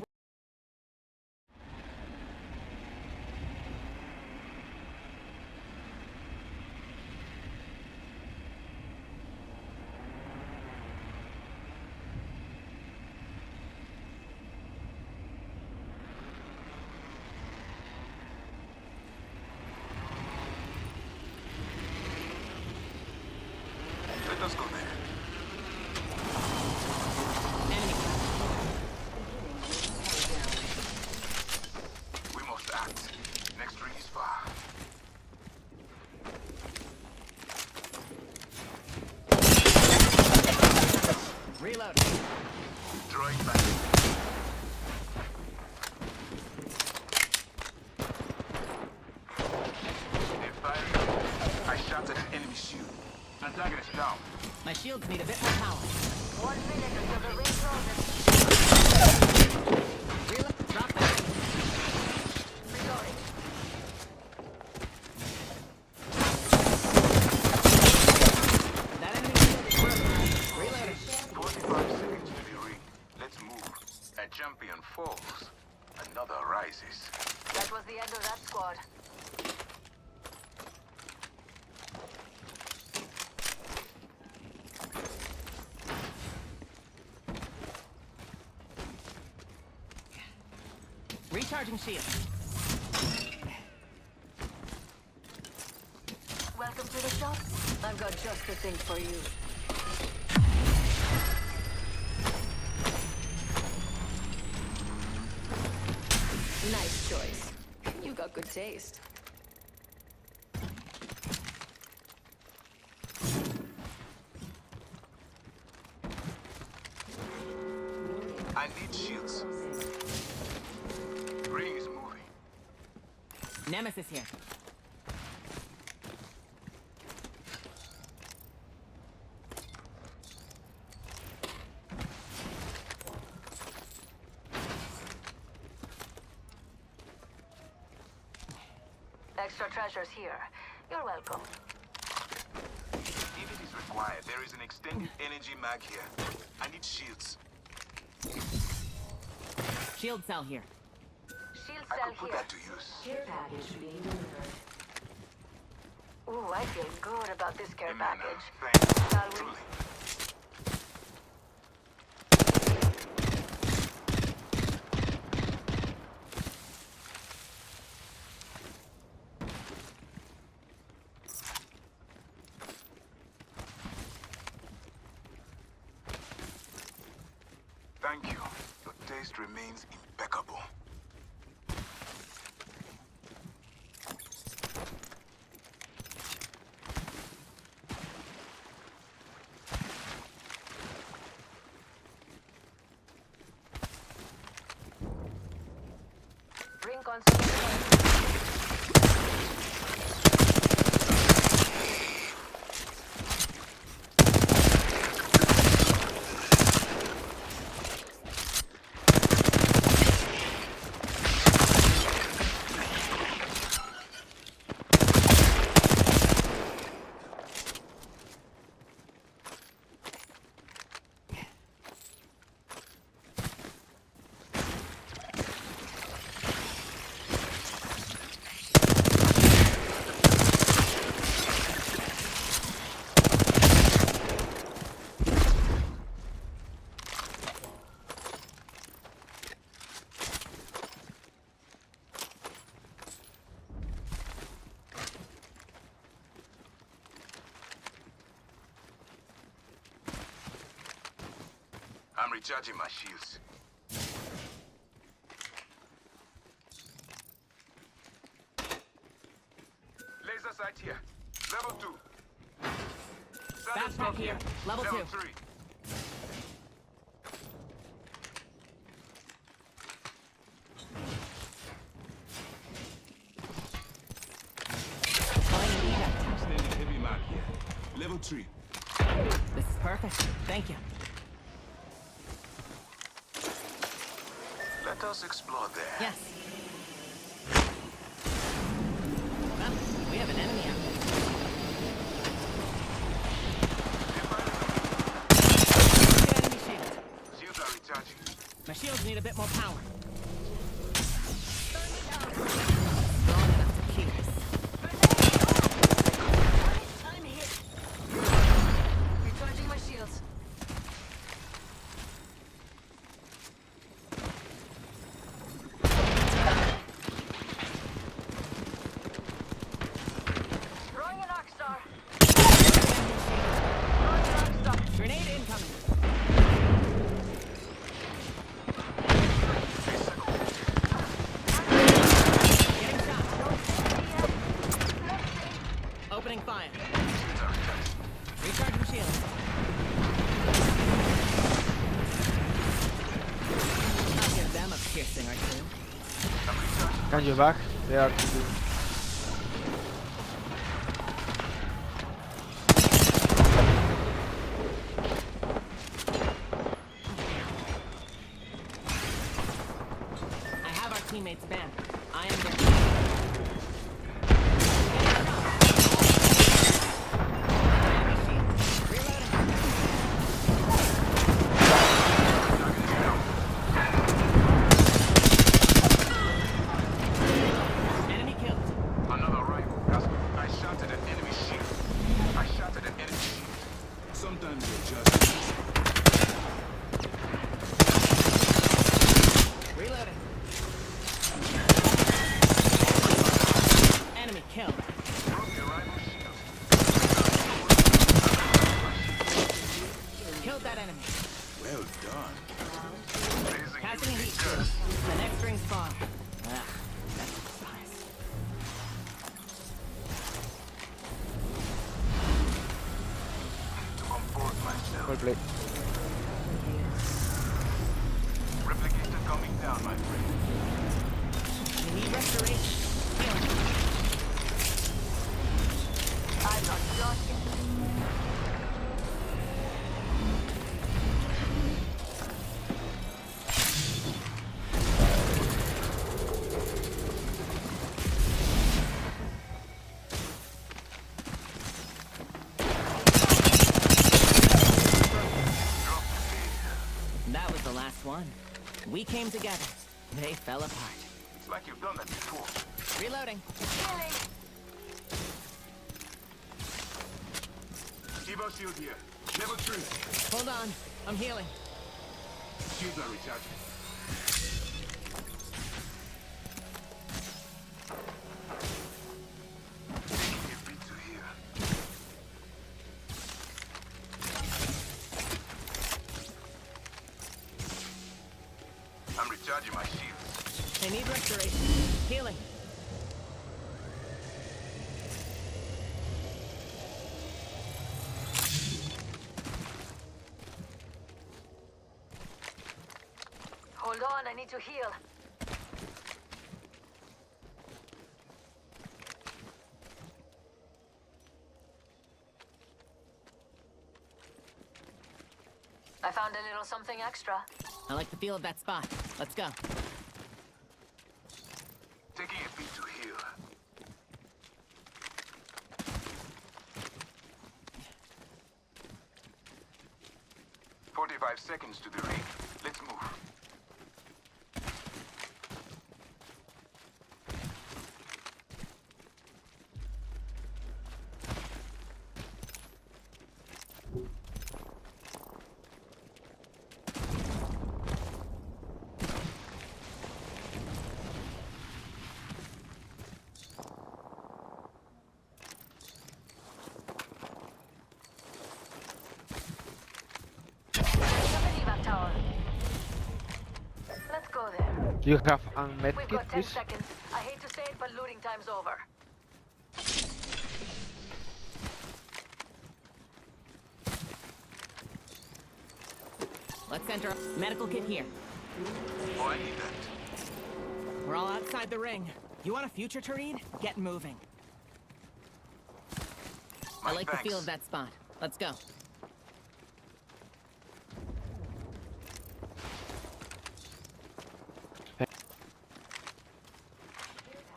Reload. Droid back. They're firing. I shot at an enemy shield. Antagonist down. My shields need a bit more power. 1 minute until the ring closes. Reload. Drop it. Reloading. That enemy shield is broken. Reloading. 45 seconds to the ring. Let's move. A champion falls. Another rises. That was the end of that squad. Recharging shield. Welcome to the shop. I've got just the thing for you. Nice choice. You got good taste. I need shields. Ring is moving. Nemesis here. Extra treasures here. You're welcome. If it is required, there is an extended energy mag here. I need shields. Shield cell here. Shield I cell could put here. that to use. Care package being delivered. Ooh, I feel good about this care package. Shall we? Thank you. Your taste remains impeccable. Ring constant. I'm recharging my shields. Laser sight here. Level 2. Backpack here. Level 2. 3. Extended heavy mag here. Level 3. This is perfect. Thank you. Let us explore there. Yes. Well, we have an enemy out there. Enemy shield. Shields are recharging. My shields need a bit more power. I'm hit. Recharging my shields. Throwing an arc star. Throwing an arc star. Grenade incoming. Can you back? They are too. I have our teammates back. I am their enemy killed. Another rifle. I shot at an enemy shield. I shot at an enemy shield. Sometimes you just Reloading. Enemy killed. Killed that enemy. well done. Passing a heat shield. The next ring's far. Ah, that's precise. To compose myself. Well played. Replicator coming down, my friend. We need restoration. I'm not done yet. That was the last one. We came together. They fell apart. It's like you've done that before. Reloading. Evo shield here. Level 3. Hold on. I'm healing. Shields are recharging. Taking a beat to here. I'm recharging my shields. I need restoration. Healing. Hold on, I need to heal. I found a little something extra. I like the feel of that spot. Let's go. Taking a beat to heal. 45 seconds to the ring. Let's move. Let's go there. Do you have a We've medkit, got 10 please? seconds. I hate to say it, but looting time's over. Let's enter. Medical kit here. Oh, I need that. We're all outside the ring. You want a future to read? Get moving. I like the feel of that spot. Let's go.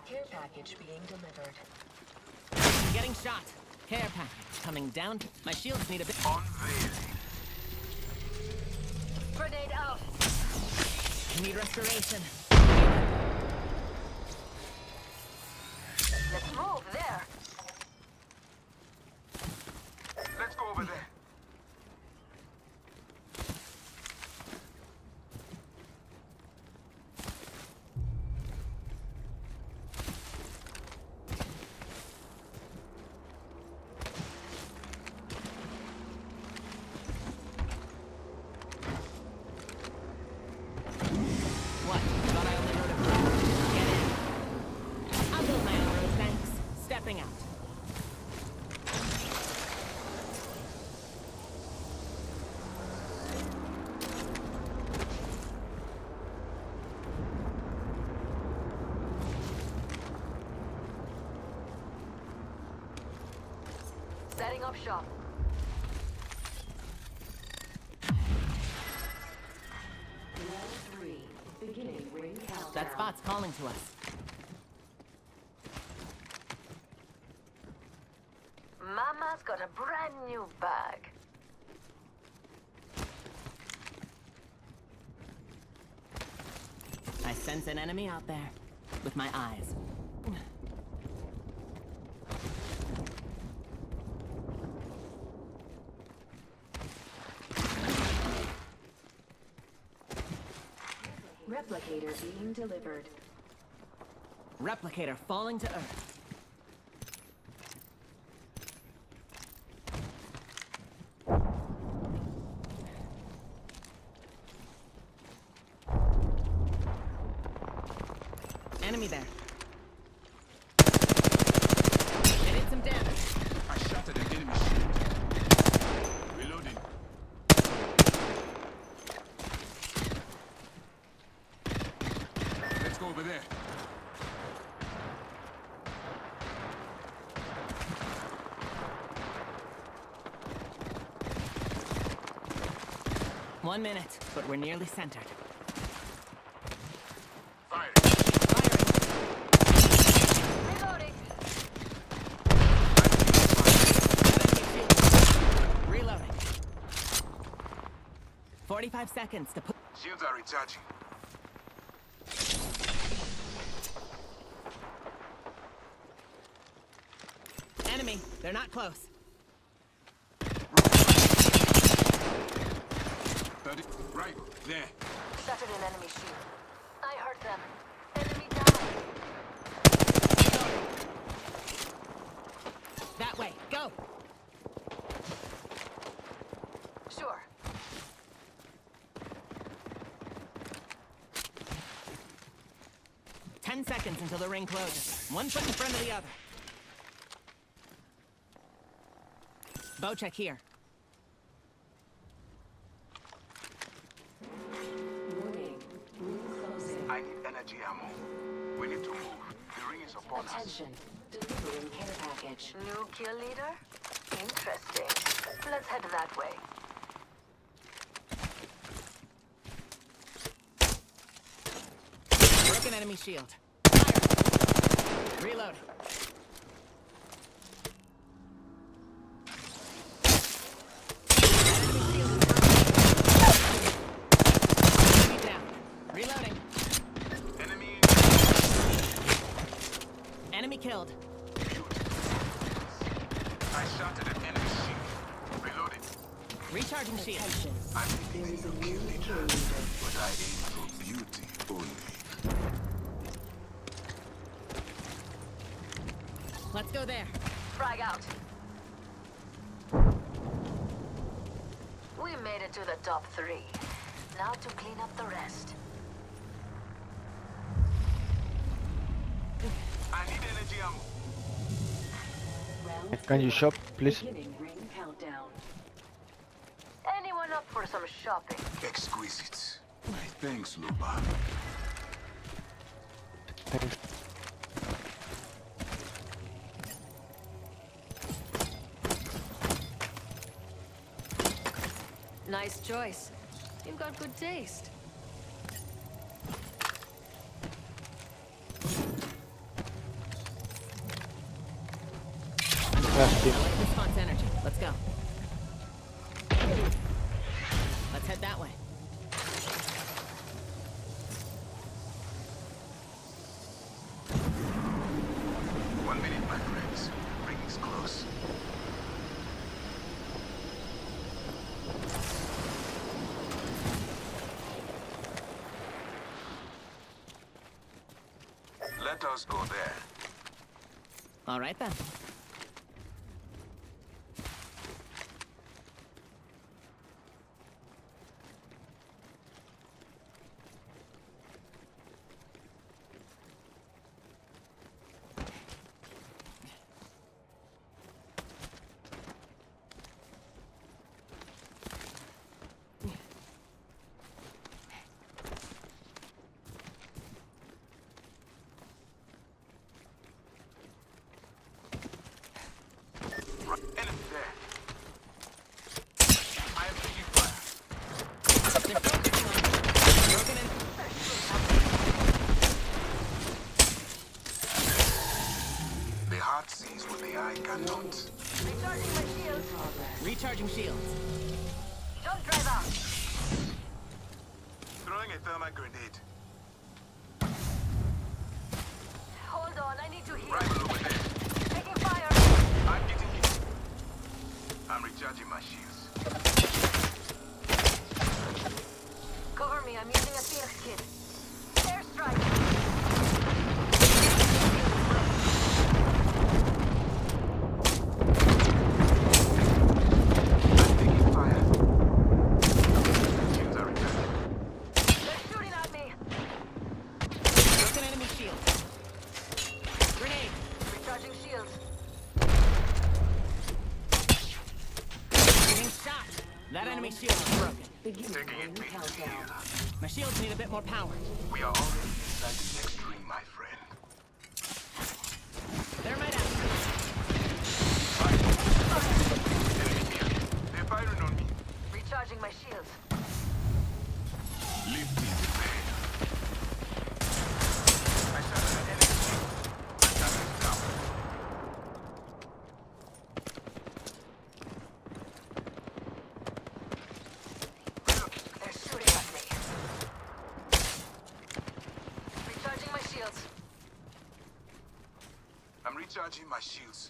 Care package being delivered. I'm getting shot. Care package coming down. My shields need a bit. Grenade out. I need restoration. Let's move there. Let's go over there. What? Thought I only rode a Get in. I'll build my own road, thanks. Stepping out. Setting up shop. That spot's calling to us. Mama's got a brand new bag. I sense an enemy out there. With my eyes. Replicator being delivered. Replicator falling to Earth. Enemy there. I did some damage. I shot at an enemy shield. Reloading. Let's go over there. One minute, but we're nearly centered. Reloading. Reloading. 45 seconds to put. Shields are recharging. Enemy, they're not close. 30. Right there. Shattered an enemy shield. I hurt them. Enemy down. That way, go! Sure. Ten seconds until the ring closes. One foot in front of the other. Bow check here. I need energy ammo. We need to move. The ring is upon us. Attention. Delivering care package. New kill leader? Interesting. Let's head that way. Broken enemy shield. Fire! Reload. Enemy down. Reloading. Enemy killed. I shot at an enemy shield. Reloading. Recharging shield. I may be a kill leader, but I aim for beauty only. Let's go there. Frag out. We made it to the top 3. Now to clean up the rest. I need energy ammo. Can you shop, please? Beginning ring countdown. Anyone up for some shopping? Exquisite. Thanks, Luba. Thanks. Nice choice. You've got good taste. Response energy. Let's go. Let's head that way. One minute, my friends. Ring is close. Let us go there. All right then. The heart sees what the eye cannot. Recharging my shields. Recharging shields. Jump driver. Throwing a thermite grenade. Hold on, I need to heal. Right over there. Taking fire. I'm getting hit. I'm recharging my shields. Cover me, I'm using a Phoenix kit. Airstrike. I'm taking fire. Shields are recharging. They're shooting at me. Broken enemy shield. Grenade. Recharging shields. Getting shot. That enemy shield is broken. Taking it big here. My shields need a bit more power. We are already inside the next ring, my friend. They're made out. Enemy here. They're firing on me. Recharging my shields. Lifting the veil. I shot an enemy shield. That is down. They're shooting at me. Recharging my shields. I'm recharging my shields.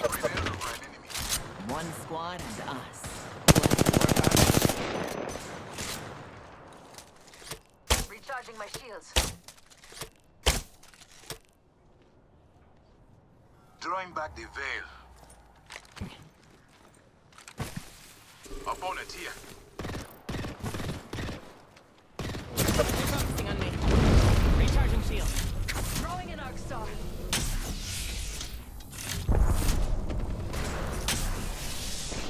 Prevail over an enemy. One squad and us. Recharging my shields. Drawing back the veil. Opponent here. They're focusing on me. Recharging shield. Throwing an arc star.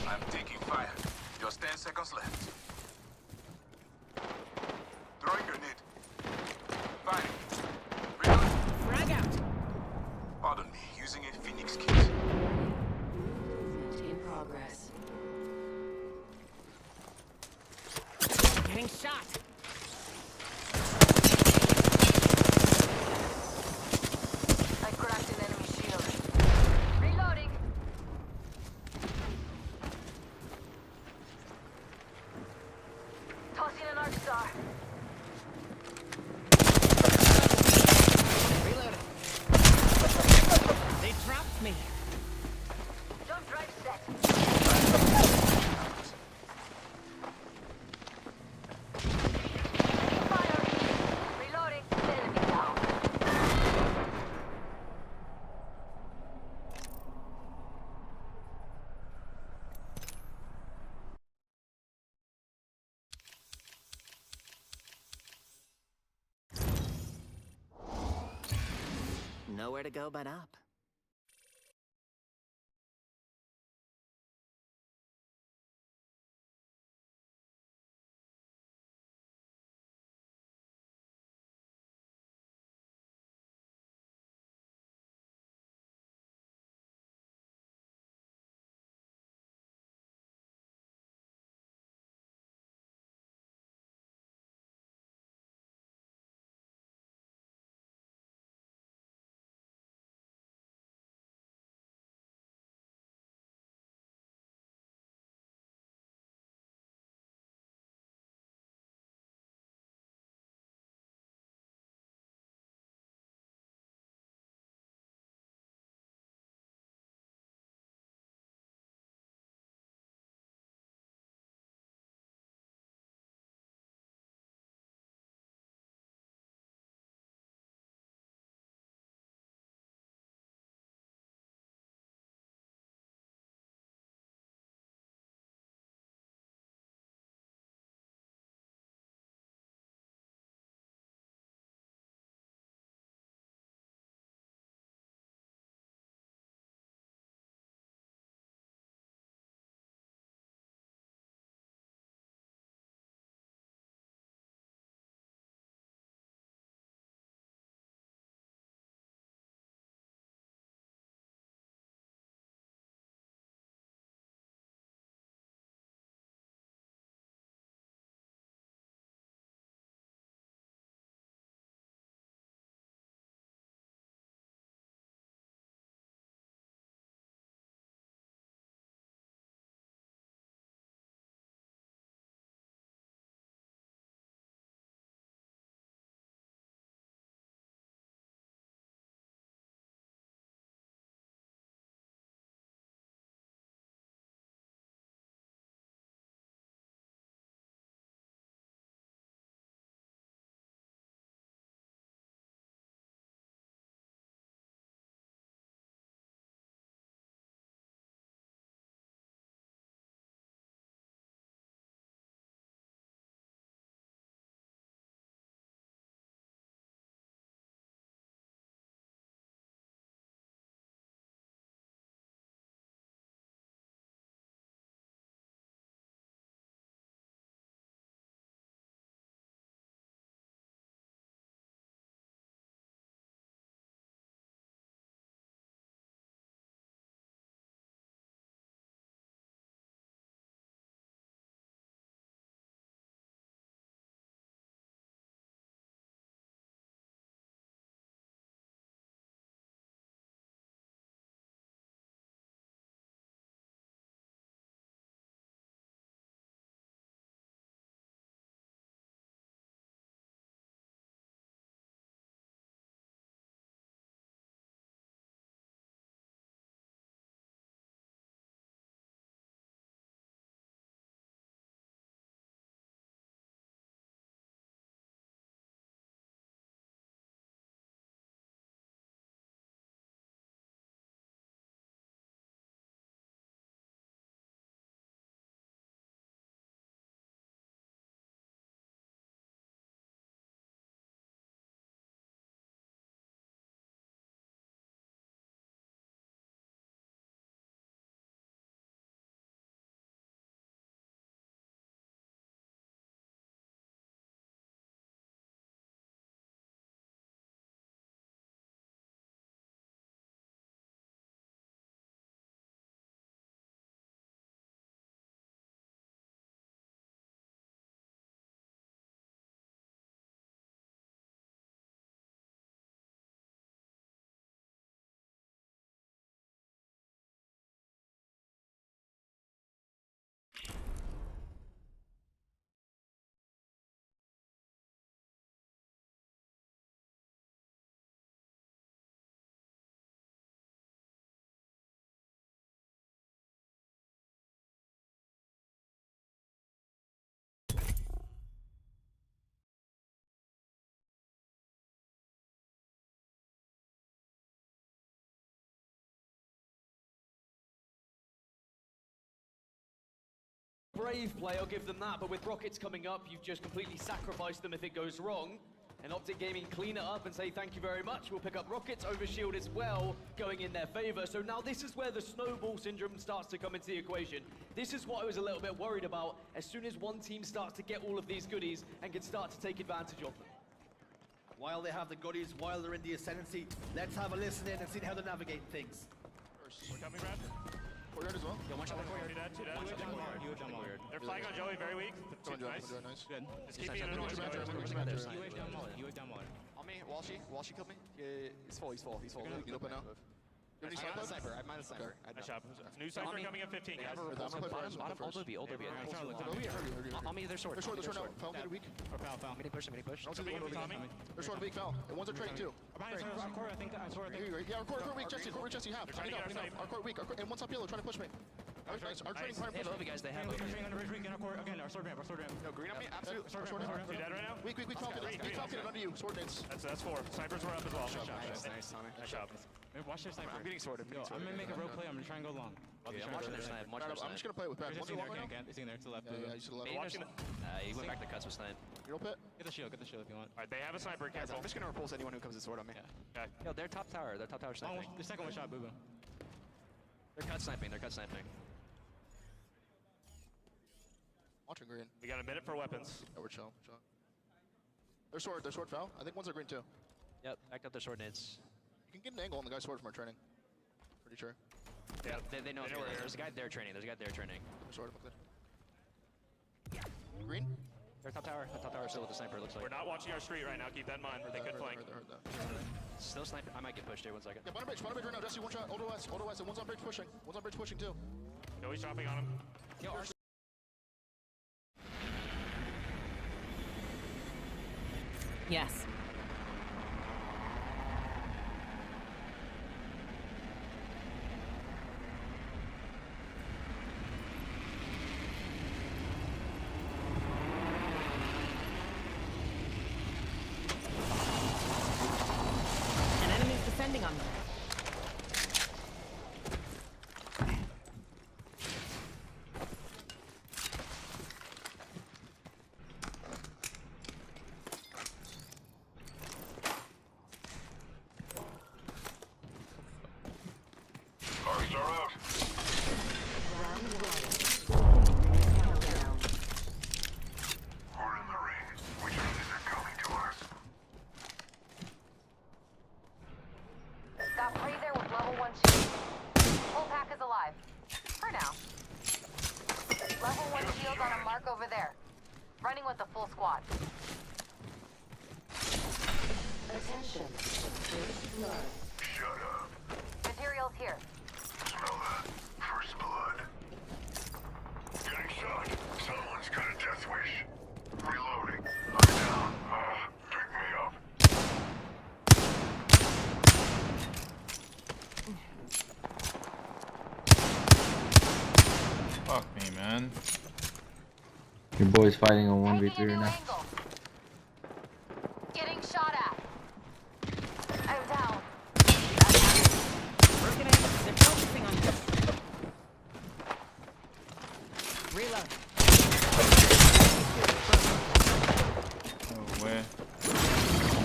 I'm taking fire. Just 10 seconds left. Throwing grenade. Firing. Reload. Frag out. Pardon me, using a Phoenix kit. In progress. Getting shot. I cracked an enemy shield. Reloading. Tossing an arc star. Reloading. They trapped me. Jump drive set. Fire. Reloading. Enemy down. Nowhere to go but up. Brave play, I'll give them that, but with rockets coming up, you've just completely sacrificed them if it goes wrong. And Optic Gaming clean it up and say thank you very much. We'll pick up rockets, overshield as well, going in their favor. So now this is where the snowball syndrome starts to come into the equation. This is what I was a little bit worried about. As soon as one team starts to get all of these goodies and can start to take advantage of them. While they have the goodies, while they're in the ascendancy, let's have a listen in and see how they're navigating things. We're coming, Brad. Courtyard as well. Yo, one shot on courtyard. Two dead. They're flying on Joey very weak. Nice. Good. Just keep being annoying. UAV down water. On me, Walshy killed me. He's full. You can open now. I have a sniper. I have a sniper. Nice job. New sniper coming at 15, guys. Bottom, old OB. On me, they're short. They're short now. Foul, get a weak. Foul. Mini push. Tommy. They're short, weak, foul. And one's a trading too. Our core, I think. Yeah, our core weak, Jesse. Half. Our core weak. And one's up yellow, trying to push me. Our trading prime push me. Guys, they have again, our sword ramp. No, green on me, absolute. Sword ramp. You dead right now? Weak, Falcon. Weak Falcon under you. Sword nades. That's 4. Snipers were up as well. Nice, Tommy. Nice job. Watch their sniper. I'm getting sorted. I'm gonna make a rope play. I'm gonna try and go long. I'm just gonna play with Brad. One's along right now? He's in there to the left. Yeah, he's to the left. He went back to cuts with snipe. Middle pit. Get the shield if you want. Alright, they have a sniper. Careful. I'm just gonna repulse anyone who comes to sword on me. Okay. Yo, they're top tower. They're top tower sniping. The second one shot, boo boo. They're cut sniping. Watching green. We got a minute for weapons. Yeah, we're chill. They're sword foul. I think one's a green too. Yep, backed up their sword nades. You can get an angle on the guy's sword from our training. Pretty sure. Yeah, they know. There's a guy there training. Sword, green? They're top tower still with the sniper, looks like. We're not watching our street right now, keep that in mind. They could flank. Still sniper. I might get pushed here, 1 second. Yeah, bottom bridge right now. Jesse, one shot. Older west, and one's on bridge pushing too. Joey's dropping on him. Yo, Yes. An enemy's descending on them. Got Prey there with level 1 shield. Whole pack is alive. For now. Level 1 shield on a mark over there. Running with the full squad. Attention. First blood. Shut up. Materials here. Smell that. First blood. Getting shot. Someone's got a death wish. Reloading. I'm down. Pick me up. Fuck me, man. Your boy's fighting on 1v3 right now. Getting shot at. I'm down. Broken in. They're focusing on you. Reload. No way.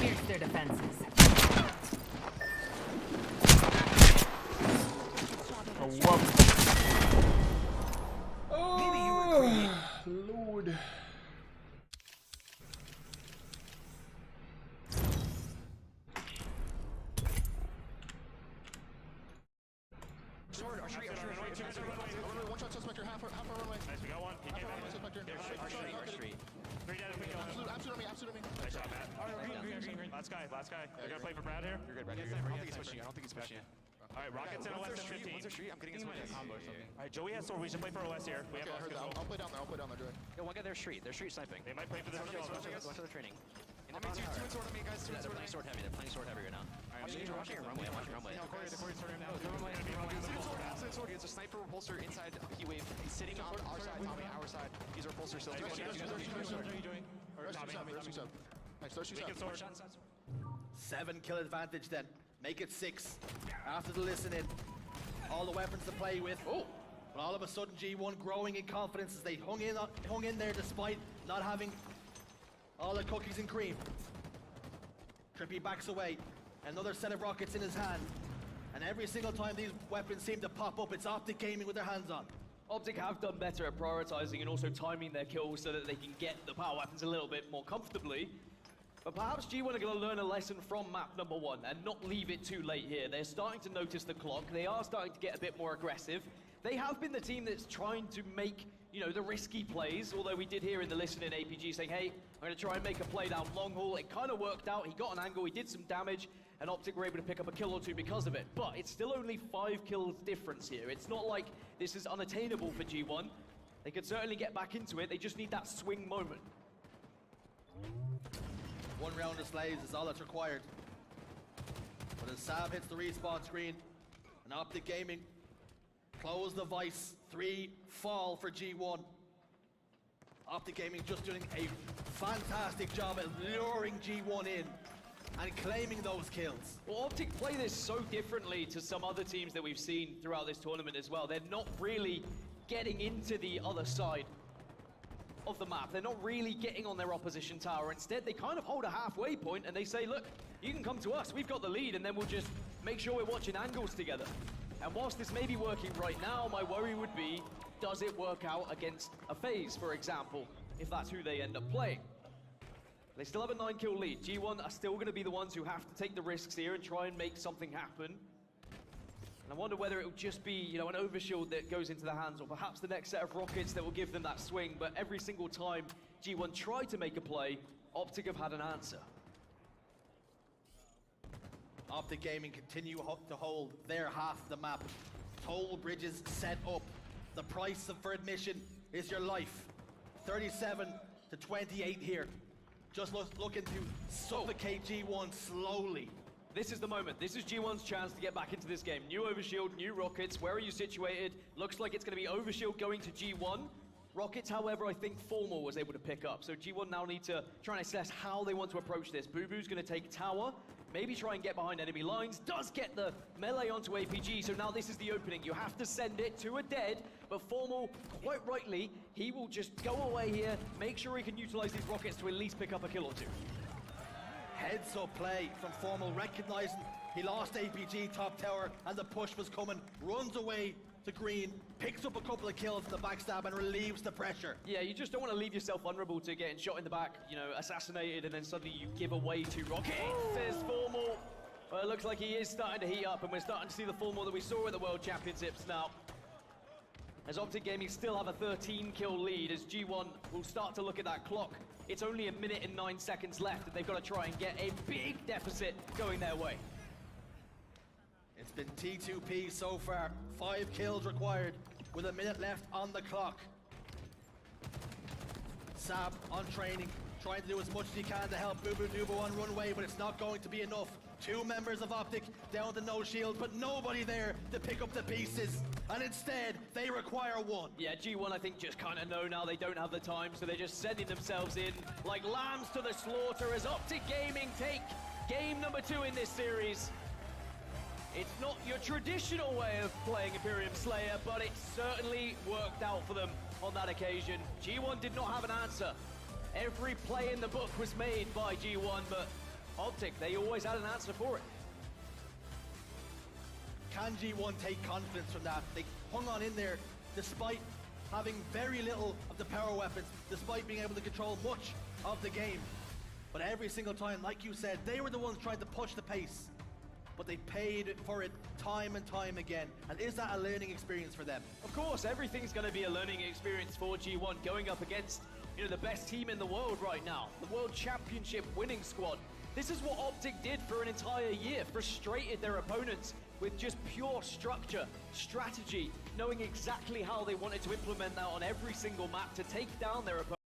Pierce their defenses. Oh, whoop. Lord. One shot suspect, half our runway. Nice, we got one. He came in. Our street. 3 dead if we kill him. Absolute on me. Nice job, Matt. Last guy. They're gonna play for Brad here? You're good, Brad. I don't think he's pushing. Alright, Rockets in OS at 15. I'm getting his combo or something. Alright, Joey has sword. We should play for OS here. We have I heard that. I'll play down there, Joey. Yo, one guy there street. They're street sniping. They might play for this kill. Watch the training. Two in sword on me, guys. They're playing sword heavy. right now. I'm watching your runway. It's a sniper repulsor inside Heat Wave. He's sitting on our side, Tommy, our side. He's a repulsor still. Nice, 7 kill advantage then. Make it 6. After the listening. All the weapons to play with. Oh! But all of a sudden, G1 growing in confidence as they hung in there despite not having all the cookies and cream. Trippy backs away. Another set of rockets in his hand. And every single time these weapons seem to pop up, it's Optic Gaming with their hands on. Optic have done better at prioritizing and also timing their kills so that they can get the power weapons a little bit more comfortably. But perhaps G1 are going to learn a lesson from map number 1 and not leave it too late here. They're starting to notice the clock. They are starting to get a bit more aggressive. They have been the team that's trying to make, you know, the risky plays, although we did hear in the listening APG saying, hey, I'm going to try and make a play down long haul. It kind of worked out. He got an angle, he did some damage, and Optic were able to pick up a kill or two because of it. But it's still only 5 kills difference here. It's not like this is unattainable for G1. They could certainly get back into it. They just need that swing moment. 1 round of slaves is all that's required. But as Sav hits the respawn screen, and Optic Gaming close the vice, 3 fall for G1. Optic Gaming just doing a fantastic job at luring G1 in and claiming those kills. Well, Optic play this so differently to some other teams that we've seen throughout this tournament as well. They're not really getting into the other side of the map. They're not really getting on their opposition tower. Instead, they kind of hold a halfway point and they say, look, you can come to us, we've got the lead, and then we'll just make sure we're watching angles together. And whilst this may be working right now, my worry would be, does it work out against a FaZe, for example, if that's who they end up playing? They still have a 9-kill lead. G1 are still going to be the ones who have to take the risks here and try and make something happen. And I wonder whether it will just be, you know, an overshield that goes into the hands, or perhaps the next set of rockets that will give them that swing. But every single time G1 tried to make a play, Optic have had an answer. Optic Gaming continue to hold their half of the map. Toll bridges set up. The price for admission is your life. 37 to 28 here. Just looking to suffocate G1 slowly. This is the moment. This is G1's chance to get back into this game. New overshield, new rockets. Where are you situated? Looks like it's going to be overshield going to G1. Rockets, however, I think Formal was able to pick up. So G1 now need to try and assess how they want to approach this. Boo-Boo's going to take tower. Maybe try and get behind enemy lines. Does get the melee onto APG, so now this is the opening. You have to send it to a dead, but Formal, quite rightly, he will just go away here, make sure he can utilize these rockets to at least pick up a kill or two. Heads up play from Formal, recognizing he lost APG top tower and the push was coming, runs away to green, picks up a couple of kills in the backstab and relieves the pressure. Yeah, you just don't want to leave yourself vulnerable to getting shot in the back, you know, assassinated, and then suddenly you give away to rockets, says Formal. Well, it looks like he is starting to heat up, and we're starting to see the Formal that we saw at the World Championships now. As Optic Gaming still have a 13-kill lead, as G1 will start to look at that clock. It's only 1 minute and 9 seconds left, and they've got to try and get a big deficit going their way. It's been T2P so far. 5 kills required with 1 minute left on the clock. Sab on training, trying to do as much as he can to help Boo-Boo on runway, but it's not going to be enough. 2 members of Optic down to no shields, but nobody there to pick up the pieces. And instead, they require 1. Yeah, G1 I think just kind of know now they don't have the time, so they're just sending themselves in like lambs to the slaughter as Optic Gaming take game number 2 in this series. It's not your traditional way of playing Imperium Slayer, but it certainly worked out for them on that occasion. G1 did not have an answer. Every play in the book was made by G1, but Optic, they always had an answer for it. Can G1 take confidence from that? They hung on in there despite having very little of the power weapons, despite being able to control much of the game. But every single time, like you said, they were the ones trying to push the pace. But they paid for it time and time again. And is that a learning experience for them? Of course, everything's going to be a learning experience for G1 going up against, you know, the best team in the world right now, the World Championship winning squad. This is what Optic did for an entire year, frustrated their opponents with just pure structure, strategy, knowing exactly how they wanted to implement that on every single map to take down their opponents.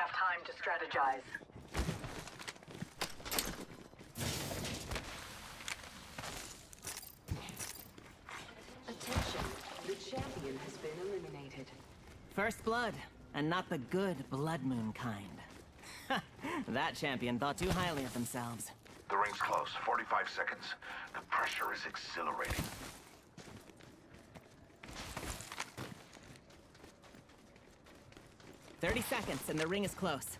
have time to strategize. Attention, the champion has been eliminated. First blood, and not the good blood moon kind. That champion thought too highly of themselves. The ring's close. 45 seconds. The pressure is exhilarating. "30 seconds, and the ring is close."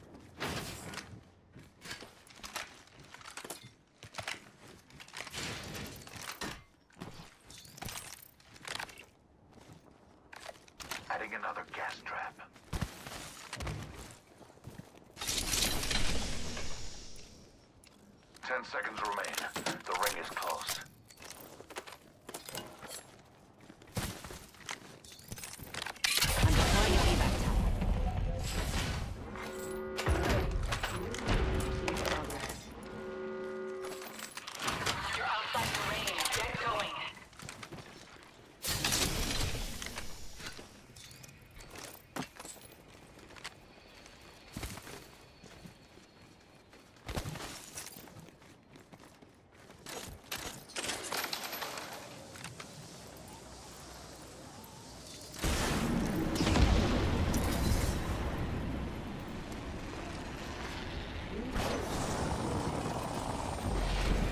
Adding another gas trap. Ten seconds remain. The ring is closed. I'm deploying an evac tower. You're outside the range. Get going.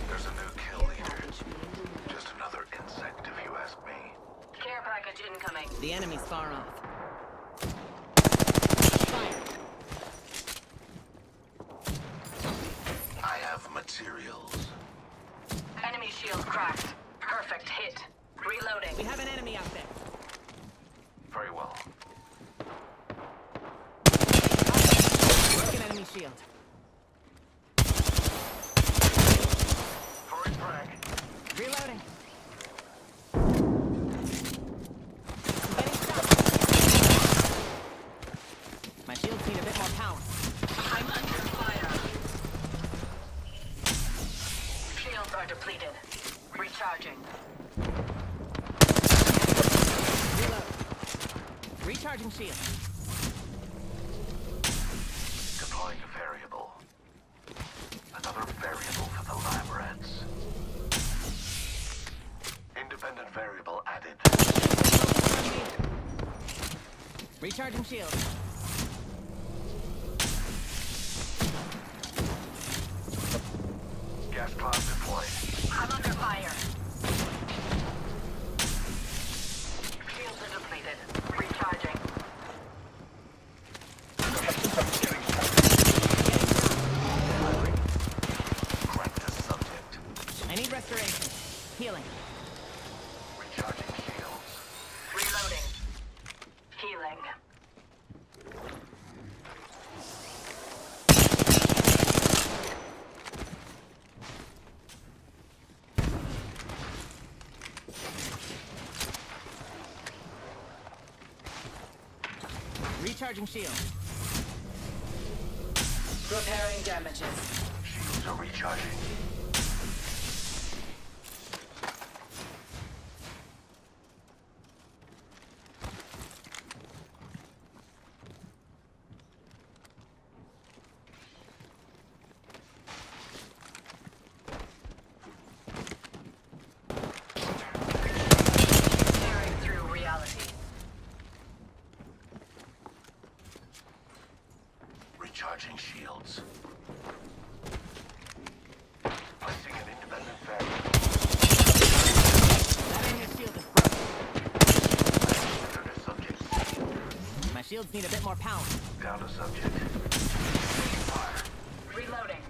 There's a new kill leader. Just another insect, if you ask me. Care package incoming. The enemy's far off. I have materials. Enemy shield cracked. Perfect hit. Reloading. We have an enemy out there. Very well. Broken enemy shield. Throwing frag. Reloading. My shields need a bit more power. I'm under fire. Shields are depleted. Recharging. Reload. Recharging shield. Deploying a variable. Another variable for the lab rats. Independent variable added. Recharging shield. Gas cloud deployed. I'm under fire. Shields are depleted. Recharging. Crack the subject. I need restoration. Healing. Recharging shields. Reloading. Healing. Recharging shield. Repairing damages. Shields are recharging. Tearing through reality. Recharging shields. Placing an independent variable. That enemy shield is broken. Down to subject. My shields need a bit more power. Down to subject. Fire. Reloading.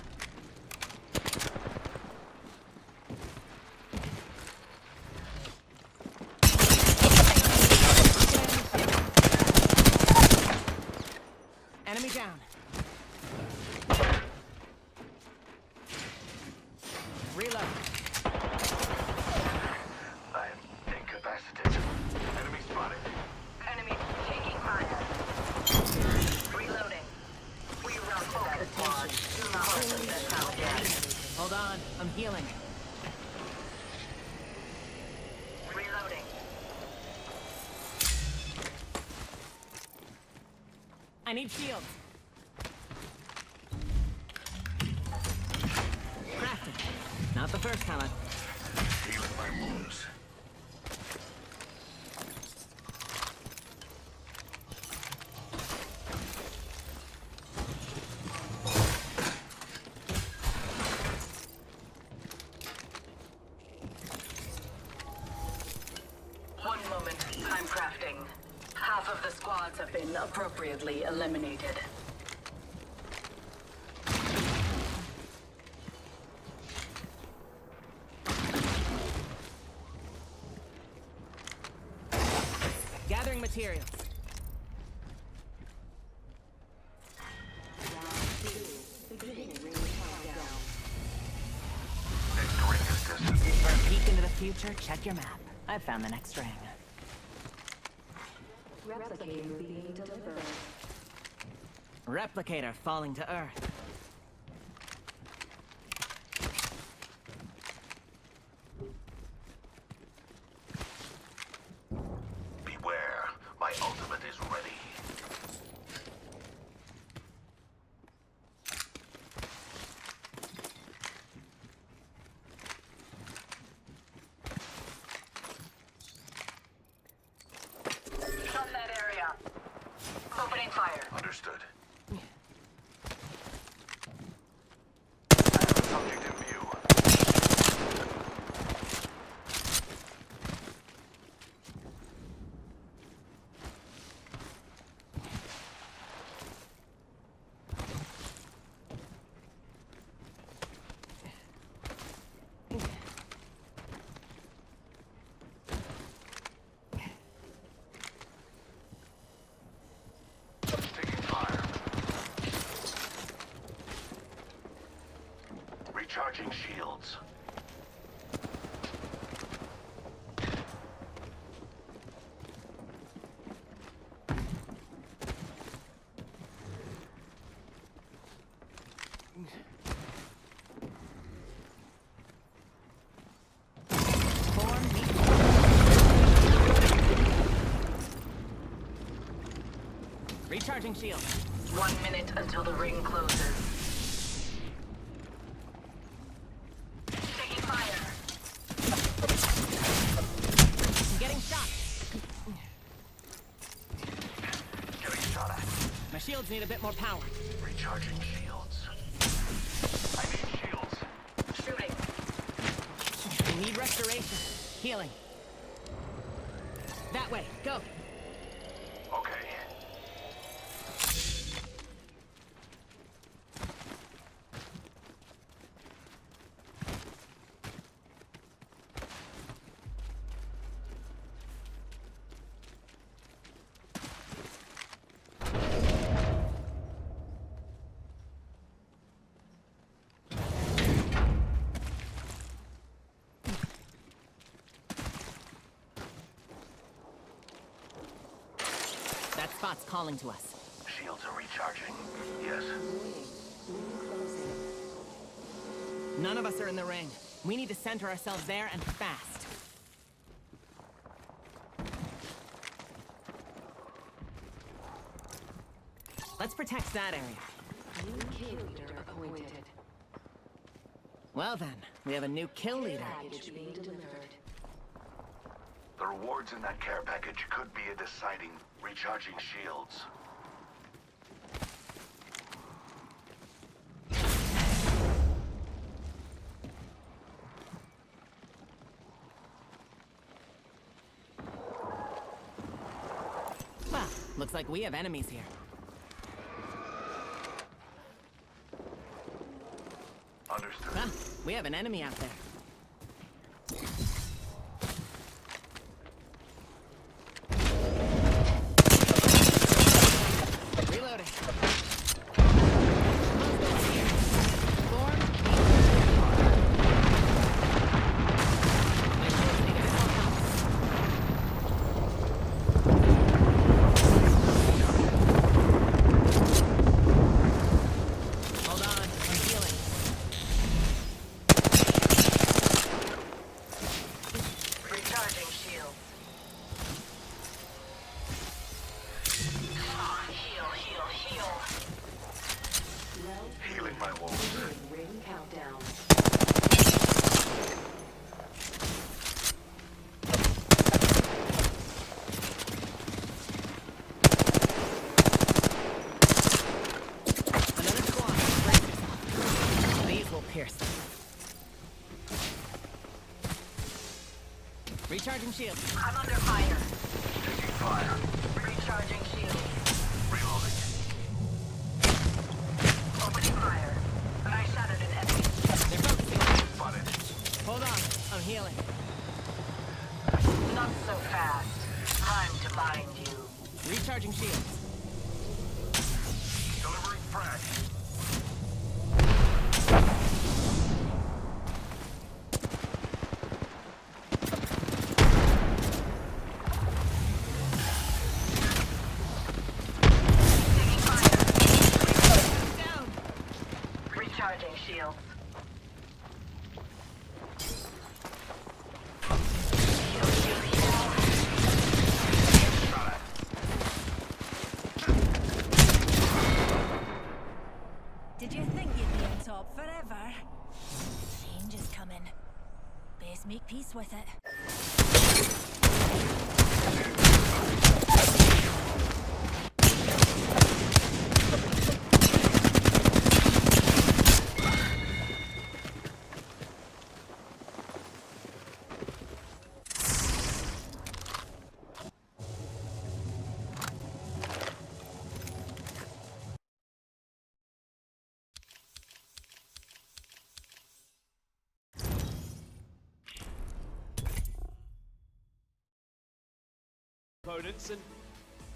Enemy down. Reload. I'm incapacitated. Enemy spotted. Enemy taking fire. Reloading. We routed that squad. Do not let this out again. Hold on, I'm healing. Reloading. I need shields. Not the first time I've... Healing my wounds. One moment. I'm crafting. Half of the squads have been appropriately eliminated. Gathering materials. For a peek into the future, check your map. I've found the next ring. Replicator being delivered. Replicator falling to Earth. Beware, my ultimate is ready. From that area. Opening fire. Understood. Subject in view. Taking fire. Recharging shields. Recharging shield. 1 minute until the ring closes. Taking fire. I'm getting shot. Getting shot at. My shields need a bit more power. Recharging shields. I need shields. Shooting. I need restoration. Healing. That way. Go. Okay. That spot's calling to us. Shields are recharging. Yes. None of us are in the ring. We need to center ourselves there and fast. Let's protect that area. New kill leader appointed. Well then, we have a new kill leader. Package being delivered. The rewards in that care package could be a deciding recharging shields. Well, looks like we have enemies here. Understood. Well, we have an enemy out there. Reloading. Hold on, I'm healing. Recharging shield. Heal, heal, heal. Healing my wounds. Ring countdown. Recharging shield. I'm under fire. Taking fire. Recharging shield. Reloading. Opening fire. I shattered an enemy. They're focusing. Spotted. Hold on. I'm healing. Not so fast. Time to bind you. Recharging shields. Delivering frag. Taking fire. Down. Recharging shields. Did you think you'd be on top forever? Change is coming. Best make peace with it. Opponents, and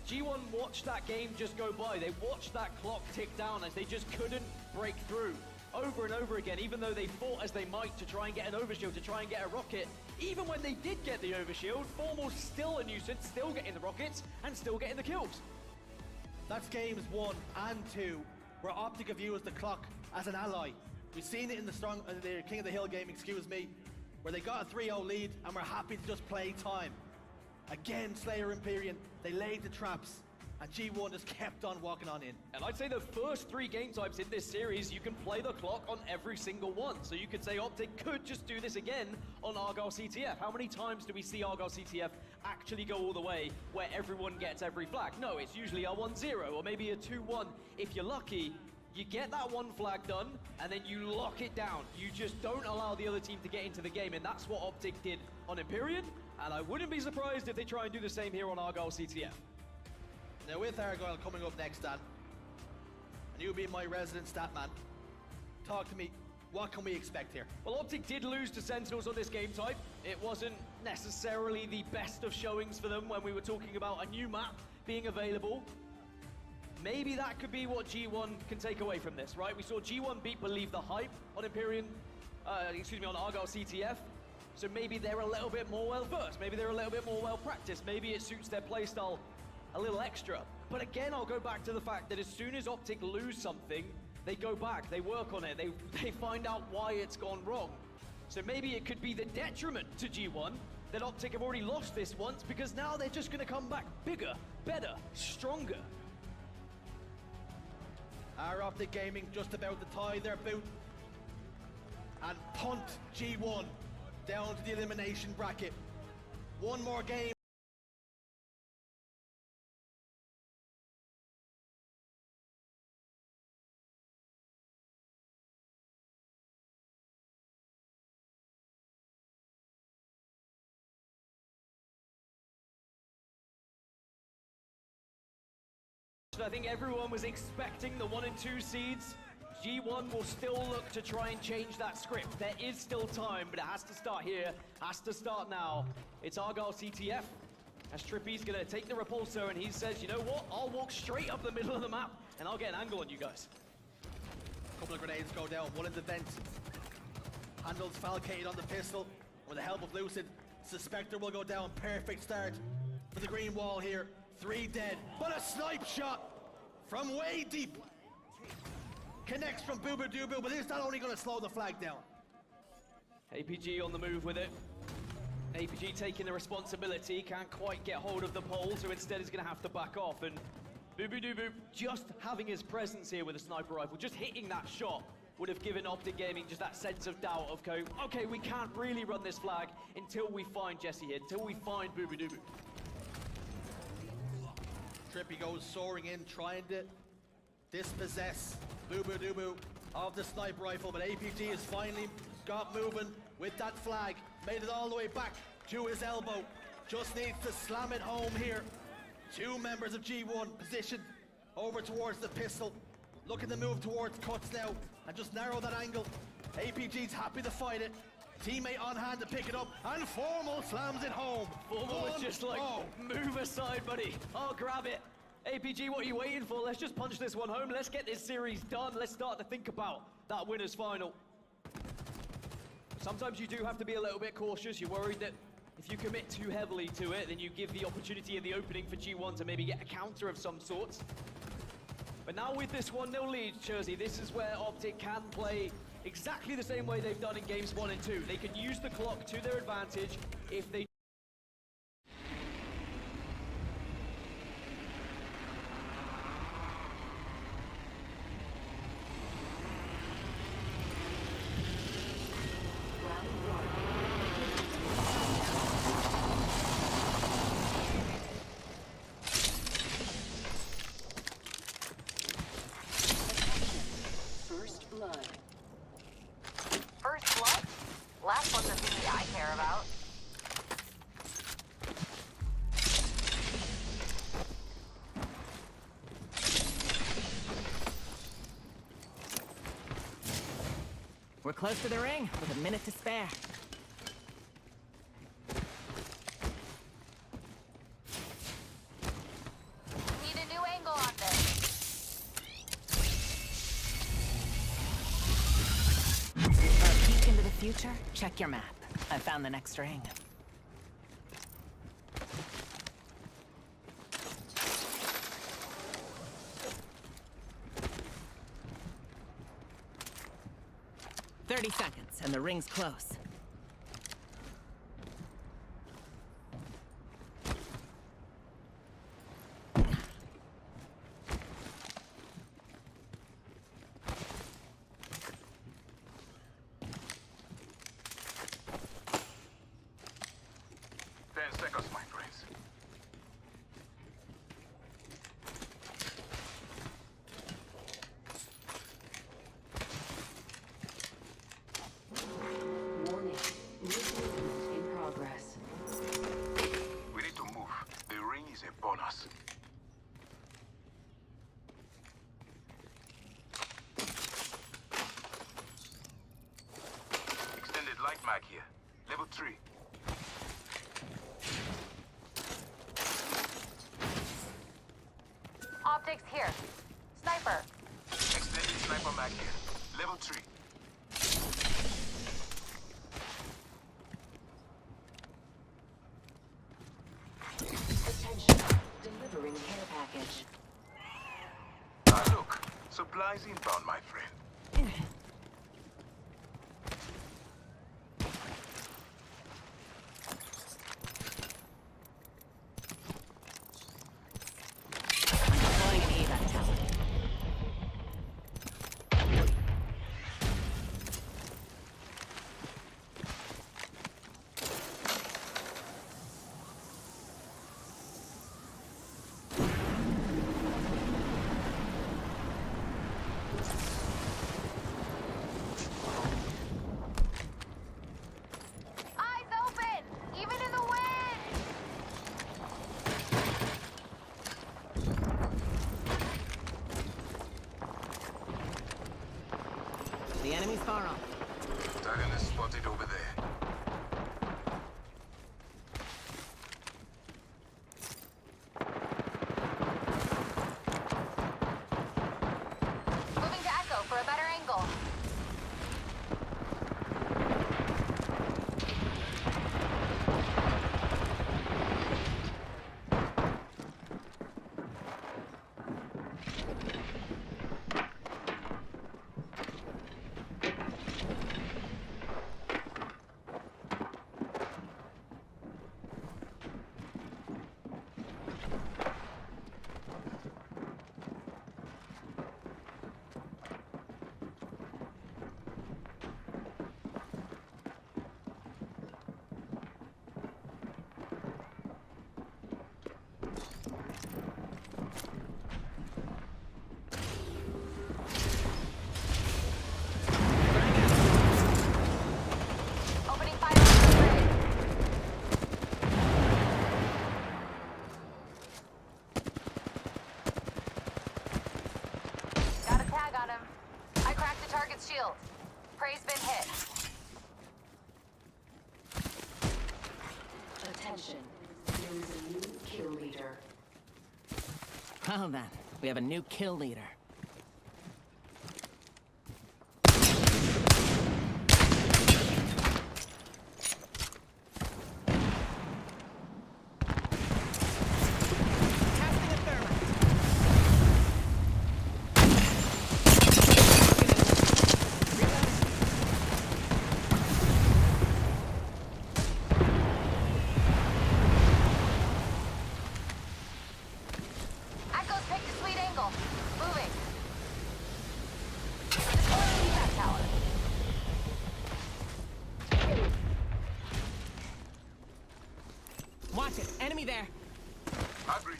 G1 watched that game just go by. They watched that clock tick down as they just couldn't break through over and over again, even though they fought as they might to try and get an overshield, to try and get a rocket. Even when they did get the overshield, Formal's still a nuisance, still getting the rockets and still getting the kills. That's games 1 and 2, where Optic have used the clock as an ally. We've seen it in the King of the Hill game, where they got a 3-0 lead and were happy to just play time. Again, Slayer Empyrean, they laid the traps, and G1 just kept on walking on in. And I'd say the first 3 game types in this series, you can play the clock on every single one. So you could say Optic could just do this again on Argyle CTF. How many times do we see Argyle CTF actually go all the way where everyone gets every flag? No, it's usually a 1-0 or maybe a 2-1. If you're lucky, you get that one flag done, and then you lock it down. You just don't allow the other team to get into the game, and that's what Optic did on Empyrean, and I wouldn't be surprised if they try and do the same here on Argyle CTF. Now with Argyle coming up next, Dan, and you being my resident stat man, talk to me, what can we expect here? Well, Optic did lose to Sentinels on this game type. It wasn't necessarily the best of showings for them when we were talking about a new map being available. Maybe that could be what G1 can take away from this, right? We saw G1 beat Believe the Hype on on Argyle CTF. So maybe they're a little bit more well-versed. Maybe they're a little bit more well-practiced. Maybe it suits their playstyle a little extra. But again, I'll go back to the fact that as soon as Optic lose something, they go back, they work on it, they find out why it's gone wrong. So maybe it could be the detriment to G1 that Optic have already lost this once, because now they're just going to come back bigger, better, stronger. Our Optic Gaming just about to tie their boot and punt G1 down to the elimination bracket. One more game. I think everyone was expecting the 1 and 2 seeds. G1 will still look to try and change that script. There is still time, but it has to start here, has to start now. It's Argyle CTF, as Trippy's gonna take the repulsor, and he says, you know what, I'll walk straight up the middle of the map, and I'll get an angle on you guys. A couple of grenades go down, one in the vent. Handles falcated on the pistol. With the help of Lucid, Suspector will go down. Perfect start for the green wall here. 3 dead, but a snipe shot from way deep. Connects from Booba Doobu, but is that only going to slow the flag down? APG on the move with it. APG taking the responsibility, can't quite get hold of the pole, so instead is going to have to back off. And Booba Doobu just having his presence here with a sniper rifle, just hitting that shot, would have given Optic Gaming just that sense of doubt of going, okay, we can't really run this flag until we find Jesse here, until we find Booba Doobu. Trippy goes soaring in, trying to dispossess Booba Doobu of the sniper rifle, but APG has finally got moving with that flag, made it all the way back to his elbow. Just needs to slam it home here. Two members of G1 positioned over towards the pistol. Looking to move towards cuts now and just narrow that angle. APG's happy to fight it. Teammate on hand to pick it up, and Formal slams it home. Formal was just like, move aside, buddy. I'll grab it. APG, what are you waiting for? Let's just punch this one home. Let's get this series done. Let's start to think about that winner's final. Sometimes you do have to be a little bit cautious. You're worried that if you commit too heavily to it, then you give the opportunity in the opening for G1 to maybe get a counter of some sorts. But now with this 1-0 lead, Jersey, this is where Optic can play exactly the same way they've done in games 1 and 2. They can use the clock to their advantage if they... First blood. First blood? Last one's the thing I care about. We're close to the ring with a minute to spare. Need a new angle on this. For a peek into the future, check your map. I found the next ring. "30 seconds, and the ring's close." Warning. Movement in progress. We need to move. The ring is a bonus. Extended light mag here. Level 3. Optics here. Sniper. Extended sniper mag here. Level 3. Attention. Delivering care package. Ah, look. Supplies inbound, my friend. Deploying an evac tower. Eyes open! Even in the wind! The enemy's far off. Antagonist spotted over there. Moving to Echo for a better angle. shields. Prey's been hit. Attention. There is a new kill leader. Well then, we have a new kill leader. Echo's picked a sweet angle. Moving. Deploying that tower. Watch it, enemy there. Hybrid.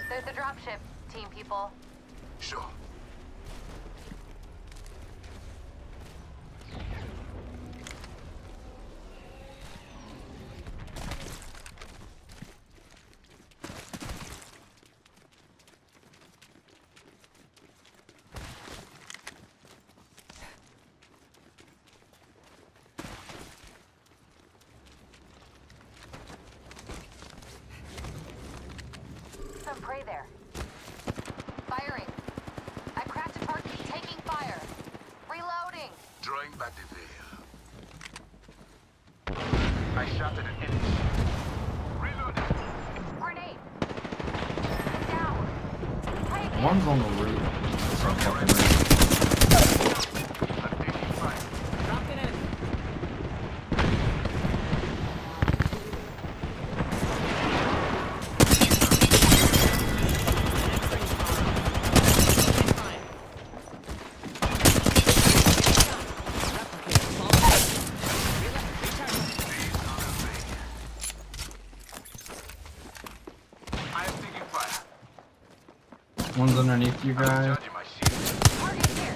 There's the dropship, team people. Sure. Some prey there. Firing. I cracked a target taking fire. Reloading. Drawing back the veil. I shot at an enemy. Reloading. Grenade. Down. Prey again. One's on the roof. It's on fucking roof. Dropped an enemy. I am taking fire. One's underneath you guys. Charging my shield. Target here.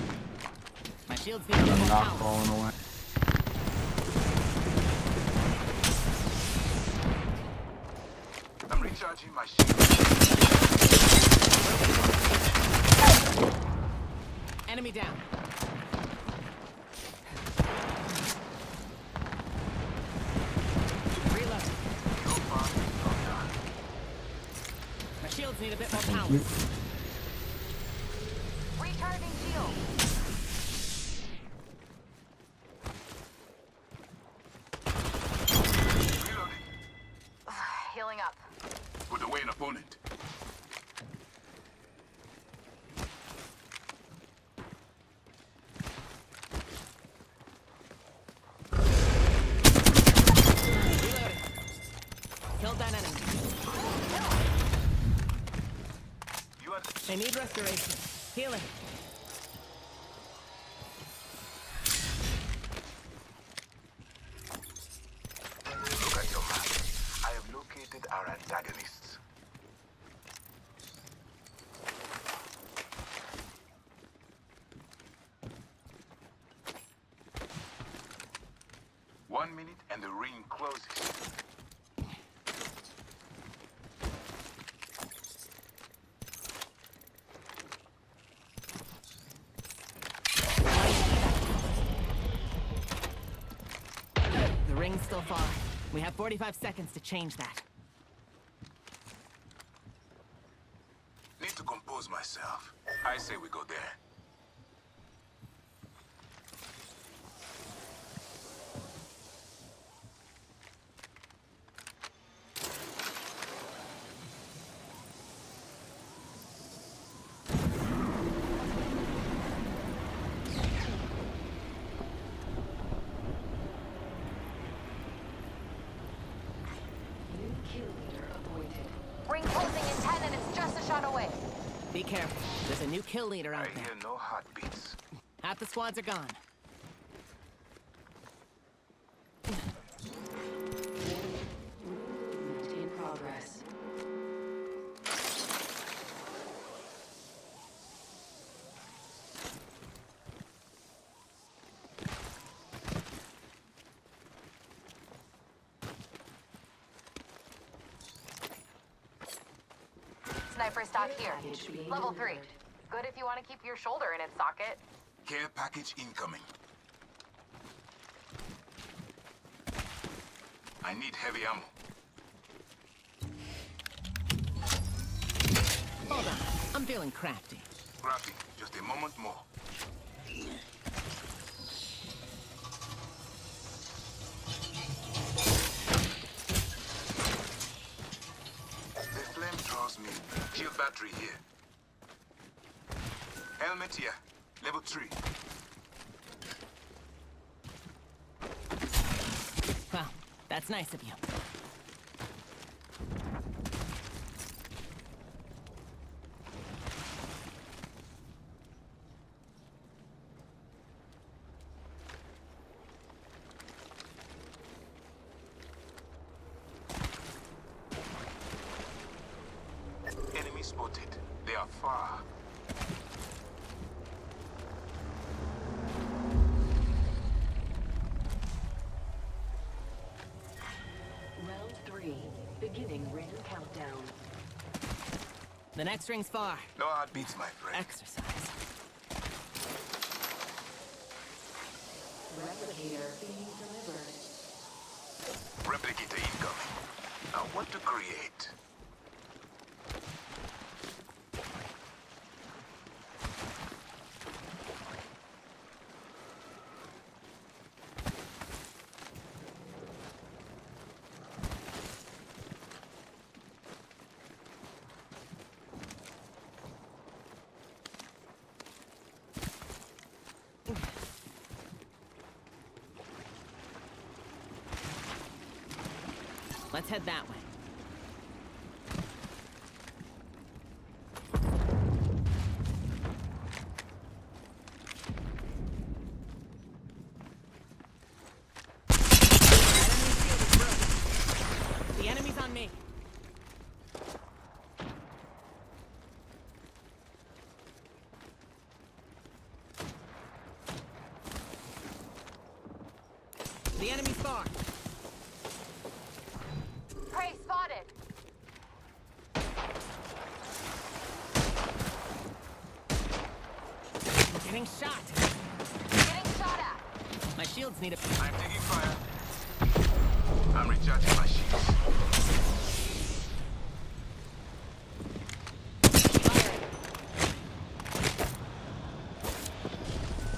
My shield's And being I'm not out. falling away. I'm recharging my shield. Enemy down. Reload. So far, not done. My shields need a bit more Thank power. you. Recharging shield. Reloading. Healing up. Put away an opponent. Reloading. Killed that enemy. You are They need restoration. Healing. Look at your map. I have located our antagonists. One minute and the ring closes. The ring's still far. We have 45 seconds to change that. Need to compose myself. I say we go there. New kill leader appointed. Ring closing in 10 and it's just a shot away. Be careful. There's a new kill leader I out there. hear no heartbeats. Half the squads are gone. Movement in progress. sniper stock here. Level 3. Good if you want to keep your shoulder in its socket. Care package incoming. I need heavy ammo. Hold on, I'm feeling crafty. Crafty, just a moment more. The flame draws me. Shield battery here. Helmet here. Level 3. Well, that's nice of you. Enemy spotted. They are far. Round 3. Beginning ring countdown. The next ring's far. No heartbeats, my friend. Exercise. Replicator being delivered. Replicator incoming. Now what to create? Let's head that way. The enemy's on me. The enemy's far. Prey spotted. I'm getting shot. Getting shot at. My shields need a... I'm taking fire. I'm recharging my shields.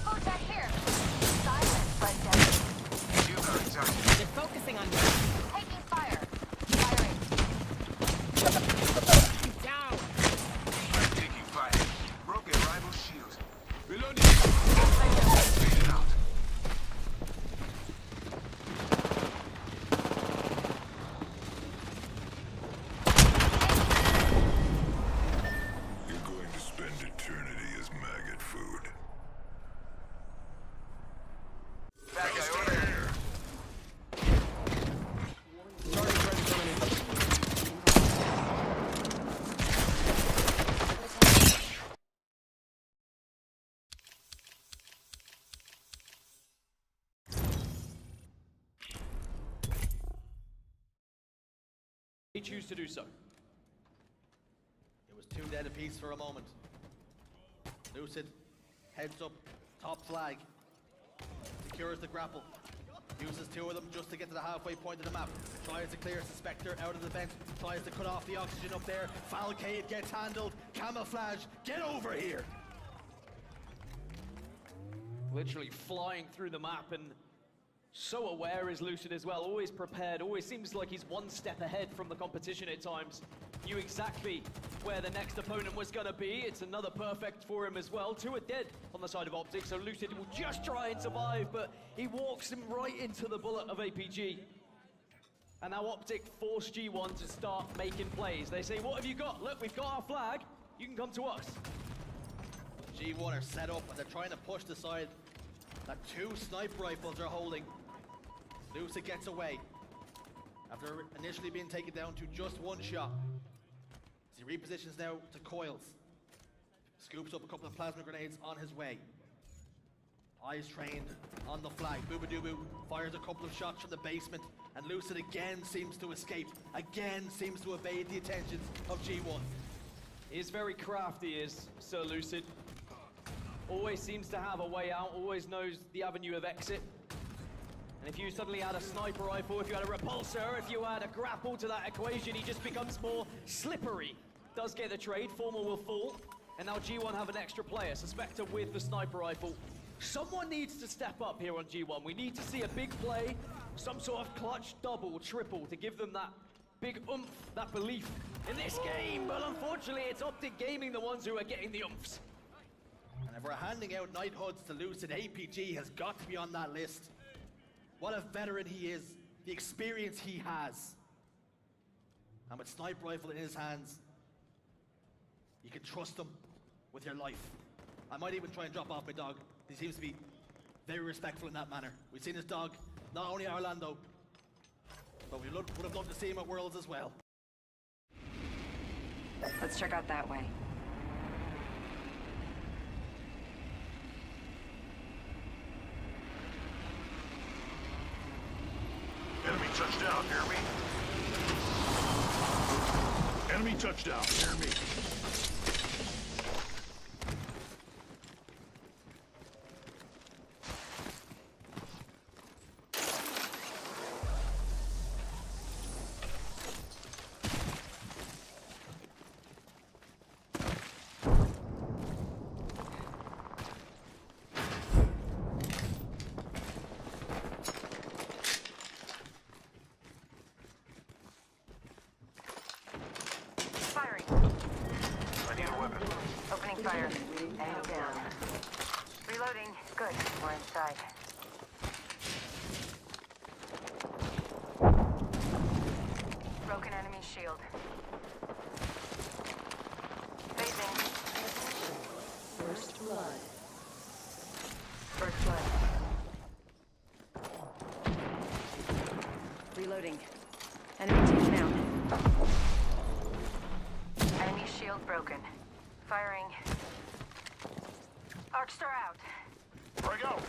Contact here. Silent, but deadly. Shields are recharging. They're focusing on me. Taking fire. Firing. Down. I'm taking fire. Broke a rival shield. Reloading. Fading out. You're going to spend eternity as maggot food. That guy over there. They choose to do so. It was 2 dead apiece for a moment. Lucid, heads up, top flag. Secures the grapple. Uses 2 of them just to get to the halfway point of the map. Tries to clear Suspector out of the vent. Tries to cut off the oxygen up there. Falcade gets handled. Camouflage, get over here! Literally flying through the map, and so aware is Lucid as well. Always prepared, always seems like he's one step ahead from the competition at times. Knew exactly where the next opponent was going to be. It's another perfect for him as well. 2 are dead on the side of Optic, so Lucid will just try and survive, but he walks him right into the bullet of APG. And now Optic force G1 to start making plays. They say, what have you got? Look, we've got our flag. You can come to us. G1 are set up and they're trying to push the side that 2 sniper rifles are holding. Lucid gets away after initially being taken down to just 1 shot. As he repositions now to coils. Scoops up a couple of plasma grenades on his way. Eyes trained on the flag. Booba-doo-boo fires a couple of shots from the basement, and Lucid again seems to escape. Again seems to evade the attentions of G1. He's very crafty, is Sir Lucid. Always seems to have a way out, always knows the avenue of exit. And if you suddenly add a sniper rifle, if you add a repulsor, if you add a grapple to that equation, he just becomes more slippery. Does get the trade, Formal will fall. And now G1 have an extra player, Suspector with the sniper rifle. Someone needs to step up here on G1. We need to see a big play, some sort of clutch double, triple, to give them that big oomph, that belief in this game. But unfortunately, it's Optic Gaming the ones who are getting the oomphs. And if we're handing out knighthoods to Lucid, APG has got to be on that list. What a veteran he is, the experience he has. And with sniper rifle in his hands, you can trust him with your life. I might even try and drop off my dog. He seems to be very respectful in that manner. We've seen his dog, not only at Orlando, but we would have loved to see him at Worlds as well. Let's check out that way. Enemy touchdown, hear me? Enemy touchdown, hear me? Fire. And down. Reloading. Good. We're inside. Broken enemy shield. Phasing. First blood. First blood. Reloading. Enemy taken out. Enemy shield broken. Firing. Arcstar out. Bring out.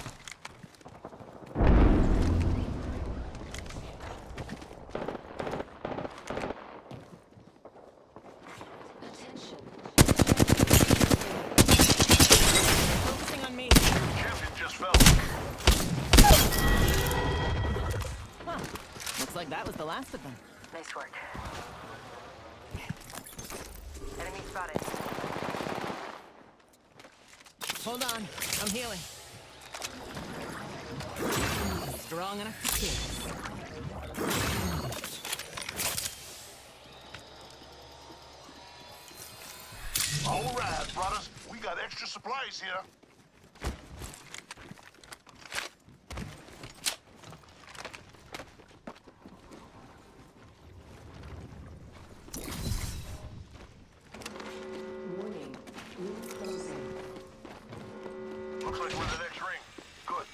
Attention. Focusing on me. Champion just fell. Huh. Looks like that was the last of them. Nice work. Enemy spotted. Hold on, I'm healing. Strong enough to kill. All right, brothers. We got extra supplies here. Warning. Room closing. Looks like we're in the next ring. Good.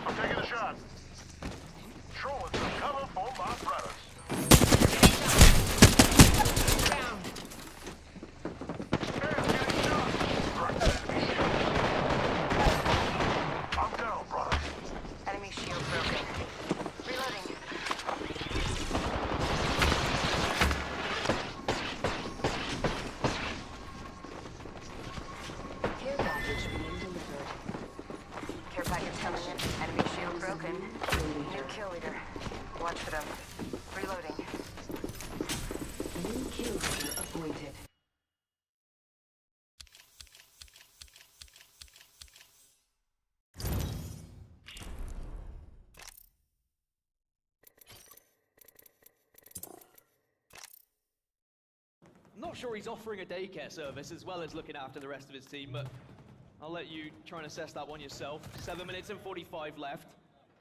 I'm taking a shot. Throwing some cover for my brothers. Down. I'm down, brothers. Enemy shield broken. Reloading. Care package being delivered. Care package coming in. Enemy shield broken. New kill leader. Watch for them. Reloading. New kill leader appointed. Not sure he's offering a daycare service as well as looking after the rest of his team, but I'll let you try and assess that one yourself. 7 minutes and 45 left.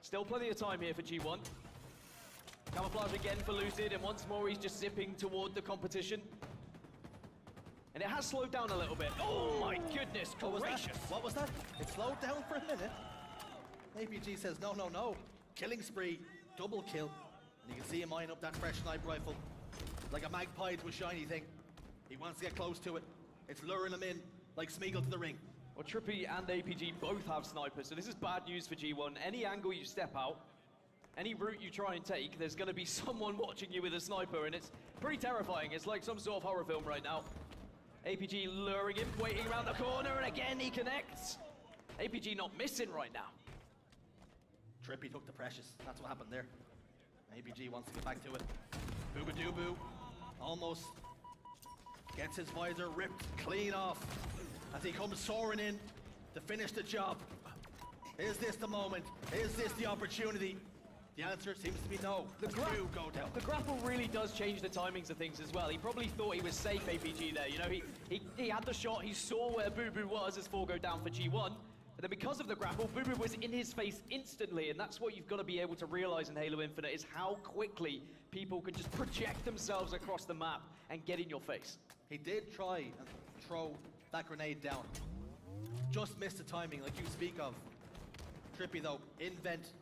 Still plenty of time here for G1. Camouflage again for Lucid, and once more he's just zipping toward the competition. And it has slowed down a little bit. Oh my goodness gracious! What was that? It slowed down for a minute. APG says no, no, no. Killing spree, double kill. And you can see him eyeing up that fresh sniper rifle. Like a magpie to a shiny thing. He wants to get close to it. It's luring him in, like Smeagol to the ring. Well, Trippy and APG both have snipers, so this is bad news for G1. Any angle you step out, any route you try and take, there's going to be someone watching you with a sniper, and it's pretty terrifying. It's like some sort of horror film right now. APG luring him, waiting around the corner, and again he connects. APG not missing right now. Trippy took the precious. That's what happened there. APG wants to get back to it. Booba-doo-boo almost gets his visor ripped clean off as he comes soaring in to finish the job. Is this the moment? Is this the opportunity? The answer seems to be no. The grapple really does change the timings of things as well. He probably thought he was safe, APG, there. You know, he had the shot, he saw where Boo Boo was as 4 go down for G1. But then because of the grapple, Boo Boo was in his face instantly, and that's what you've got to be able to realize in Halo Infinite, is how quickly people can just project themselves across the map and get in your face. He did try and throw that grenade down. Just missed the timing, like you speak of. Trippy, though, in vent,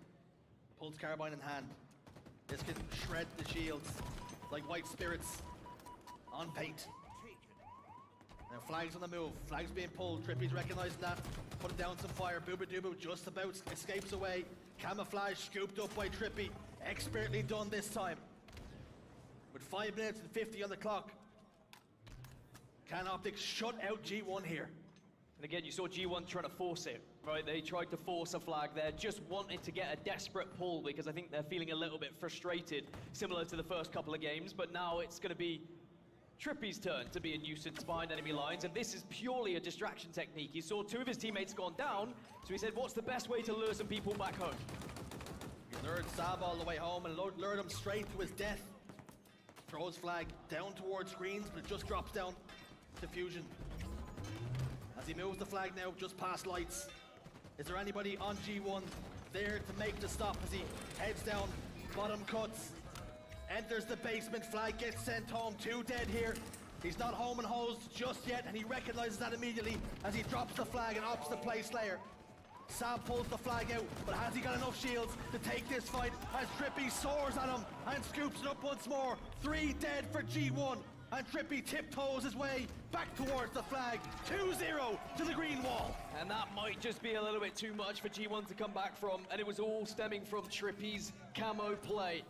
pulls carbine in hand. This can shred the shields like white spirits on paint. Now Flag's on the move. Flag's being pulled. Trippy's recognizing that. Putting down some fire. Booba-dooba just about escapes away. Camouflage scooped up by Trippy. Expertly done this time. With 5 minutes and 50 on the clock. Can Optic shut out G1 here? And again, you saw G1 trying to force it, right? They tried to force a flag there, just wanted to get a desperate pull because I think they're feeling a little bit frustrated, similar to the first couple of games, but now it's going to be Trippy's turn to be a nuisance behind enemy lines, and this is purely a distraction technique. He saw 2 of his teammates gone down, so he said, what's the best way to lure some people back home? He lured Sab all the way home and lured him straight to his death. Throws flag down towards screens, but it just drops down to fusion. As he moves the flag now just past lights. Is there anybody on G1 there to make the stop as he heads down, bottom cuts, enters the basement, flag gets sent home, 2 dead here. He's not home and hosed just yet, and he recognizes that immediately as he drops the flag and opts to play Slayer. Sab pulls the flag out, but has he got enough shields to take this fight as Trippy soars at him and scoops it up once more? 3 dead for G1, and Trippy tiptoes his way back towards the flag. 2-0 to the green wall. And that might just be a little bit too much for G1 to come back from, and it was all stemming from Trippy's camo play.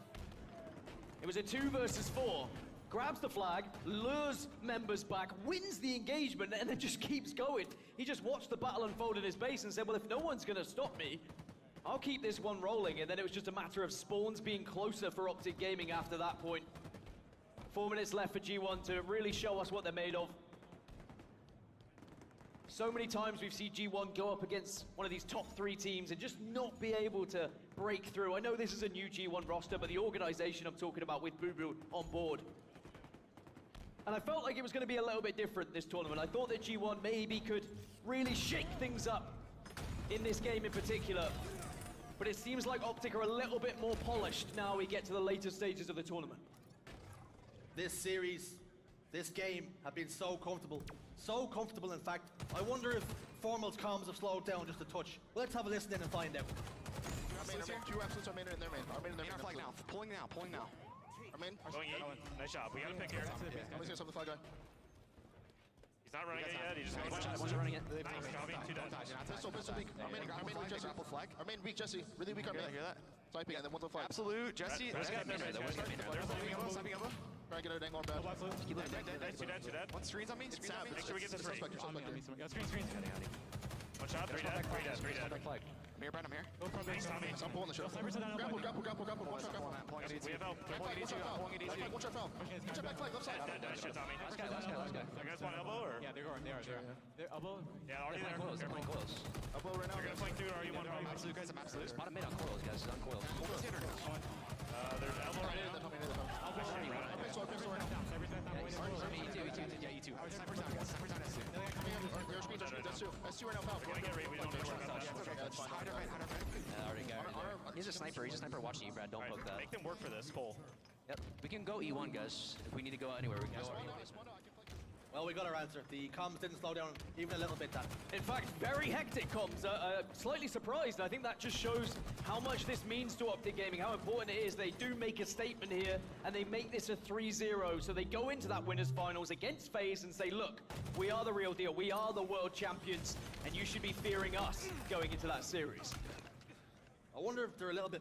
It was a 2 versus 4. Grabs the flag, lures members back, wins the engagement, and then just keeps going. He just watched the battle unfold in his base and said, well, if no one's gonna stop me, I'll keep this one rolling. And then it was just a matter of spawns being closer for Optic Gaming after that point. 4 minutes left for G1 to really show us what they're made of. So many times we've seen G1 go up against one of these top 3 teams and just not be able to break through. I know this is a new G1 roster, but the organization I'm talking about with Boo Boo on board. And I felt like it was going to be a little bit different this tournament. I thought that G1 maybe could really shake things up in this game in particular. But it seems like Optic are a little bit more polished now we get to the later stages of the tournament. This series, this game have been so comfortable. So comfortable, in fact. I wonder if Formal's comms have slowed down just a touch. Let's have a listen in and find out. Two absolutes are main in their main. Our main in their main. Flag now. Pulling now. Pulling now. Our main. Going E. Nice job. We got a pick here. Somebody's gonna stop the flag guy. He's not running it yet. He just One's running it. Nice. Copy. 2 dead. Pistol weak. Our main weak Jesse. Our main weak Jesse. Really weak our main. Hear that? Sniping and then one's on flag. Absolute. Jesse. There's a guy there. Sniping elbow. Try and get it angle on bad. Nice. 2 dead. One screens on me. Screens on me. Make sure we get the 3. Screen. 1 shot. 3 dead. 3 dead. I'm here, Brad. I'm here. Nice, Tommy. I'm pulling the shot. Grapple. One shot grapple. We have help. One shot foul. One shot foul. Check back flag. Left side. Nice shit, Tommy. Last guy. You guys want elbow or? Yeah, they are. They're elbow. Yeah, already there. They're playing close. Elbow right now. You're gonna flank through or are you one? Absolute, guys. I'm absolute. Bottom mid on coils, guys. On coils. There's elbow right now. Pistol right now. Yeah, E2. Sniper's down, guys. Sniper's down, S2. Your screen, that's 2 right now, foul. We don't need to worry about that. Hide our right. He's a sniper watching you, Brad. Don't poke that. Make them work for this, Cole. Yep. We can go E1, guys. If we need to go anywhere, we can go. Well, we got our answer. The comms didn't slow down even a little bit. That. In fact, very hectic comms. Slightly surprised. I think that just shows how much this means to Optic Gaming, how important it is. They do make a statement here, and they make this a 3-0. So they go into that winners finals against FaZe and say, look, we are the real deal. We are the world champions, and you should be fearing us going into that series. I wonder if they're a little bit